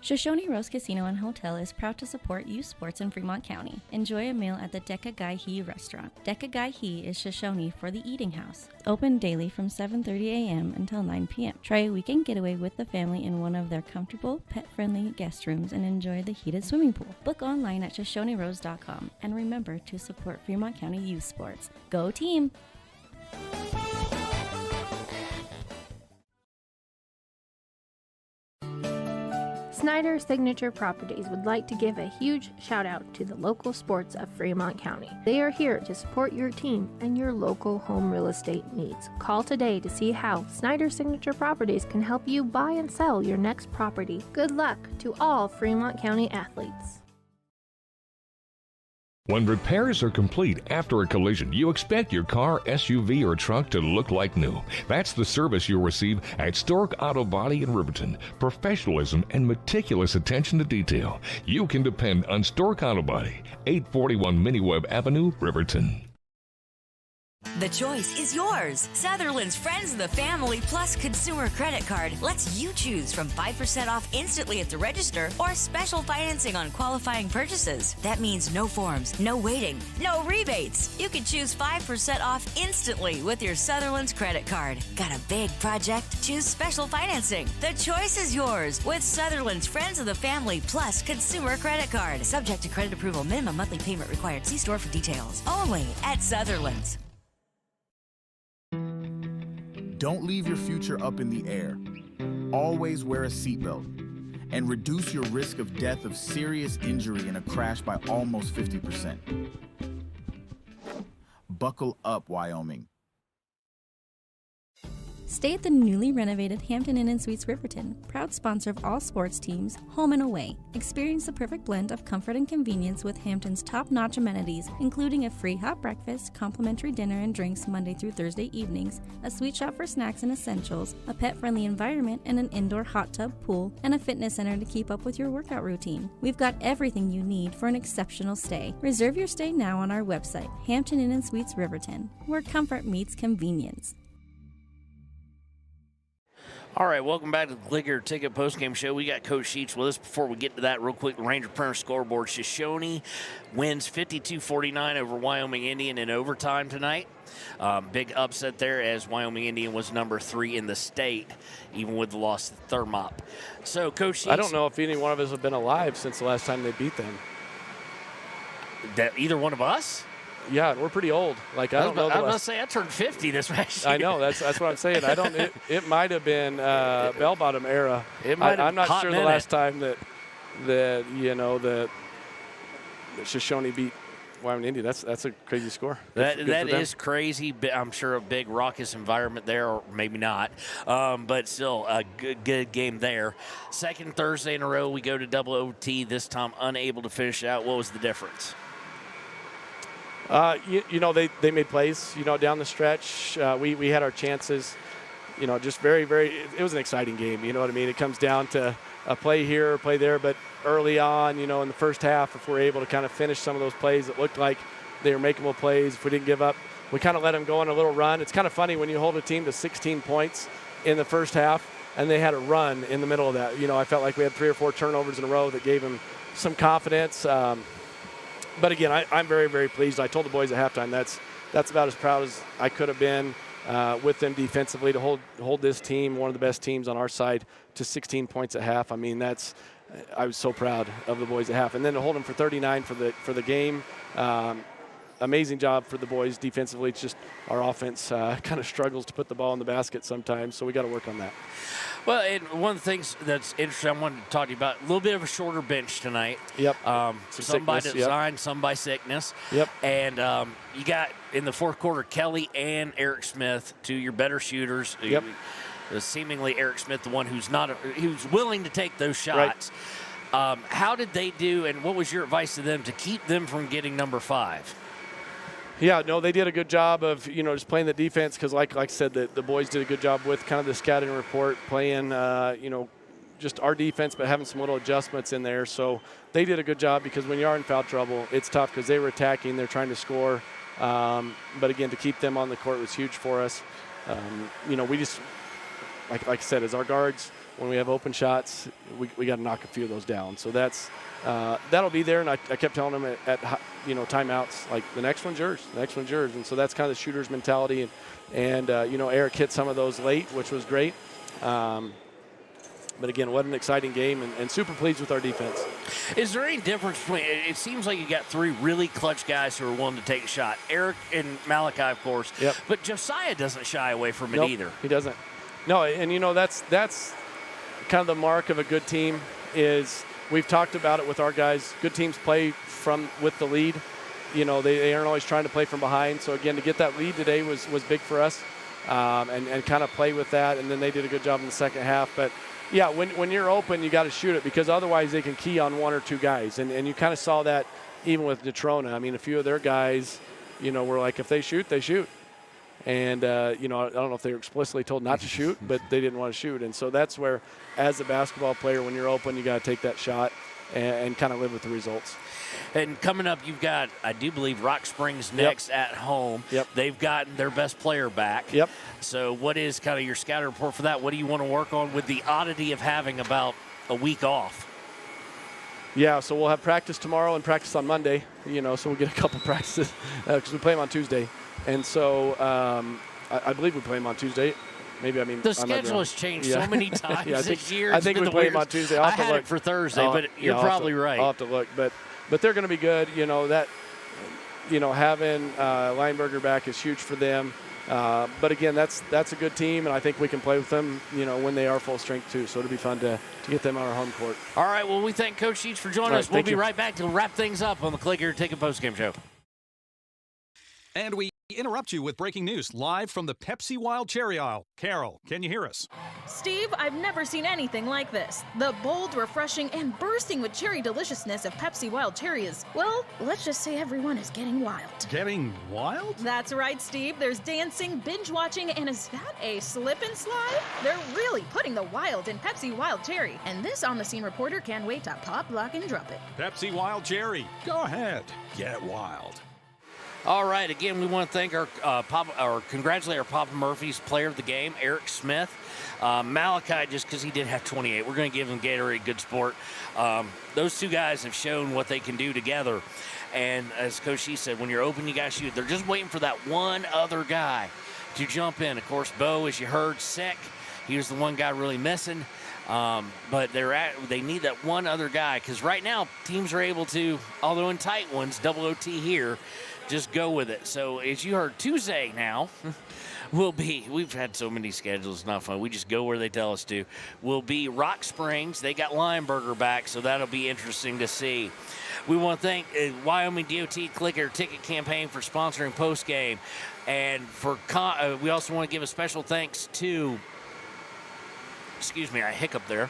Shoshone Rose Casino and Hotel is proud to support youth sports in Fremont County. Enjoy a meal at the Deca Gai He restaurant. Deca Gai He is Shoshone for the eating house. Open daily from 7:30 a.m. until 9 p.m. Try a weekend getaway with the family in one of their comfortable, pet-friendly guest rooms and enjoy the heated swimming pool. Book online at ShoshoneRose.com and remember to support Fremont County youth sports. Go team! Snyder Signature Properties would like to give a huge shout out to the local sports of Fremont County. They are here to support your team and your local home real estate needs. Call today to see how Snyder Signature Properties can help you buy and sell your next property. Good luck to all Fremont County athletes. When repairs are complete after a collision, you expect your car, SUV, or truck to look like new. That's the service you'll receive at Stork Auto Body in Riverton. Professionalism and meticulous attention to detail. You can depend on Stork Auto Body, 841 Miniweb Avenue, Riverton. The choice is yours. Sutherland's Friends of the Family Plus Consumer Credit Card lets you choose from 5% off instantly at the register or special financing on qualifying purchases. That means no forms, no waiting, no rebates. You can choose 5% off instantly with your Sutherland's credit card. Got a big project? Choose special financing. The choice is yours with Sutherland's Friends of the Family Plus Consumer Credit Card. Subject to credit approval. Minimum monthly payment required. See store for details. Only at Sutherland's. Don't leave your future up in the air. Always wear a seatbelt and reduce your risk of death of serious injury in a crash by almost 50%. Buckle up, Wyoming. Stay at the newly renovated Hampton Inn & Suites Riverton, proud sponsor of all sports teams, home and away. Experience the perfect blend of comfort and convenience with Hampton's top-notch amenities, including a free hot breakfast, complimentary dinner and drinks Monday through Thursday evenings, a sweet shop for snacks and essentials, a pet-friendly environment and an indoor hot tub pool, and a fitness center to keep up with your workout routine. We've got everything you need for an exceptional stay. Reserve your stay now on our website, Hampton Inn & Suites Riverton, where comfort meets convenience. All right, welcome back to the Clicker Ticket Postgame Show. We got Coach Sheets with us. Before we get to that, real quick, Ranger Printer scoreboard. Shoshone wins 52-49 over Wyoming Indian in overtime tonight. Big upset there, as Wyoming Indian was number 3 in the state, even with the loss to Thermop. So, Coach Sheets, I don't know if any one of us have been alive since the last time they beat them. That either one of us? Yeah, we're pretty old. Like, I don't know. I was going to say, I turned 50 this last year. year. I know. That's what I'm saying. I don't. It might have been bell bottom era. I'm not sure the last time that the Shoshone beat Wyoming Indian. That's a crazy score. That is crazy. I'm sure a big raucous environment there, or maybe not. But still a good game there. Second Thursday in a row, we go to double OT. This time unable to finish out. What was the difference? They made plays, down the stretch. We had our chances, just very, very – it was an exciting game, you know what I mean? It comes down to a play here, a play there, but early on, in the first half, if we're able to kind of finish some of those plays, it looked like they were makeable plays. If we didn't give up, we kind of let them go on a little run. It's kind of funny when you hold a team to 16 points in the first half and they had a run in the middle of that. I felt like we had 3 or 4 turnovers in a row that gave them some confidence. But again, I'm very, very pleased. I told the boys at halftime that's about as proud as I could have been with them defensively to hold this team, one of the best teams on our side, to 16 points at half. I mean, I was so proud of the boys at half, and then to hold them for 39 for the game. Amazing job for the boys defensively. It's just our offense kind of struggles to put the ball in the basket sometimes, so we got to work on that. Well, and one of the things that's interesting I wanted to talk to you about, a little bit of a shorter bench tonight. Yep. Some by design, some by sickness. Yep. And you got, in the fourth quarter, Kelly and Eric Smith, 2 of your better shooters. Yep. Seemingly Eric Smith, the one who's willing to take those shots. Right. How did they do, and what was your advice to them to keep them from getting number 5? Yeah, no, they did a good job of, just playing the defense because, like I said, the boys did a good job with kind of the scouting report, playing, just our defense, but having some little adjustments in there. So they did a good job because when you are in foul trouble, it's tough because they were attacking, they're trying to score. But, again, to keep them on the court was huge for us. We just, like I said, as our guards, when we have open shots, we got to knock a few of those down. So that'll be there, and I kept telling them at timeouts, like, the next one's yours, and so that's kind of the shooter's mentality, and Eric hit some of those late, which was great. But again, what an exciting game, and super pleased with our defense. Is there any difference between, it seems like you got 3 really clutch guys who are willing to take a shot. Eric and Malachi, of course. Yep. But Josiah doesn't shy away from it either. He doesn't. No, and that's kind of the mark of a good team is we've talked about it with our guys. Good teams play with the lead. They aren't always trying to play from behind. So, again, to get that lead today was big for us and kind of play with that. And then they did a good job in the second half. But, yeah, when you're open, you got to shoot it because otherwise they can key on 1 or 2 guys. And you kind of saw that even with Natrona. I mean, a few of their guys, were like, if they shoot, they shoot. And, I don't know if they were explicitly told not to shoot, but they didn't want to shoot. And so that's where, as a basketball player, when you're open, you got to take that shot and kind of live with the results. And coming up, you've got, I do believe, Rock Springs next at home. Yep. They've gotten their best player back. Yep. So what is kind of your scouting report for that? What do you want to work on with the oddity of having about a week off? Yeah, so we'll have practice tomorrow and practice on Monday, so we'll get a couple practices because we play them on Tuesday. And so I believe we play them on Tuesday. The schedule has changed so many times this year. I think we play them on Tuesday. I had it for Thursday, but you're probably right. I'll have to look, but they're going to be good. Having Lineberger back is huge for them. But again, that's a good team, and I think we can play with them, when they are full strength too. So it'll be fun to get them on our home court. All right. Well, we thank Coach Sheets for joining us. We'll be right back to wrap things up on the Clicker Ticket Postgame Show. And we interrupt you with breaking news live from the Pepsi Wild Cherry Aisle. Carol, can you hear us? Steve, I've never seen anything like this. The bold, refreshing, and bursting with cherry deliciousness of Pepsi Wild Cherry is, well, let's just say everyone is getting wild. Getting wild? That's right, Steve. There's dancing, binge-watching, and is that a slip and slide? They're really putting the wild in Pepsi Wild Cherry, and this on-the-scene reporter can't wait to pop, lock, and drop it. Pepsi Wild Cherry. Go ahead. Get wild. All right, again, we want to thank congratulate our Papa Murphy's player of the game, Eric Smith. Malachi, just because he did have 28, we're going to give him Gatorade Good Sport. Those two guys have shown what they can do together. And as Coach Shee said, when you're open, you got to shoot. They're just waiting for that one other guy to jump in. Of course, Bo, as you heard, sick. He was the one guy really missing. But they need that one other guy, because right now teams are able to, although in tight ones, double OT here, just go with it. So as you heard, Tuesday now we've had so many schedules, it's not fun. We just go where they tell us to. Will be Rock Springs. They got Lineberger back, so that'll be interesting to see. We want to thank Wyoming DOT Clicker Ticket Campaign for sponsoring Postgame. And we also want to give a special thanks to, I hiccuped there.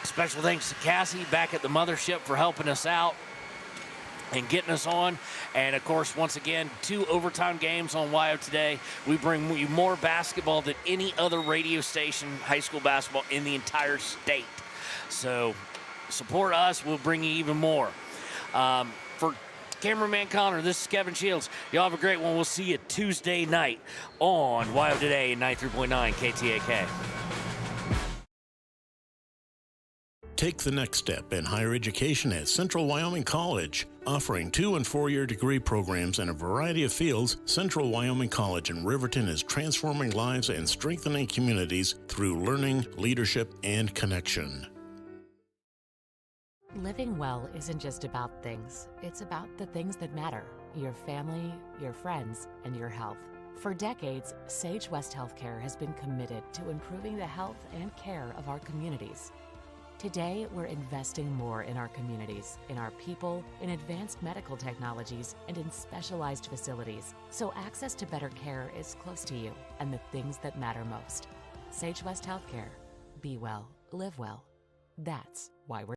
Special thanks to Cassie back at the mothership for helping us out and getting us on. And of course, once again, 2 overtime games on WYO today. We bring you more basketball than any other radio station, high school basketball in the entire state. So support us, we'll bring you even more. For cameraman Connor, this is Kevin Shields. Y'all have a great one. We'll see you Tuesday night on WYO Today 93.9 KTAK. Take the next step in higher education at Central Wyoming College. Offering 2- and 4-year degree programs in a variety of fields, Central Wyoming College in Riverton is transforming lives and strengthening communities through learning, leadership, and connection. Living well isn't just about things. It's about the things that matter. Your family, your friends, and your health. For decades, Sage West Healthcare has been committed to improving the health and care of our communities. Today, we're investing more in our communities, in our people, in advanced medical technologies, and in specialized facilities, so access to better care is close to you and the things that matter most. Sage West Healthcare. Be well, live well. That's why we're